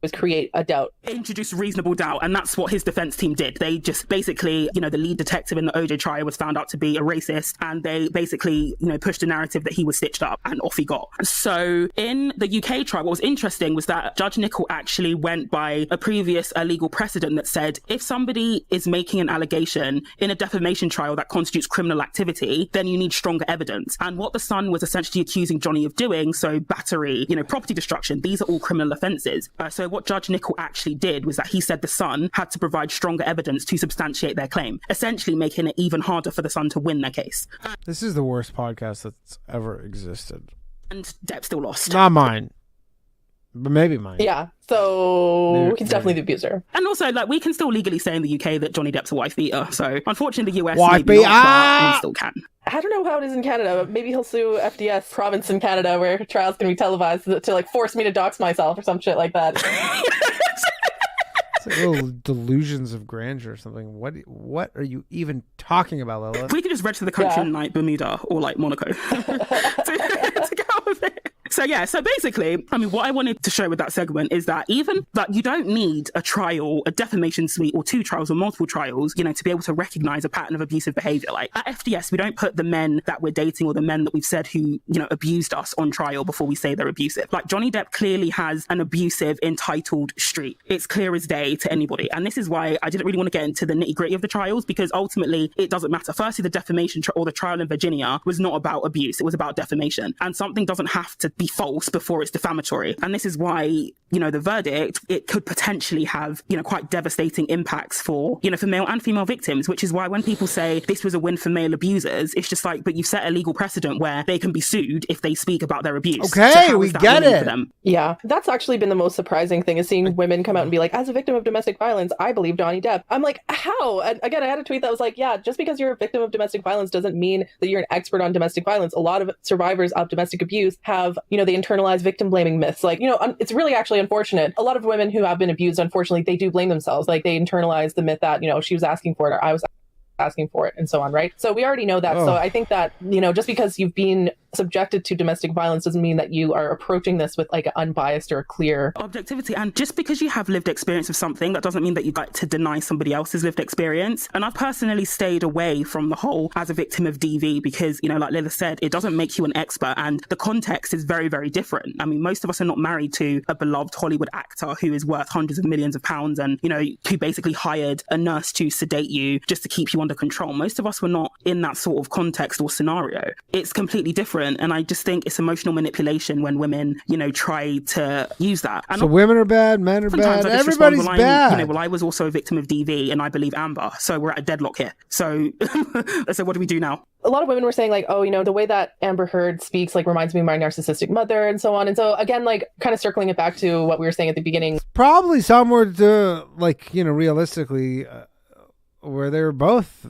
is create a doubt. Introduce reasonable doubt, and that's what his defense team did. They just basically, the lead detective in the OJ trial was found out to be a racist, and they basically, pushed a narrative that he was stitched up, and off he got. So in the UK trial, what was interesting was that Judge Nicol actually went by a previous legal precedent that said, if somebody is making an allegation in a defamation trial that constitutes criminal activity, then you need stronger evidence. And what the Sun was essentially accusing Johnny of doing, so battery, property destruction, these are all criminal offences. So what Judge Nicol actually did was that he said the Sun had to provide stronger evidence to substantiate their claim, essentially making it even harder for the Sun to win their case. This is the worst podcast that's ever existed. And Depp still lost. Not mine. But maybe mine. Yeah, so he's definitely the abuser. And also, we can still legally say in the UK that Johnny Depp's a wife beater. So, unfortunately, the US wife maybe not, but we still can. I don't know how it is in Canada, but maybe he'll sue FDS province in Canada where trials can be televised to force me to dox myself or some shit like that. It's like little delusions of grandeur or something. What are you even talking about, Lilith? We could just register the country in Bermuda or Monaco to get out of it. So basically, what I wanted to show with that segment is that even that you don't need a trial, a defamation suite, or two trials or multiple trials, to be able to recognize a pattern of abusive behavior. Like at FDS, we don't put the men that we're dating or the men that we've said who, abused us on trial before we say they're abusive. Like Johnny Depp clearly has an abusive, entitled streak. It's clear as day to anybody. And this is why I didn't really want to get into the nitty gritty of the trials, because ultimately it doesn't matter. Firstly, the defamation or the trial in Virginia was not about abuse. It was about defamation. And something doesn't have to be false before it's defamatory. And this is why, the verdict, it could potentially have, quite devastating impacts for, for male and female victims, which is why when people say this was a win for male abusers, it's just like, but you've set a legal precedent where they can be sued if they speak about their abuse. Okay, so we get it. Yeah, that's actually been the most surprising thing, is seeing women come out and be like, as a victim of domestic violence, I believe Johnny Depp. I'm like, how? And again, I had a tweet that was like, yeah, just because you're a victim of domestic violence doesn't mean that you're an expert on domestic violence. A lot of survivors of domestic abuse have, they internalized victim blaming myths. Like, it's really actually unfortunate. A lot of women who have been abused, unfortunately, they do blame themselves. Like they internalize the myth that, she was asking for it, or I was asking for it, and so on, right? So we already know that. So I think that, just because you've been subjected to domestic violence doesn't mean that you are approaching this with like an unbiased or a clear objectivity. And just because you have lived experience of something, that doesn't mean that you'd like to deny somebody else's lived experience. And I've personally stayed away from the whole as a victim of DV because, like Lila said, it doesn't make you an expert, and the context is very, very different. Most of us are not married to a beloved Hollywood actor who is worth hundreds of millions of pounds and, who basically hired a nurse to sedate you just to keep you under control. Most of us were not in that sort of context or scenario. It's completely different. And I just think it's emotional manipulation when women, try to use that. And so women are bad, men are bad, everybody's bad. I was also a victim of DV and I believe Amber. So we're at a deadlock here. So, so what do we do now? A lot of women were saying like, oh, the way that Amber Heard speaks like reminds me of my narcissistic mother and so on. And so again, like kind of circling it back to what we were saying at the beginning. Probably somewhere to like, realistically, where they were both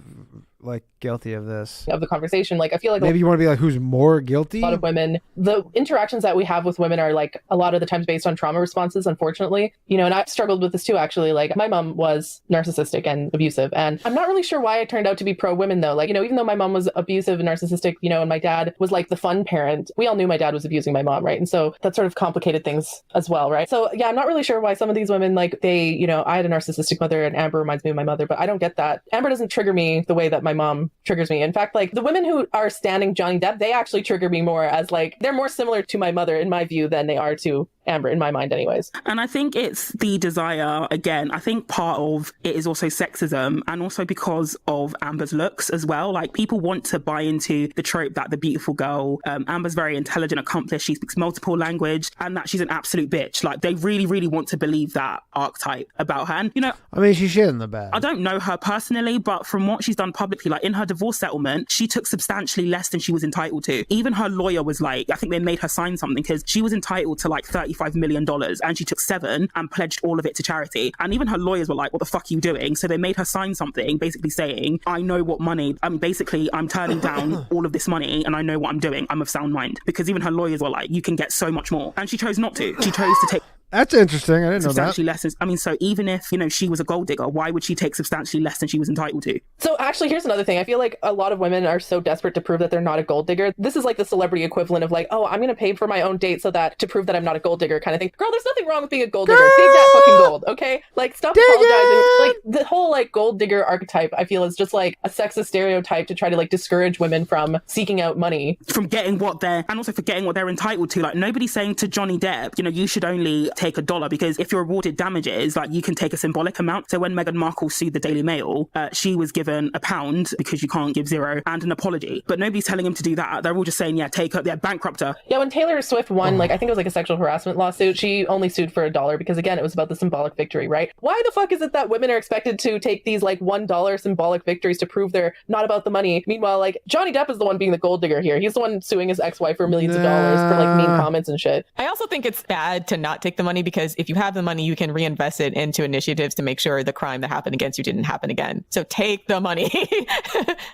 like guilty of this, of the conversation. Like I feel like maybe you want to be like, who's more guilty? A lot of women, the interactions that we have with women are like a lot of the times based on trauma responses, unfortunately, and I've struggled with this too, actually. Like my mom was narcissistic and abusive, and I'm not really sure why I turned out to be pro women though. Like, even though my mom was abusive and narcissistic, and my dad was like the fun parent, we all knew my dad was abusing my mom, right? And so that sort of complicated things as well, right? So yeah, I'm not really sure why some of these women, like they, I had a narcissistic mother and Amber reminds me of my mother, but I don't get that. Amber doesn't trigger me the way that my mom triggers me. In fact, like the women who are standing Johnny Depp, they actually trigger me more as like, they're more similar to my mother in my view than they are to Amber, in my mind anyways. And I think it's the desire, again, I think part of it is also sexism, and also because of Amber's looks as well. Like, people want to buy into the trope that the beautiful girl, Amber's very intelligent, accomplished, she speaks multiple language, and that she's an absolute bitch. Like, they really, really want to believe that archetype about her. And, you know, I mean, she's shit in the bag. I don't know her personally, but from what she's done publicly, like in her divorce settlement, she took substantially less than she was entitled to. Even her lawyer was like, I think they made her sign something because she was entitled to like $35 million and she took $7 million and pledged all of it to charity. And even her lawyers were like, what the fuck are you doing? So they made her sign something basically saying, I know what money, basically I'm turning down all of this money and I know what I'm doing. I'm of sound mind. Because even her lawyers were like, you can get so much more. And she chose not to. She chose to take That's interesting. I didn't know that. substantially less. I mean, so even if, you know, she was a gold digger, why would she take substantially less than she was entitled to? So actually, here's another thing. I feel like a lot of women are so desperate to prove that they're not a gold digger. This is like the celebrity equivalent of like, oh, I'm going to pay for my own date so that to prove that I'm not a gold digger kind of thing. Girl, there's nothing wrong with being a gold digger. Dig that fucking gold, okay? Like, stop apologizing. Like, the whole like gold digger archetype, I feel, is just like a sexist stereotype to try to like discourage women from seeking out money. From getting what they're, and also for getting what they're entitled to. Like, nobody's saying to Johnny Depp, you know, you should only take $1 because if you're awarded damages, like, you can take a symbolic amount. So when Meghan Markle sued the Daily Mail, she was given £1 because you can't give zero and an apology. But nobody's telling him to do that. They're all just saying, yeah, take her, yeah, bankrupt her. Yeah, when Taylor Swift won, like, I think it was like a sexual harassment lawsuit, she only sued for $1 because, again, it was about the symbolic victory, right? Why the fuck is it that women are expected to take these like $1 symbolic victories to prove they're not about the money? Meanwhile, like, Johnny Depp is the one being the gold digger here. He's the one suing his ex-wife for millions of dollars for like mean comments and shit. I also think it's bad to not take the money because if you have the money, you can reinvest it into initiatives to make sure the crime that happened against you didn't happen again. So take the money.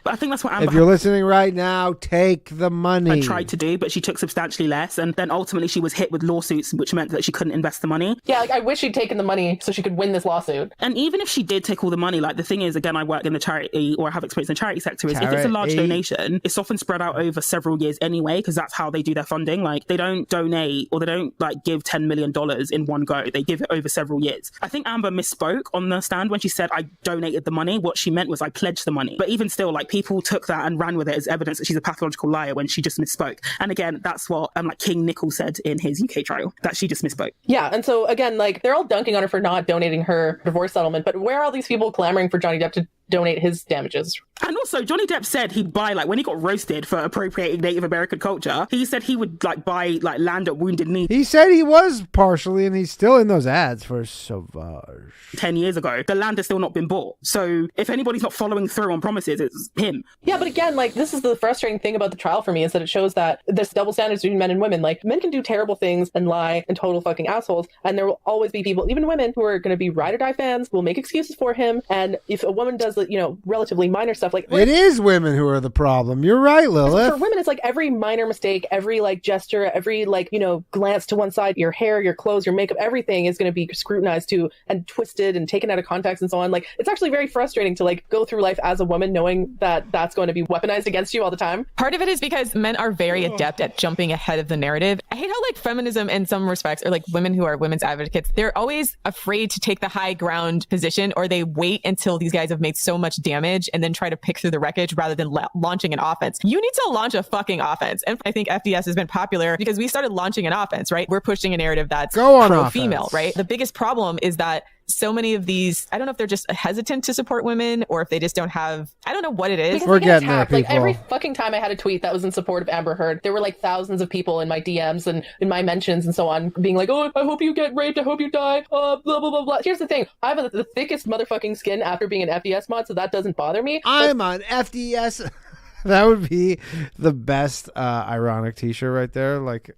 But I think that's what Amber, if you're listening right now, take the money. tried to do, but she took substantially less. And then ultimately she was hit with lawsuits, which meant that she couldn't invest the money. Yeah, like, I wish she'd taken the money so she could win this lawsuit. And even if she did take all the money, like, the thing is, again, I work in the charity, or I have experience in the charity sector, is if it's a large donation, it's often spread out over several years anyway, because that's how they do their funding. Like, they don't donate, or they don't like give $10 million in one go. They give it over several years. I think Amber misspoke on the stand when she said, I donated the money. What she meant was, I pledged the money. But even still, like, people took that and ran with it as evidence that she's a pathological liar when she just misspoke. And again, that's what like King Nichols said in his UK trial, that she just misspoke. Yeah, and so again, like, they're all dunking on her for not donating her divorce settlement, but where are all these people clamoring for Johnny Depp to donate his damages? And also, Johnny Depp said he'd buy, like, when he got roasted for appropriating Native American culture, he said he would like buy like land at Wounded Knee. He said he was partially, and he's still in those ads for Sauvage. 10 years ago. The land has still not been bought. So if anybody's not following through on promises, it's him. Yeah, but again, like, this is the frustrating thing about the trial for me, is that it shows that there's double standards between men and women. Like, men can do terrible things and lie and total fucking assholes, and there will always be people, even women, who are going to be ride or die fans, will make excuses for him. And if a woman does, you know, relatively minor stuff, like, it is women who are the problem. You're right, Lilith. For women, it's like every minor mistake, every like gesture, every like, you know, glance to one side, your hair, your clothes, your makeup, everything is going to be scrutinized to and twisted and taken out of context and so on. Like, it's actually very frustrating to like go through life as a woman knowing that that's going to be weaponized against you all the time. Part of it is because men are very adept at jumping ahead of the narrative. I hate how like feminism in some respects, or like women who are women's advocates, they're always afraid to take the high ground position, or they wait until these guys have made so much damage and then try to pick through the wreckage rather than launching an offense. You need to launch a fucking offense. And I think FDS has been popular because we started launching an offense, right? We're pushing a narrative that's pro-female, right? The biggest problem is that so many of these, I don't know if they're just hesitant to support women or if they just don't have, I don't know what it is. Because we're getting there, people. Like, every fucking time I had a tweet that was in support of Amber Heard, there were like thousands of people in my DMs and in my mentions and so on being like, oh, I hope you get raped, I hope you die, blah, blah, blah, blah. Here's the thing, I have the thickest motherfucking skin after being an FDS mod, so that doesn't bother me. I'm on FDS. That would be the best ironic t-shirt right there. Like,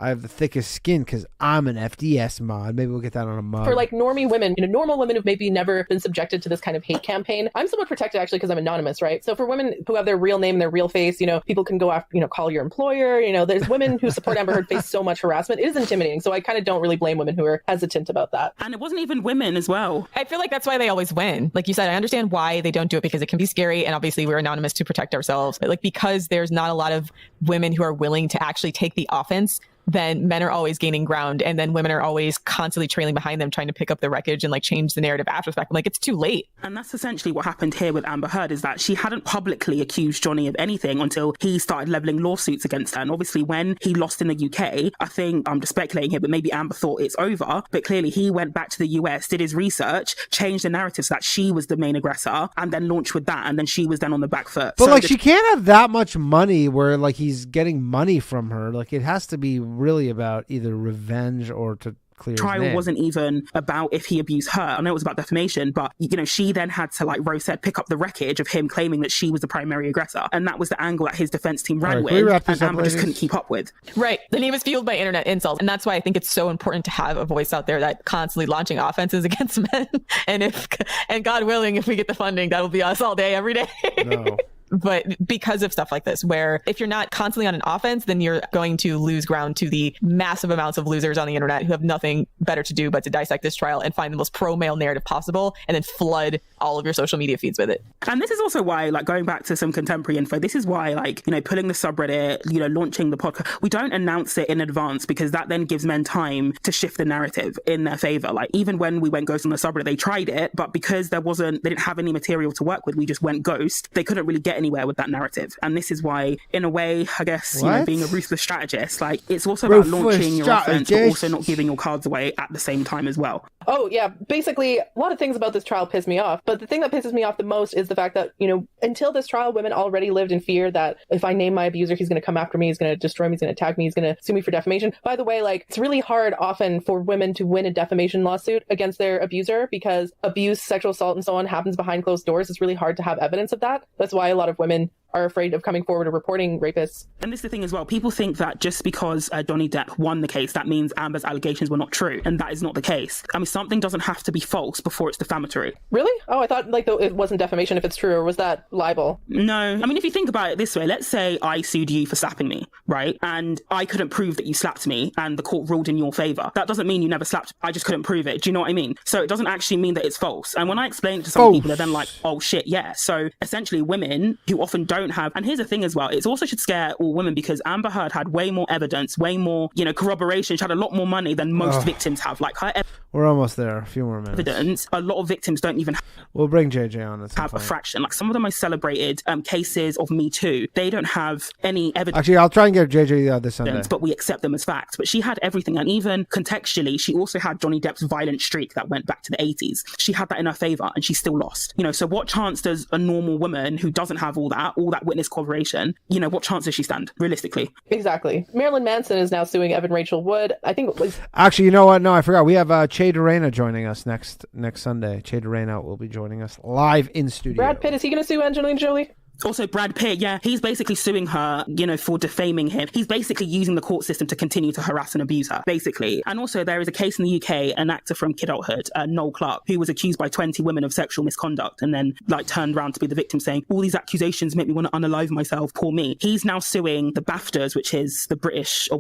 I have the thickest skin because I'm an FDS mod. Maybe we'll get that on a mug. For like normie women, you know, normal women who've maybe never been subjected to this kind of hate campaign, I'm somewhat protected actually because I'm anonymous, right? So for women who have their real name and their real face, you know, people can go after, you know, call your employer, you know, there's women who support Amber Heard face so much harassment. It is intimidating. So I kind of don't really blame women who are hesitant about that. And it wasn't even women as well. I feel like that's why they always win. Like you said, I understand why they don't do it because it can be scary. And obviously we're anonymous to protect ourselves. But like, because there's not a lot of women who are willing to actually take the offense then men are always gaining ground, and then women are always constantly trailing behind them, trying to pick up the wreckage and like change the narrative after the fact. I'm like, it's too late. And that's essentially what happened here with Amber Heard, is that she hadn't publicly accused Johnny of anything until he started levelling lawsuits against her. And obviously when he lost in the UK, I think, I'm just speculating here, but maybe Amber thought it's over. But clearly he went back to the US, did his research, changed the narrative so that she was the main aggressor, and then launched with that. And then she was then on the back foot. But so like, she can't have that much money where like he's getting money from her. Like, it has to be really about either revenge or to clear his trial name. Wasn't even about if he abused her. I know it was about defamation, but you know, she then had to, like Rose said, pick up the wreckage of him claiming that she was the primary aggressor, and that was the angle that his defense team ran with, and Amber just couldn't keep up with. Right. The name is fueled by internet incels, and that's why I think it's so important to have a voice out there that constantly launching offenses against men. And God willing, if we get the funding, that will be us all day, every day. No. But because of stuff like this, where if you're not constantly on an offense, then you're going to lose ground to the massive amounts of losers on the internet who have nothing better to do but to dissect this trial and find the most pro-male narrative possible and then flood all of your social media feeds with it. And this is also why, like, going back to some contemporary info, this is why, like, you know, pulling the subreddit, you know, launching the podcast, we don't announce it in advance because that then gives men time to shift the narrative in their favor. Like, even when we went ghost on the subreddit, they tried it, but because they didn't have any material to work with, we just went ghost. They couldn't really get anywhere with that narrative. And this is why, in a way, I guess, you know, being a ruthless strategist, like, it's also about launching your offense, but also not giving your cards away at the same time as well. Oh, yeah. Basically, a lot of things about this trial piss me off. But the thing that pisses me off the most is the fact that, you know, until this trial, women already lived in fear that if I name my abuser, he's going to come after me, he's going to destroy me, he's going to attack me, he's going to sue me for defamation. By the way, like, it's really hard often for women to win a defamation lawsuit against their abuser because abuse, sexual assault, and so on happens behind closed doors. It's really hard to have evidence of that. That's why a lot of women are afraid of coming forward and reporting rapists. And this is the thing as well. People think that just because Johnny Depp won the case, that means Amber's allegations were not true. And that is not the case. I mean, something doesn't have to be false before it's defamatory. Really? Oh, I thought, like, it wasn't defamation if it's true, or was that libel? No. I mean, if you think about it this way, let's say I sued you for slapping me, right? And I couldn't prove that you slapped me and the court ruled in your favor. That doesn't mean you never slapped. I just couldn't prove it. Do you know what I mean? So it doesn't actually mean that it's false. And when I explain it to some people, they're then like, oh shit, yeah. So essentially women who often don't have, and here's the thing as well, it also should scare all women because Amber Heard had way more evidence, way more, you know, corroboration. She had a lot more money than most victims have. Like, her we're almost there. A few more minutes. Evidence, a lot of victims don't even we'll bring JJ on at some have point. A fraction. Like, some of the most celebrated cases of Me Too, they don't have any evidence. Actually, I'll try and get JJ this Sunday. But we accept them as facts. But she had everything. And even contextually, she also had Johnny Depp's violent streak that went back to the 80s. She had that in her favor and she still lost. You know, so what chance does a normal woman who doesn't have all that witness corroboration, you know, what chance does she stand, realistically? Exactly. Marilyn Manson is now suing Evan Rachel Wood. I think it was... Actually, you know what? No, I forgot. We have Che Dorena joining us next Sunday. Che Dorena will be joining us live in studio. Brad Pitt, is he going to sue Angelina Jolie? Also, Brad Pitt, yeah, he's basically suing her, you know, for defaming him. He's basically using the court system to continue to harass and abuse her, basically. And also, there is a case in the UK, an actor from Kidulthood, Noel Clarke, who was accused by 20 women of sexual misconduct and then, like, turned around to be the victim saying, all these accusations make me want to unalive myself, poor me. He's now suing the BAFTAs, which is the British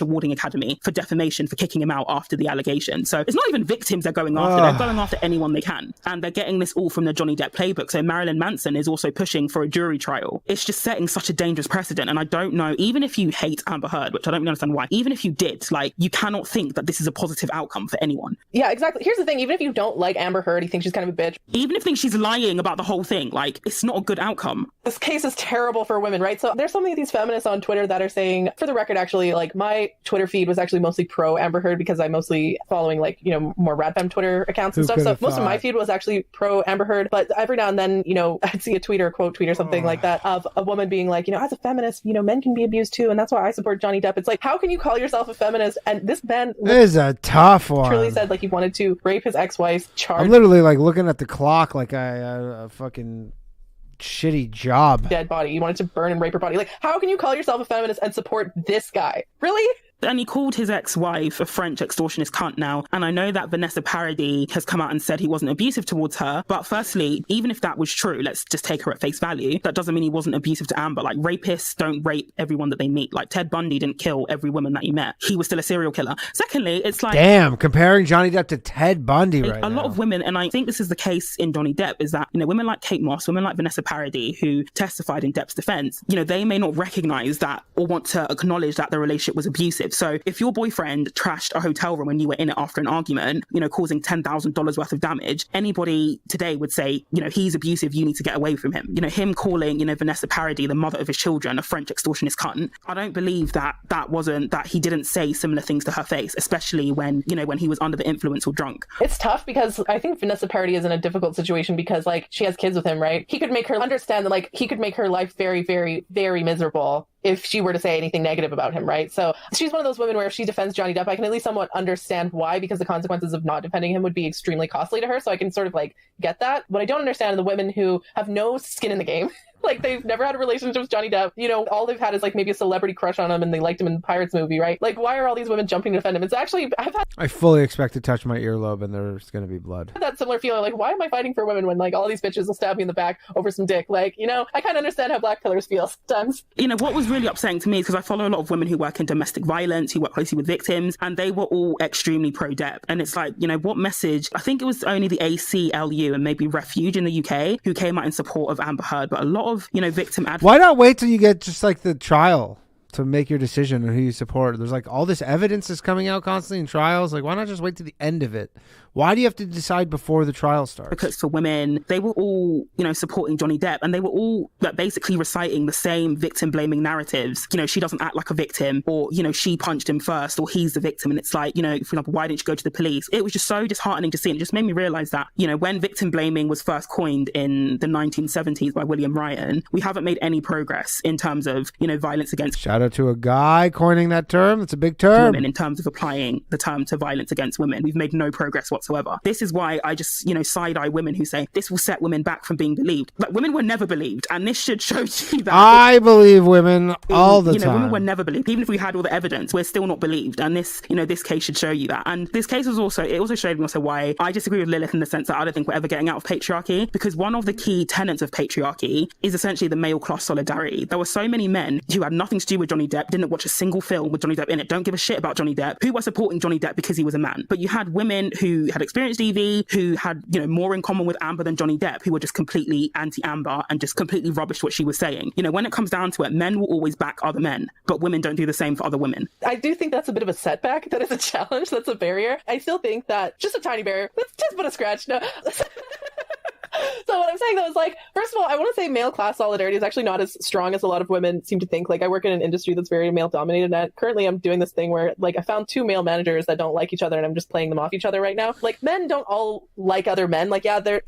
Awarding Academy, for defamation for kicking him out after the allegation. So it's not even victims they're going after, they're going after anyone they can. And they're getting this all from the Johnny Depp playbook. So Marilyn Manson is also pushing for a jury trial. It's just setting such a dangerous precedent. And I don't know, even if you hate Amber Heard, which I don't really understand why, even if you did, like, you cannot think that this is a positive outcome for anyone. Yeah, exactly. Here's the thing, even if you don't like Amber Heard, you think she's kind of a bitch. Even if you think she's lying about the whole thing, like, it's not a good outcome. This case is terrible for women, right? So there's so many of these feminists on Twitter that are saying, for the record, actually, like, my Twitter feed was actually mostly pro Amber Heard because I'm mostly following, like, you know, more Radfem Twitter accounts and stuff. So most of my feed was actually pro Amber Heard. But every now and then, you know, I'd see a tweet or a quote tweet or something like that of a woman being like, you know, as a feminist, you know, men can be abused too. And that's why I support Johnny Depp. It's like, how can you call yourself a feminist? And this man is a tough one. Truly said like he wanted to rape his ex-wife's charge. I'm literally like looking at the clock like a fucking shitty job. Dead body. You wanted to burn and rape her body. Like, how can you call yourself a feminist and support this guy? Really? And he called his ex-wife a French extortionist cunt now. And I know that Vanessa Paradis has come out and said he wasn't abusive towards her. But firstly, even if that was true, let's just take her at face value. That doesn't mean he wasn't abusive to Amber. Like, rapists don't rape everyone that they meet. Like, Ted Bundy didn't kill every woman that he met. He was still a serial killer. Secondly, it's like... Damn, comparing Johnny Depp to Ted Bundy right now. A lot of women, and I think this is the case in Johnny Depp, is that, you know, women like Kate Moss, women like Vanessa Paradis, who testified in Depp's defense, you know, they may not recognize that or want to acknowledge that the relationship was abusive. narrative. So if your boyfriend trashed a hotel room when you were in it after an argument, causing $10,000 worth of damage, anybody today would say, he's abusive, you need to get away from him. Him calling, Vanessa Paradis, the mother of his children, a French extortionist cunt. I don't believe that he didn't say similar things to her face, especially when he was under the influence or drunk. It's tough because I think Vanessa Paradis is in a difficult situation because she has kids with him, right? He could make her understand that he could make her life very, very, very miserable if she were to say anything negative about him, right? So she's one of those women where if she defends Johnny Depp, I can at least somewhat understand why, because the consequences of not defending him would be extremely costly to her. So I can sort of get that. What I don't understand are the women who have no skin in the game. They've never had a relationship with Johnny Depp. All they've had is maybe a celebrity crush on him and they liked him in the Pirates movie, right? Why are all these women jumping to defend him? It's actually, I fully expect to touch my earlobe and there's going to be blood. That similar feeling, why am I fighting for women when all these bitches will stab me in the back over some dick? I kind of understand how black pillars feel sometimes. What was really upsetting to me is because I follow a lot of women who work in domestic violence, who work closely with victims, and they were all extremely pro-Depp. And it's what message? I think it was only the ACLU and maybe Refuge in the UK who came out in support of Amber Heard, but a lot of, victim advocates. Why not wait till you get just the trial to make your decision on who you support? There's all this evidence is coming out constantly in trials. Why not just wait to the end of it? Why do you have to decide before the trial starts? Because for women, they were all, supporting Johnny Depp, and they were all basically reciting the same victim blaming narratives. She doesn't act like a victim, or, she punched him first, or he's the victim. And it's for example, why didn't you go to the police? It was just so disheartening to see. And it just made me realize that, when victim blaming was first coined in the 1970s by William Ryan, we haven't made any progress in terms of, violence against. Shout out to a guy coining that term. That's a big term. Women, in terms of applying the term to violence against women. We've made no progress whatsoever. This is why I just, side-eye women who say this will set women back from being believed. Women were never believed, and this should show you that. I believe women all the time. Women were never believed. Even if we had all the evidence, we're still not believed. And this, this case should show you that. And this case was also showed me why I disagree with Lilith in the sense that I don't think we're ever getting out of patriarchy, because one of the key tenets of patriarchy is essentially the male class solidarity. There were so many men who had nothing to do with Johnny Depp, didn't watch a single film with Johnny Depp in it, don't give a shit about Johnny Depp, who were supporting Johnny Depp because he was a man. But you had women who had experienced DV, who had, more in common with Amber than Johnny Depp, who were just completely anti-Amber and just completely rubbished what she was saying. When it comes down to it, men will always back other men, but women don't do the same for other women. I do think that's a bit of a setback. That is a challenge. That's a barrier. I still think that just a tiny barrier. Let's just put a scratch. No. So what I'm saying though is first of all, I want to say male class solidarity is actually not as strong as a lot of women seem to think. I work in an industry that's very male dominated, and currently I'm doing this thing where I found two male managers that don't like each other and I'm just playing them off each other right now. Men don't all like other men.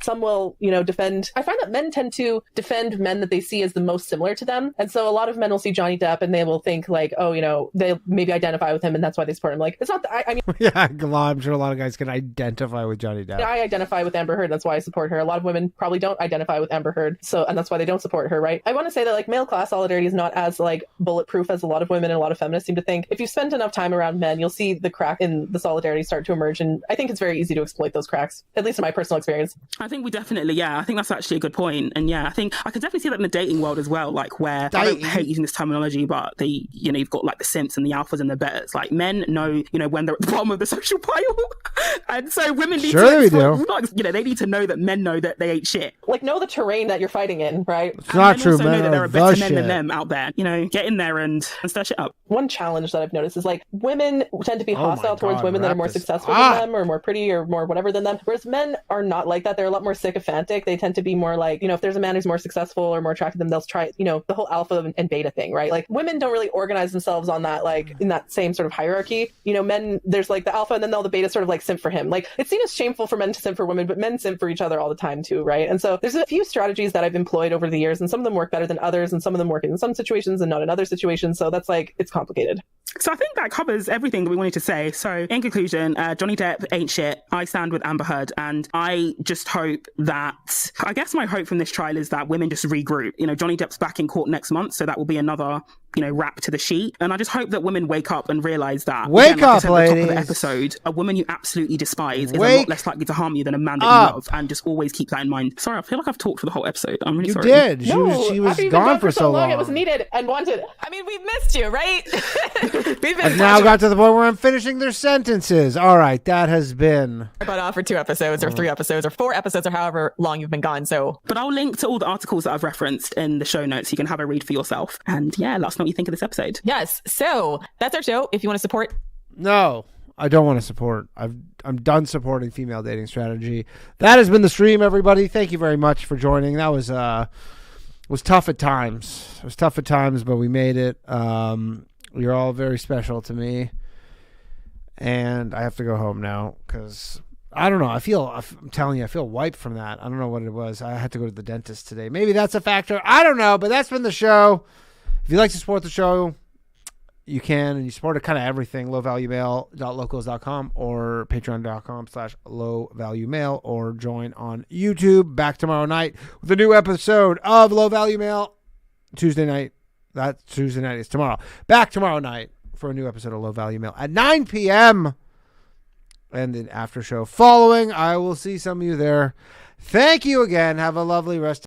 Some will, defend. I find that men tend to defend men that they see as the most similar to them. And so a lot of men will see Johnny Depp and they will think they maybe identify with him and that's why they support him. It's not that I mean, yeah, I'm sure a lot of guys can identify with Johnny Depp. I identify with Amber Heard. That's why I support her. A lot of women probably don't identify with Amber Heard, and that's why they don't support her, right? I want to say that male class solidarity is not as bulletproof as a lot of women and a lot of feminists seem to think. If you spend enough time around men, you'll see the crack in the solidarity start to emerge, and I think it's very easy to exploit those cracks, at least in my personal experience. I think we definitely, I think that's actually a good point. And I think I can definitely see that in the dating world as well, where I don't hate using this terminology, but you've got the simps and the alphas and the betters. Men know, when they're at the bottom of the social pile. And so women need they need to know that men know that they ain't shit. Know the terrain that you're fighting in, right? It's not true, men. Also know that there are better men than them out there. Get in there and stir shit up. One challenge that I've noticed is women tend to be hostile towards women that are more successful than them or more pretty or more whatever than them, whereas men are not like that. They're a lot more sycophantic. They tend to be more if there's a man who's more successful or more attractive than they'll try, the whole alpha and beta thing, right? Women don't really organize themselves on that, in that same sort of hierarchy. Men, there's the alpha and then the beta sort of simp for him. It's seen as shameful for men to simp for women, but men simp for each other all the time too, right? And so there's a few strategies that I've employed over the years, and some of them work better than others, and some of them work in some situations and not in other situations. So that's it's complicated. So I think that covers everything that we wanted to say. So in conclusion, Johnny Depp ain't shit. I stand with Amber Heard, and I just hope that, I guess my hope from this trial is that women just regroup. Johnny Depp's back in court next month, so that will be another wrap to the sheet. And I just hope that women wake up and realize that. Wake up, ladies. At the top of the episode, a woman you absolutely despise is a lot less likely to harm you than a man that you love. And just always keep that in mind. Sorry, I feel like I've talked for the whole episode. I'm really sorry. You did. She was gone for so long. It was needed and wanted. I mean, we've missed you, right? I've now got to the point where I'm finishing their sentences. All right, that has been about for 2 episodes or 3 episodes or 4 episodes or however long you've been gone. But I'll link to all the articles that I've referenced in the show notes. You can have a read for yourself. And let us know what you think of this episode. Yes. So that's our show. If you want to support. No, I don't want to support. I'm done supporting female dating strategy. That has been the stream, everybody. Thank you very much for joining. That was tough at times. It was tough at times, but we made it. You're all very special to me. And I have to go home now because I don't know. I'm telling you, I feel wiped from that. I don't know what it was. I had to go to the dentist today. Maybe that's a factor. I don't know, but that's been the show. If you'd like to support the show, you can, and you support it kind of everything. lowvaluemail.locals.com or patreon.com/lowvaluemail, or join on YouTube. Back tomorrow night with a new episode of Low Value Mail. Tuesday night. That Tuesday night is tomorrow. Back tomorrow night for a new episode of Low Value Mail at 9 p.m. and an after show following. I will see some of you there. Thank you again. Have a lovely rest